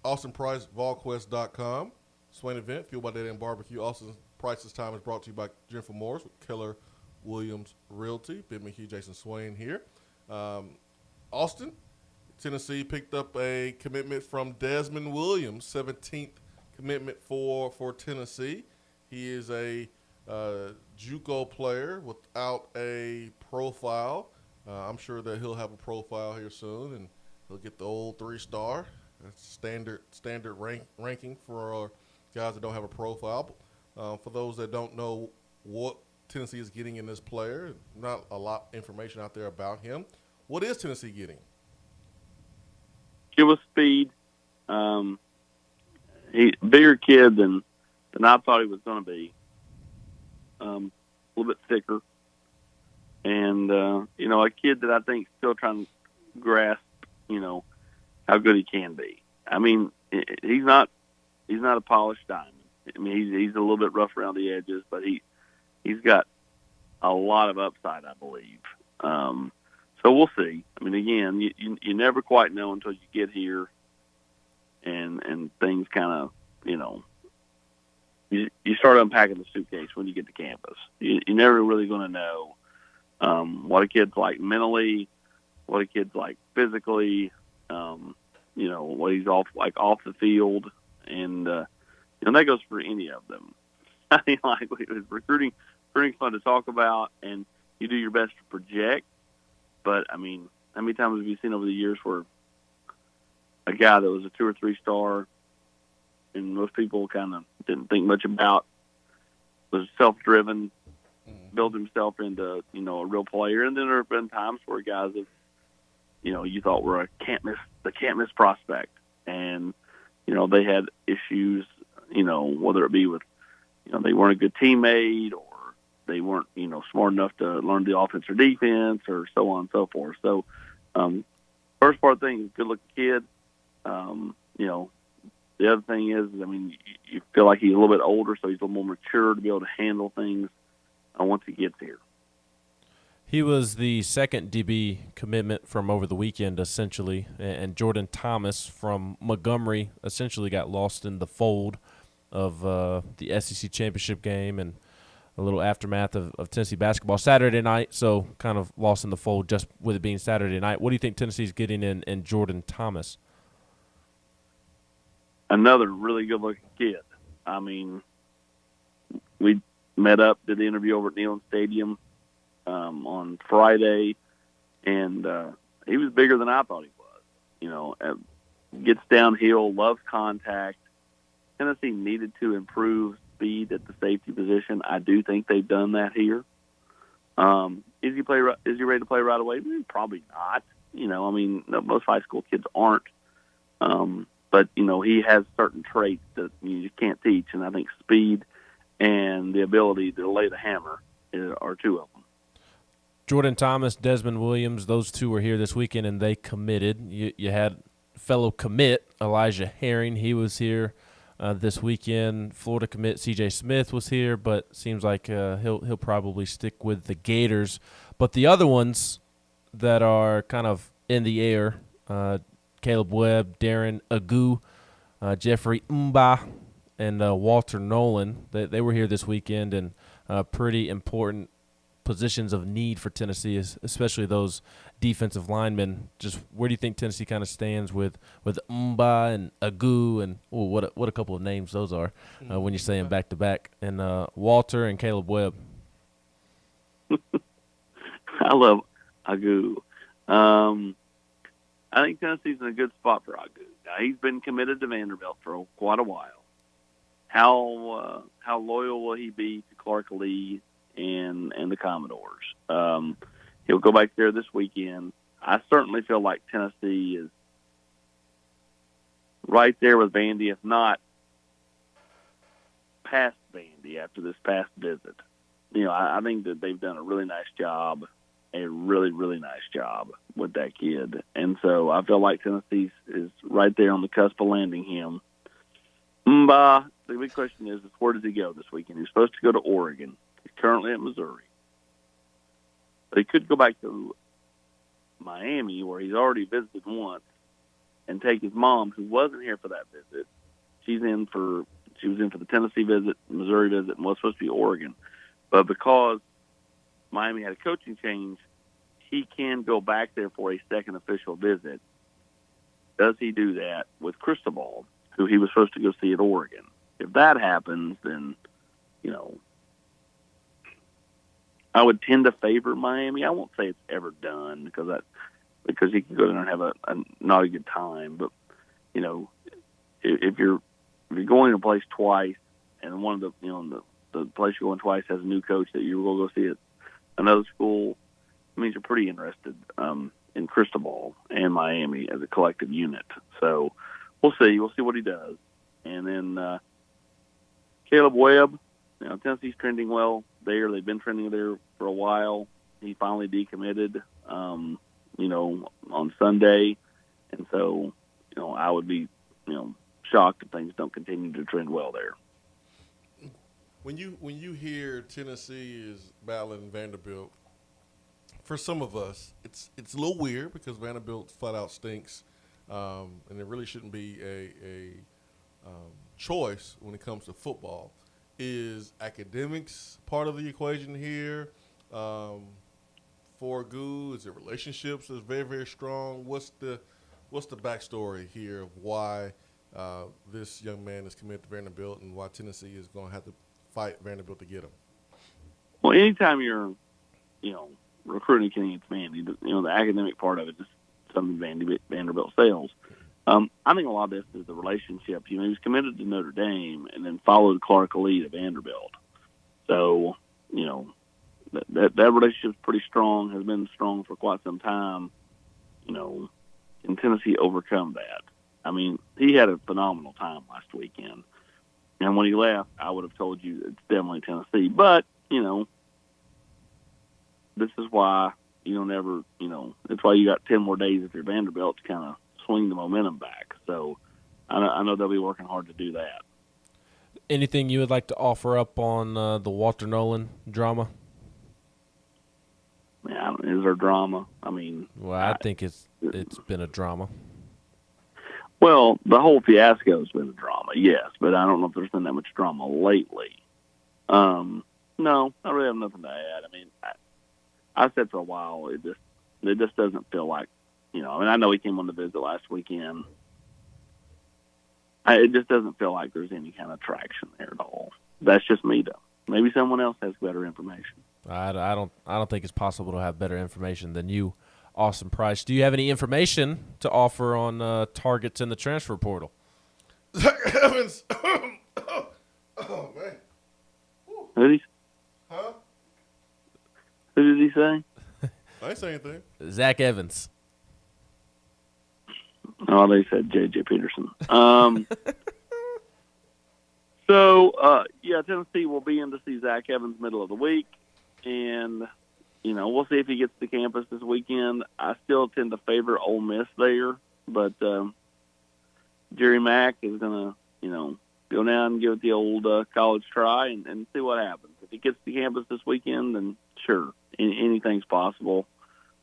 Austin Price, VolQuest.com. Swain Event, fueled by Dead End Barbecue. Austin Price's Time is brought to you by Jennifer Morris with Keller Williams Realty. Ben McHugh, Jason Swain here. Austin, Tennessee picked up a commitment from Desmond Williams, 17th commitment for Tennessee. He is a JUCO player without a profile. I'm sure that he'll have a profile here soon, and he'll get the old 3-star. That's standard ranking for guys that don't have a profile. For those that don't know what Tennessee is getting in this player, not a lot of information out there about him. What is Tennessee getting? Give us speed. He's a bigger kid than I thought he was going to be. A little bit thicker. And, a kid that I think is still trying to grasp, how good he can be. I mean, he's not a polished diamond. I mean, he's a little bit rough around the edges, but he's got a lot of upside, I believe. So we'll see. I mean, again, you never quite know until you get here, and things kind of, you start unpacking the suitcase when you get to campus. You're never really going to know what a kid's like mentally, what a kid's like physically, what he's off the field, and that goes for any of them. I mean, like recruiting's fun to talk about, and you do your best to project. But I mean, how many times have you seen over the years where a guy that was a 2 or 3 star, and most people kind of didn't think much about, was self-driven, built himself into a real player, and then there have been times where guys have you thought were the can't miss prospect, and they had issues, whether it be with they weren't a good teammate, or they weren't smart enough to learn the offense or defense, or so on and so forth. So first part of the thing is good looking kid. The other thing is, I mean, you feel like he's a little bit older, so he's a little more mature to be able to handle things once he gets here. He was the second DB commitment from over the weekend, essentially, and Jordan Thomas from Montgomery essentially got lost in the fold of the SEC championship game and a little aftermath of Tennessee basketball Saturday night, so kind of lost in the fold just with it being Saturday night. What do you think Tennessee's getting in Jordan Thomas? Another really good-looking kid. I mean, we met up, did the interview over at Neyland Stadium on Friday, and he was bigger than I thought he was. Gets downhill, loves contact. Tennessee needed to improve speed at the safety position. I do think they've done that here. Is he ready to play right away? Probably not. Most high school kids aren't. But he has certain traits that you just can't teach, and I think speed and the ability to lay the hammer are two of them. Jordan Thomas, Desmond Williams, those two were here this weekend, and they committed. You had fellow commit Elijah Herring. He was here this weekend. Florida commit C.J. Smith was here, but seems like he'll probably stick with the Gators. But the other ones that are kind of in the air, Caleb Webb, Darren Agu, Jeffrey Mba, and Walter Nolan, they were here this weekend, and pretty important positions of need for Tennessee, especially those defensive linemen. Just where do you think Tennessee kind of stands with Mba and Agu, and what a couple of names those are when you say them back to back, and Walter and Caleb Webb. I love Agu. I think Tennessee's in a good spot for Agu. he's been committed to Vanderbilt for quite a while. How loyal will he be to Clark Lee and the Commodores? He'll go back there this weekend. I certainly feel like Tennessee is right there with Vandy, if not past Vandy after this past visit. I think that they've done a really nice job, a really, really nice job with that kid. And so I feel like Tennessee is right there on the cusp of landing him. The big question is where does he go this weekend? He's supposed to go to Oregon. He's currently at Missouri. But he could go back to Miami, where he's already visited once, and take his mom, who wasn't here for that visit. She was in for the Tennessee visit, Missouri visit, and was supposed to be Oregon. But because Miami had a coaching change, he can go back there for a second official visit. Does he do that with Cristobal, who he was supposed to go see at Oregon? If that happens, then, I would tend to favor Miami. I won't say it's ever done because he can go there and have a not a good time. But, if you're going to a place twice and one of the place you're going twice has a new coach that you're going to go see at another school, it means you're pretty interested in Cristobal and Miami as a collective unit. So we'll see. We'll see what he does. And then Caleb Webb, Tennessee's trending well there. They've been trending there for a while. He finally decommitted, on Sunday. And so, I would be, shocked if things don't continue to trend well there. When you hear Tennessee is battling Vanderbilt, for some of us, it's a little weird because Vanderbilt flat out stinks, and it really shouldn't be a choice when it comes to football. Is academics part of the equation here? For Goo, is it relationships is very, very strong? What's the backstory here of why this young man is committed to Vanderbilt and why Tennessee is going to have to fight Vanderbilt to get him? Well, anytime you're, recruiting against Vandy, the academic part of it is something Vanderbilt sells. I think a lot of this is the relationship. He was committed to Notre Dame and then followed Clark Lee to Vanderbilt. So, that relationship's pretty strong, has been strong for quite some time. Can Tennessee overcome that? I mean, he had a phenomenal time last weekend. And when he left, I would have told you it's definitely Tennessee. But, this is why you don't ever, that's why you got 10 more days if you're Vanderbilt to kind of swing the momentum back. So I know they'll be working hard to do that. Anything you would like to offer up on the Walter Nolan drama? Yeah, is there drama? I mean, well, I think it's been a drama. Well, the whole fiasco has been a drama, yes, but I don't know if there's been that much drama lately. No, I really have nothing to add. I mean, I said for a while it just doesn't feel like, I know he came on the visit last weekend. It just doesn't feel like there's any kind of traction there at all. That's just me, though. Maybe someone else has better information. I don't think it's possible to have better information than you, Austin Price. Do you have any information to offer on targets in the transfer portal? Zach Evans. Oh man. Who did he? Huh? Who did he say? I ain't saying anything. Zach Evans. Oh, they said J.J. Peterson. So, Tennessee will be in to see Zach Evans middle of the week. And, we'll see if he gets to campus this weekend. I still tend to favor Ole Miss there. But Jerry Mack is going to, go down and give it the old college try and see what happens. If he gets to campus this weekend, then sure, anything's possible.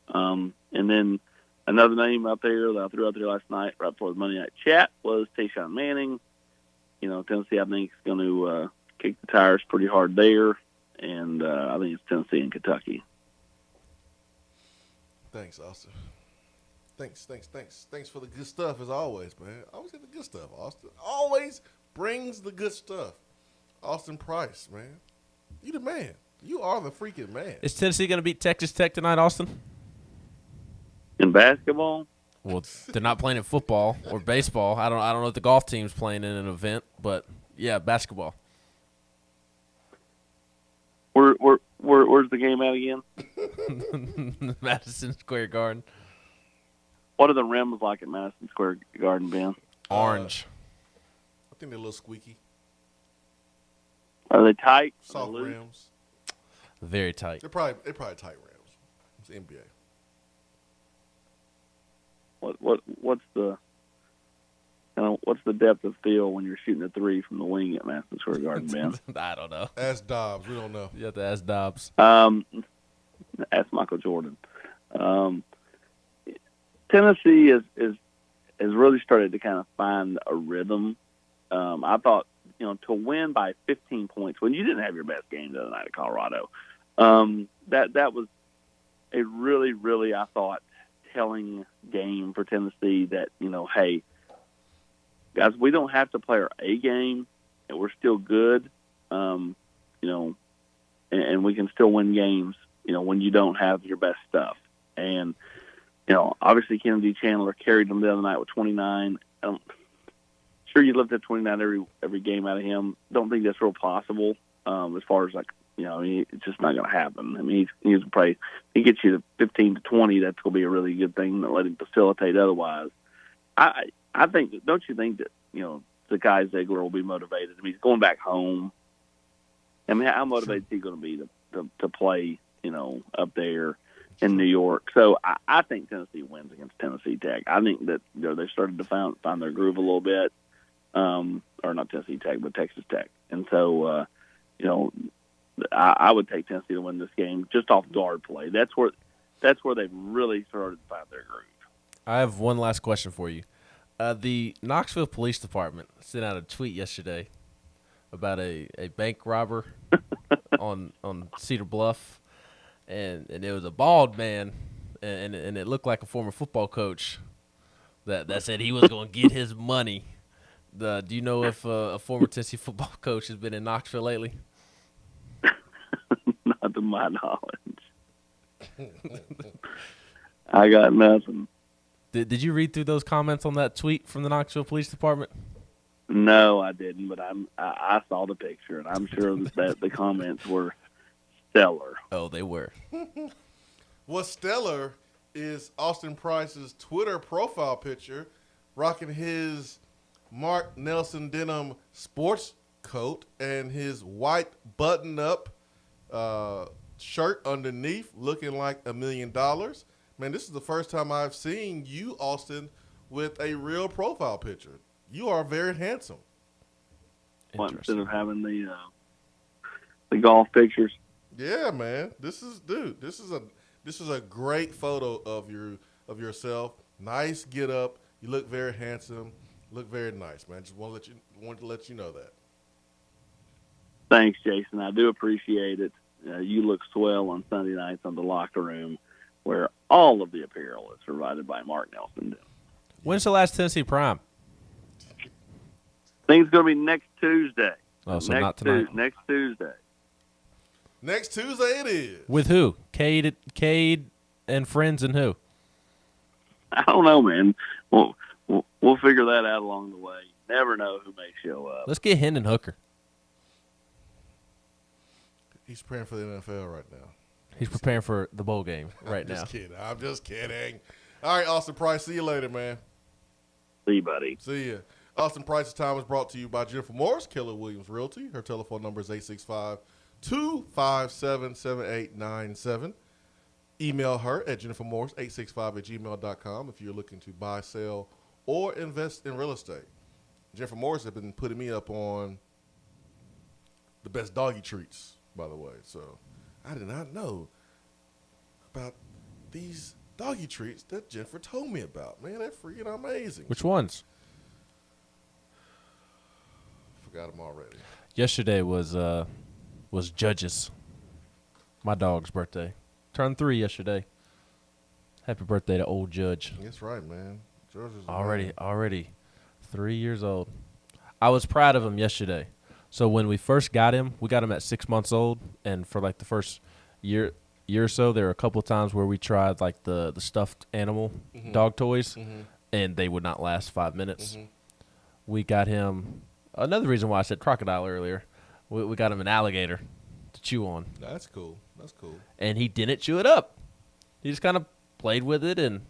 And then another name out there that I threw out there last night right before the Monday Night Chat was Tayshaun Manning. Tennessee, I think, is going to kick the tires pretty hard there. And I think it's Tennessee and Kentucky. Thanks, Austin. Thanks for the good stuff as always, man. Always get the good stuff, Austin. Always brings the good stuff. Austin Price, man. You the man. You are the freaking man. Is Tennessee going to beat Texas Tech tonight, Austin? In basketball? Well, they're not playing at football or baseball. I don't know if the golf team's playing in an event, but yeah, basketball. Where's the game at again? Madison Square Garden. What are the rims like at Madison Square Garden, Ben? Orange. I think they're a little squeaky. Are they tight? Soft rims. Very tight. They're probably tight rims. It's NBA. What's the depth of field when you're shooting a three from the wing at Madison Square Garden, Ben? I don't know. Ask Dobbs. We don't know. You have to ask Dobbs. Ask Michael Jordan. Tennessee has really started to kind of find a rhythm. I thought, to win by 15 points when you didn't have your best game the other night at Colorado, that was a really, really, I thought, telling game for Tennessee that, hey, guys, we don't have to play our A game, and we're still good, and we can still win games, when you don't have your best stuff. And, obviously Kennedy Chandler carried them the other night with 29. Sure, you looked at 29 every game out of him. Don't think that's real possible as far as, it's just not going to happen. I mean, he's probably he gets you to 15 to 20. That's going to be a really good thing to let him facilitate otherwise. I think, don't you think that, Zakai Ziegler will be motivated? I mean, he's going back home. I mean, how motivated is he going to be to play, up there in New York? So I think Tennessee wins against Tennessee Tech. I think that they started to find their groove a little bit, or not Tennessee Tech, but Texas Tech. And so, I would take Tennessee to win this game just off guard play. That's where they've really started to find their groove. I have one last question for you. The Knoxville Police Department sent out a tweet yesterday about a bank robber on Cedar Bluff, and it was a bald man, and it looked like a former football coach that said he was going to get his money. Do you know if a former Tennessee football coach has been in Knoxville lately? Not to my knowledge. I got nothing. Did you read through those comments on that tweet from the Knoxville Police Department? No, I didn't, but I saw the picture, and I'm sure that the comments were stellar. Oh, they were. What's stellar is Austin Price's Twitter profile picture rocking his Mark Nelson denim sports coat and his white button-up shirt underneath looking like $1 million. Man, this is the first time I've seen you, Austin, with a real profile picture. You are very handsome. Instead of having the golf pictures. Yeah, man. This is a great photo of yourself. Nice get up. You look very handsome. Look very nice, man. Just want to let you know that. Thanks, Jason. I do appreciate it. You look swell on Sunday nights on the locker room, where all of the apparel is provided by Mark Nelson. When's the last Tennessee Prime? I think it's going to be next Tuesday. Oh, so not tonight. Next Tuesday. Next Tuesday it is. With who? Cade and friends and who? I don't know, man. We'll figure that out along the way. Never know who may show up. Let's get Hendon Hooker. He's preparing for the NFL right now. He's preparing for the bowl game right now. I'm just kidding. All right, Austin Price. See you later, man. See you, buddy. See ya. Austin Price's Time is brought to you by Jennifer Morris, Keller Williams Realty. Her telephone number is 865-257-7897. Email her at jennifermorris865@gmail.com if you're looking to buy, sell, or invest in real estate. Jennifer Morris has been putting me up on the best doggy treats, by the way. So I did not know about these doggy treats that Jennifer told me about. Man, they're freaking amazing. Which ones? Forgot them already. Yesterday was Judge's, my dog's birthday. Turned 3 yesterday. Happy birthday to old Judge. That's right, man. Judge is already 3 years old. I was proud of him yesterday. So when we first got him, we got him at 6 months old, and for like the first year year or so, there were a couple of times where we tried like the stuffed animal dog toys, and they would not last 5 minutes. We got him another reason why I said crocodile earlier. We got him an alligator to chew on. That's cool. That's cool. And he didn't chew it up. He just kind of played with it and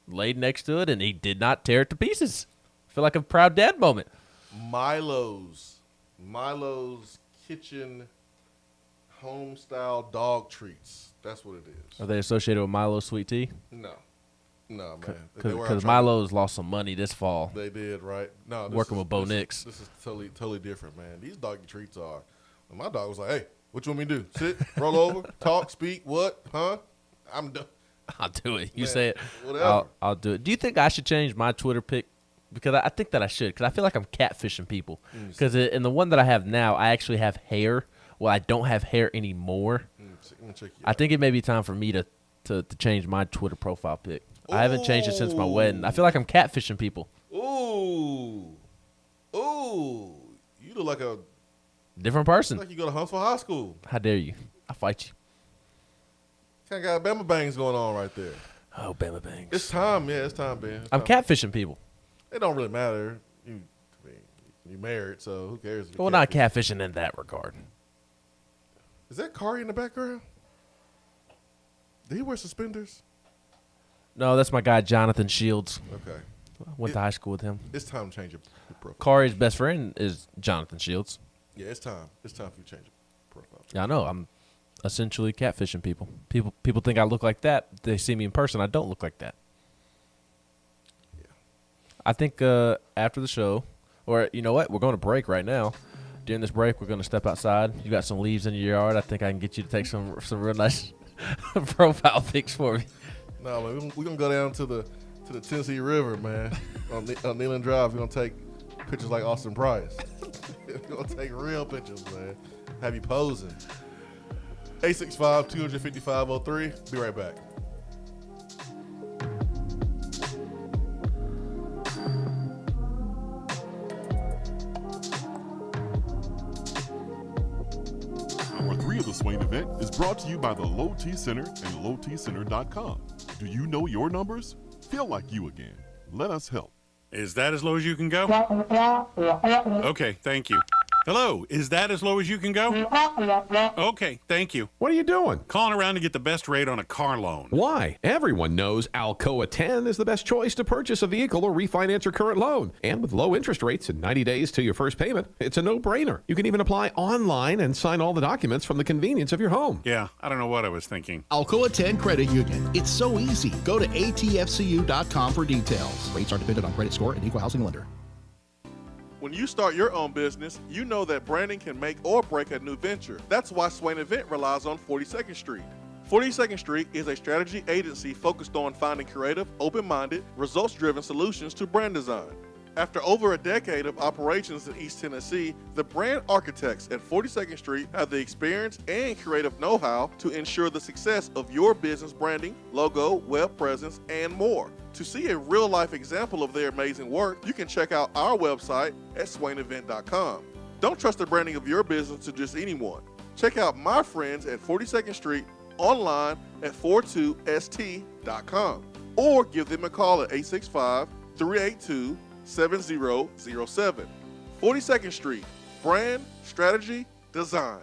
laid next to it, and he did not tear it to pieces. I feel like a proud dad moment. Milo's kitchen home style dog treats. That's what it is. Are they associated with Milo's sweet tea? No, man. Because Milo's lost some money this fall. They did, right? No, working with Bo Nix. This is totally different, man. These doggy treats are. And my dog was like, "Hey, what you want me to do? Sit, roll over, talk, speak, what? Huh? I'm done." I'll do it. You say it. Whatever. I'll do it. Do you think I should change my Twitter pic? Because I think that I should. Because I feel like I'm catfishing people. Because in the one that I have now, I actually have hair. Well, I don't have hair anymore. I think it may be time for me to change my Twitter profile pic. I haven't changed it since my wedding. I feel like I'm catfishing people. Ooh. You look like a different person. Like you go to Huntsville High School. How dare you? I'll fight you. Kind of got Bama Bangs going on right there. Oh, Bama Bangs. It's time. Yeah, it's time, Ben. I'm catfishing people. It don't really matter. You married, so who cares? Well, not catfishing in that regard. Is that Kari in the background? Did he wear suspenders? No, that's my guy, Jonathan Shields. Okay. Went to high school with him. It's time to change your profile. Kari's best friend is Jonathan Shields. Yeah, it's time. It's time for you to change your profile. Yeah, I know. I'm essentially catfishing people. People think I look like that. They see me in person. I don't look like that. Yeah. I think after the show, or you know what? We're going to break right now. During this break, we're going to step outside. You got some leaves in your yard. I think I can get you to take some real nice profile pics for me. No, man, we're going to go down to the Tennessee River, man, on Neyland Drive. We're going to take pictures like Austin Price. We're going to take real pictures, man. Have you posing. 865-255-03. Be right back. Hour 3 of the Swain Event is brought to you by the Low T Center and lowtcenter.com. Do you know your numbers? Feel like you again. Let us help. Is that as low as you can go? Okay, thank you. Hello, is that as low as you can go? Okay, thank you. What are you doing? Calling around to get the best rate on a car loan. Why? Everyone knows Alcoa 10 is the best choice to purchase a vehicle or refinance your current loan. And with low interest rates and 90 days to your first payment, it's a no-brainer. You can even apply online and sign all the documents from the convenience of your home. Yeah, I don't know what I was thinking. Alcoa 10 Credit Union. It's so easy. Go to atfcu.com for details. Rates are dependent on credit score and equal housing lender. When you start your own business, you know that branding can make or break a new venture. That's why Swain Event relies on 42nd Street. 42nd Street is a strategy agency focused on finding creative, open-minded, results-driven solutions to brand design. After over a decade of operations in East Tennessee, the brand architects at 42nd Street have the experience and creative know-how to ensure the success of your business branding, logo, web presence, and more. To see a real-life example of their amazing work, you can check out our website at swainevent.com. Don't trust the branding of your business to just anyone. Check out my friends at 42nd Street online at 42st.com or give them a call at 865-382-7007. 42nd Street, brand, strategy, design.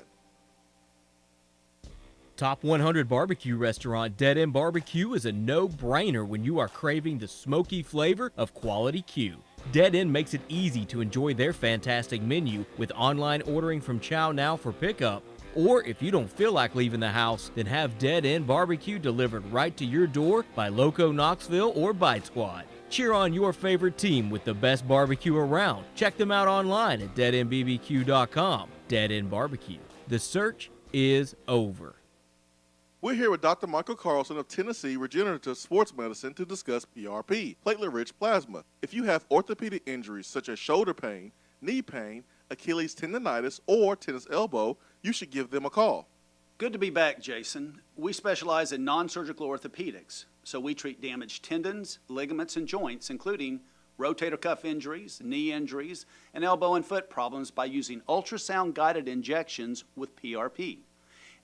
Top 100 barbecue restaurant Dead End Barbecue is a no-brainer when you are craving the smoky flavor of quality Q. Dead End makes it easy to enjoy their fantastic menu with online ordering from Chow Now for pickup. Or if you don't feel like leaving the house, then have Dead End Barbecue delivered right to your door by Loco Knoxville or Bite Squad. Cheer on your favorite team with the best barbecue around. Check them out online at deadendbbq.com. Dead End Barbecue. The search is over. We're here with Dr. Michael Carlson of Tennessee Regenerative Sports Medicine to discuss PRP, platelet-rich plasma. If you have orthopedic injuries such as shoulder pain, knee pain, Achilles tendonitis, or tennis elbow, you should give them a call. Good to be back, Jason. We specialize in non-surgical orthopedics, so we treat damaged tendons, ligaments, and joints, including rotator cuff injuries, knee injuries, and elbow and foot problems by using ultrasound-guided injections with PRP.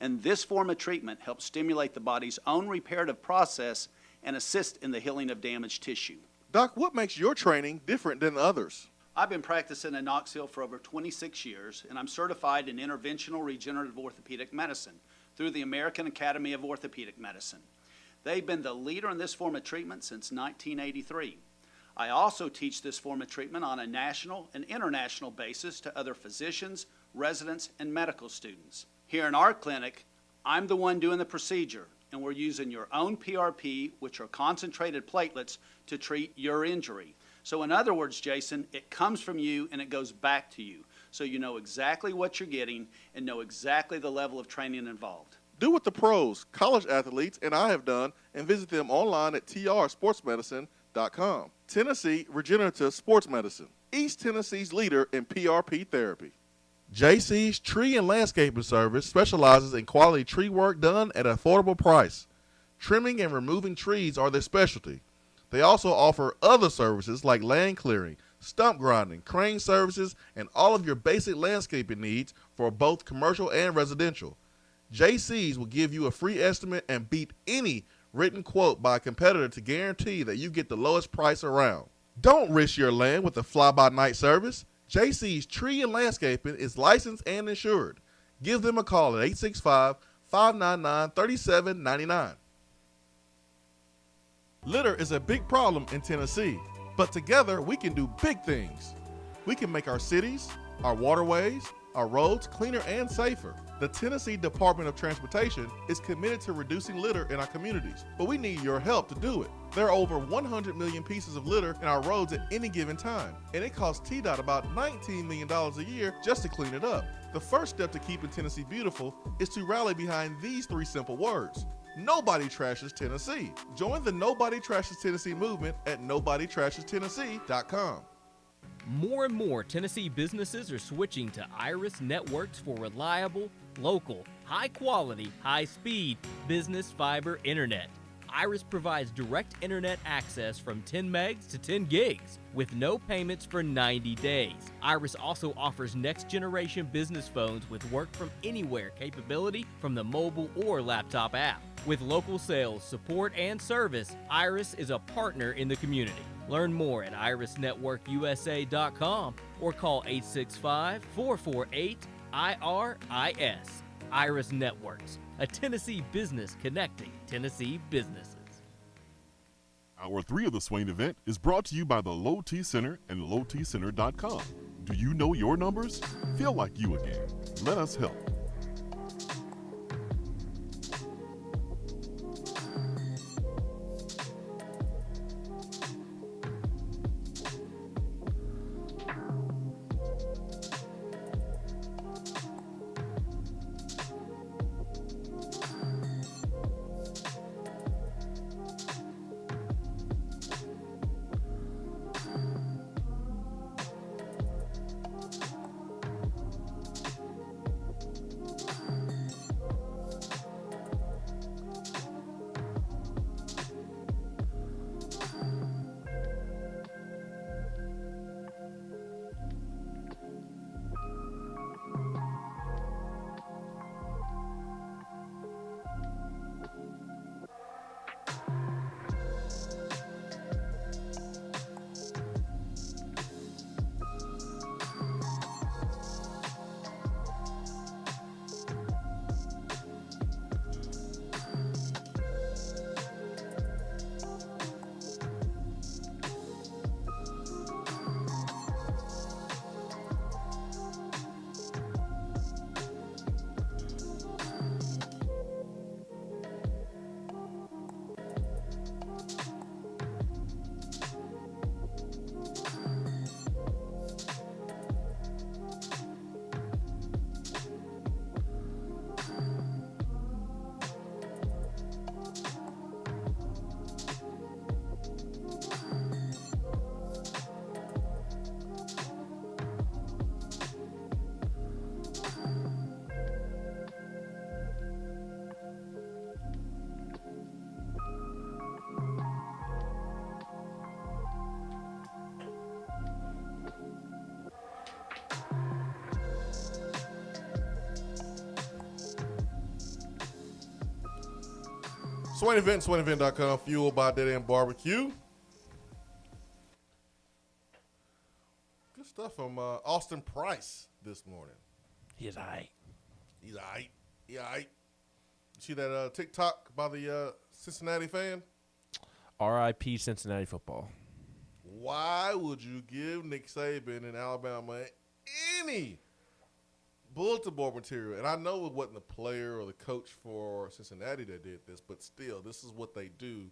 And this form of treatment helps stimulate the body's own reparative process and assist in the healing of damaged tissue. Doc, what makes your training different than others? I've been practicing in Knoxville for over 26 years, and I'm certified in interventional regenerative orthopedic medicine through the American Academy of Orthopedic Medicine. They've been the leader in this form of treatment since 1983. I also teach this form of treatment on a national and international basis to other physicians, residents, and medical students. Here in our clinic, I'm the one doing the procedure, and we're using your own PRP, which are concentrated platelets, to treat your injury. So in other words, Jason, it comes from you and it goes back to you. So you know exactly what you're getting and know exactly the level of training involved. Do what the pros, college athletes, and I have done, and visit them online at trsportsmedicine.com. Tennessee Regenerative Sports Medicine, East Tennessee's leader in PRP therapy. JC's Tree and Landscaping Service specializes in quality tree work done at an affordable price. Trimming and removing trees are their specialty. They also offer other services like land clearing, stump grinding, crane services, and all of your basic landscaping needs for both commercial and residential. JC's will give you a free estimate and beat any written quote by a competitor to guarantee that you get the lowest price around. Don't risk your land with a fly-by-night service. JC's Tree and Landscaping is licensed and insured. Give them a call at 865-599-3799. Litter is a big problem in Tennessee, but together we can do big things. We can make our cities, our waterways, our roads cleaner and safer. The Tennessee Department of Transportation is committed to reducing litter in our communities, but we need your help to do it. There are over 100 million pieces of litter in our roads at any given time, and it costs TDOT about $19 million a year just to clean it up. The first step to keeping Tennessee beautiful is to rally behind these 3 simple words. Nobody trashes Tennessee. Join the Nobody Trashes Tennessee movement at nobodytrashestennessee.com. More and more Tennessee businesses are switching to Iris Networks for reliable, local, high-quality, high-speed business fiber internet. Iris provides direct internet access from 10 megs to 10 gigs with no payments for 90 days. Iris also offers next-generation business phones with work from anywhere capability from the mobile or laptop app. With local sales, support, and service, Iris is a partner in the community. Learn more at irisnetworkusa.com or call 865-448-IRIS. Iris Networks, a Tennessee business connecting Tennessee businesses. Hour 3 of the Swain Event is brought to you by the Low T Center and lowtcenter.com. Do you know your numbers? Feel like you again. Let us help. Swain Event, SwainEvent.com, fueled by Dead End Barbecue. Good stuff from Austin Price this morning. He's all right. He's all right. He all right. You see that TikTok by the Cincinnati fan? R.I.P. Cincinnati football. Why would you give Nick Saban in Alabama any bulletin board material? And I know it wasn't the player or the coach for Cincinnati that did this, but still, this is what they do.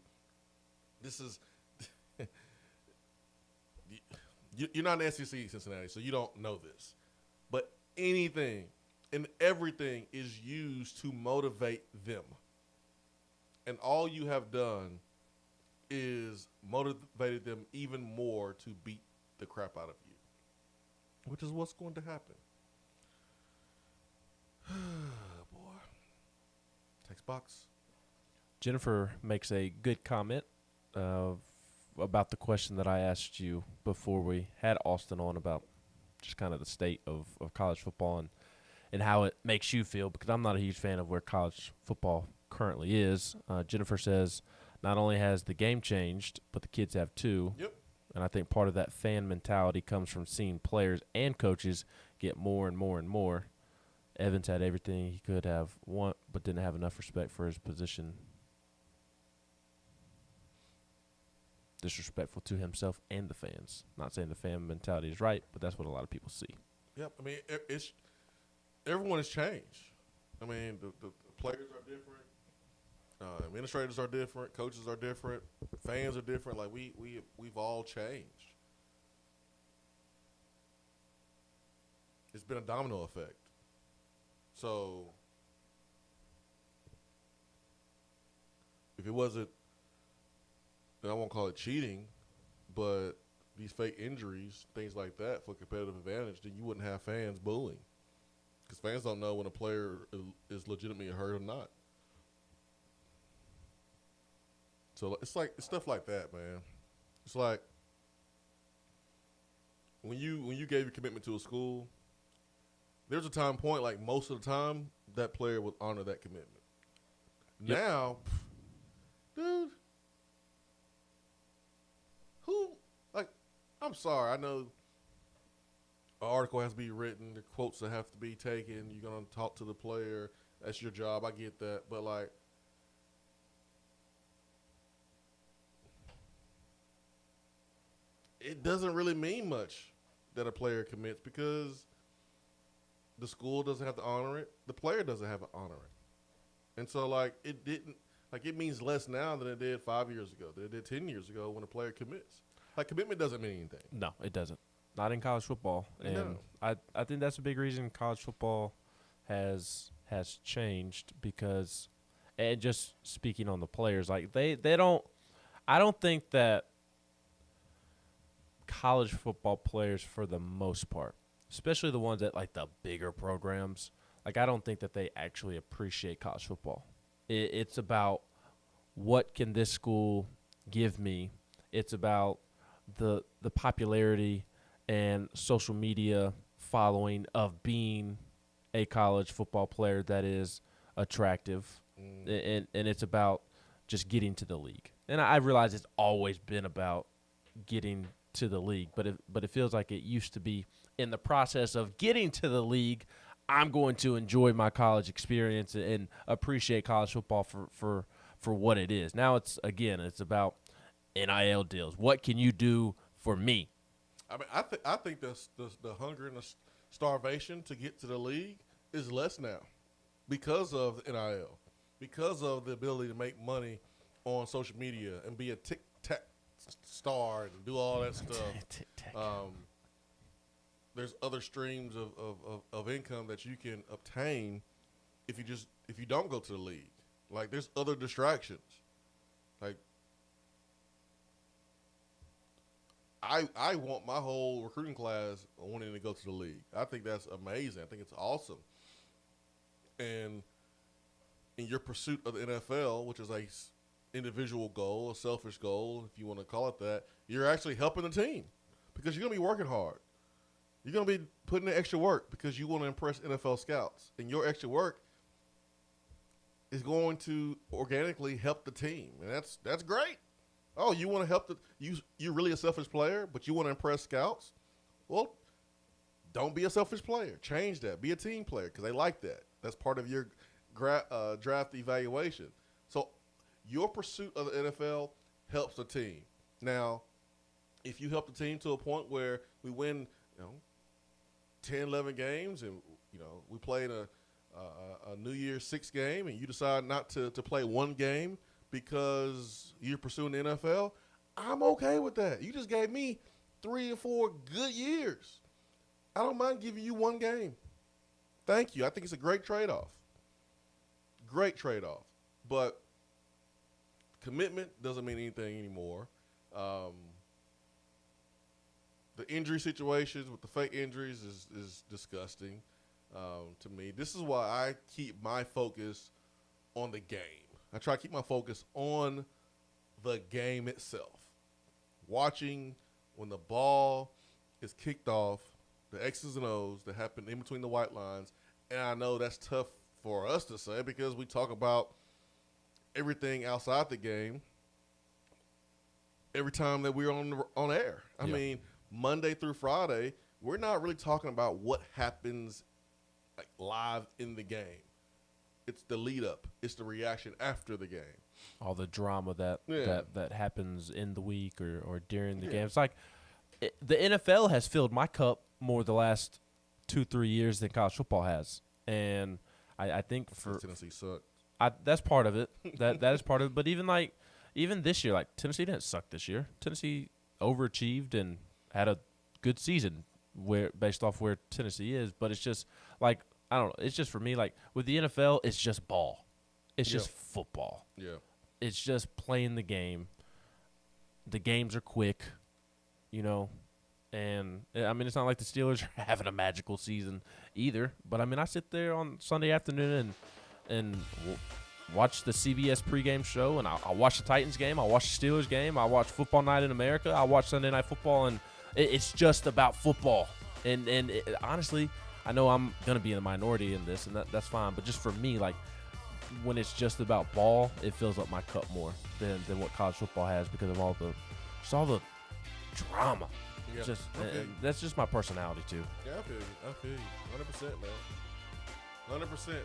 This is you're not an SEC Cincinnati, so you don't know this. But anything and everything is used to motivate them. And all you have done is motivated them even more to beat the crap out of you, which is what's going to happen. Boy. Text box. Jennifer makes a good comment about the question that I asked you before we had Austin on about just kind of the state of college football and how it makes you feel, because I'm not a huge fan of where college football currently is. Jennifer says, not only has the game changed, but the kids have too. Yep. And I think part of that fan mentality comes from seeing players and coaches get more and more and more. Evans had everything he could have want, but didn't have enough respect for his position. Disrespectful to himself and the fans. Not saying the fan mentality is right, but that's what a lot of people see. Yep. I mean, everyone has changed. I mean, the players are different. Administrators are different. Coaches are different. Fans are different. Like we've all changed. It's been a domino effect. So if it wasn't, and I won't call it cheating, but these fake injuries, things like that for competitive advantage, then you wouldn't have fans booing, because fans don't know when a player is legitimately hurt or not. So it's stuff like that, man. It's like when you gave your commitment to a school, there's a time point, like most of the time, that player would honor that commitment. Yep. Now, dude, I'm sorry, I know an article has to be written, the quotes that have to be taken, you're going to talk to the player, that's your job, I get that, but like, it doesn't really mean much that a player commits, because the school doesn't have to honor it. The player doesn't have to honor it. And so, like, it means less now than it did 5 years ago, than it did 10 years ago when a player commits. Like, commitment doesn't mean anything. No, it doesn't. Not in college football. And No. I think that's a big reason college football has changed, because, and just speaking on the players, like, they don't, I don't think that college football players, for the most part, especially the ones at like the bigger programs, like, I don't think that they actually appreciate college football. It's about what can this school give me. It's about the popularity and social media following of being a college football player that is attractive, and it's about just getting to the league. And I realize it's always been about getting to the league, but it feels like it used to be, in the process of getting to the league, I'm going to enjoy my college experience and appreciate college football for what it is. Now it's about NIL deals. What can you do for me? I mean, I think the hunger and the starvation to get to the league is less now because of the NIL, because of the ability to make money on social media and be a tic-tac star and do all that stuff. There's other streams of income that you can obtain if you don't go to the league. Like, there's other distractions. Like, I want my whole recruiting class wanting to go to the league. I think that's amazing. I think it's awesome. And in your pursuit of the NFL, which is a individual goal, a selfish goal, if you want to call it that, you're actually helping the team, because you're going to be working hard. You're going to be putting in extra work because you want to impress NFL scouts. And your extra work is going to organically help the team, and that's great. Oh, you want to help you're really a selfish player, but you want to impress scouts? Well, don't be a selfish player. Change that. Be a team player because they like that. That's part of your draft evaluation. So your pursuit of the NFL helps the team. Now, if you help the team to a point where we win, 10, 11 games, and we play in a New Year's 6 game, and you decide not to play one game because you're pursuing the NFL, I'm okay with that. You just gave me 3 or 4 good years. I don't mind giving you one game. Thank you. I think it's a great trade-off. Great trade-off. But commitment doesn't mean anything anymore. The injury situations with the fake injuries is disgusting to me. This is why I keep my focus on the game. I try to keep my focus on the game itself. Watching when the ball is kicked off, the X's and O's that happen in between the white lines. And I know that's tough for us to say because we talk about everything outside the game every time that we're on air. I mean, Monday through Friday, we're not really talking about what happens live in the game. It's the lead up. It's the reaction after the game. All the drama that happens in the week or during the game. It's like the NFL has filled my cup more the last 2-3 years than college football has. And I think for Tennessee sucked. That's part of it. That is part of it. But even this year, Tennessee didn't suck this year. Tennessee overachieved and had a good season based off where Tennessee is. But it's just I don't know. It's just for me, with the NFL, it's just ball. It's just football. Yeah. It's just playing the game. The games are quick, and it's not like the Steelers are having a magical season either. But I sit there on Sunday afternoon and watch the CBS pregame show, and I'll watch the Titans game. I'll watch the Steelers game. I'll watch Football Night in America. I'll watch Sunday Night Football, and it's just about football. And honestly, I know I'm going to be in a minority in this, and that's fine. But just for me, when it's just about ball, it fills up my cup more than what college football has because of all the drama. Yeah. That's just my personality too. Yeah, I feel you. 100%, man. 100%.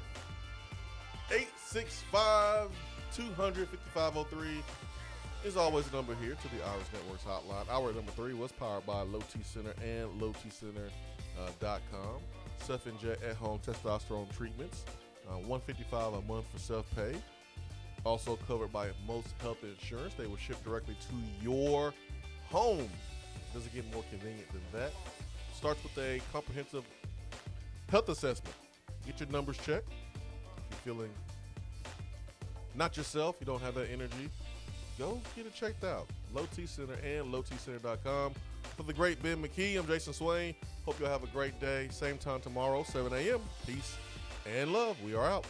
865-200-5503 is always the number here to the Irish Networks hotline. Hour number 3 was powered by Low T Center and lowtcenter.com. Self-inject at-home testosterone treatments. $155 a month for self-pay. Also covered by most health insurance. They will ship directly to your home. Doesn't get more convenient than that. Starts with a comprehensive health assessment. Get your numbers checked. If you're feeling not yourself, you don't have that energy, go get it checked out. Low T Center and lowtcenter.com. For the great Ben McKee, I'm Jason Swain. Hope you'll have a great day. Same time tomorrow, 7 a.m. Peace and love. We are out.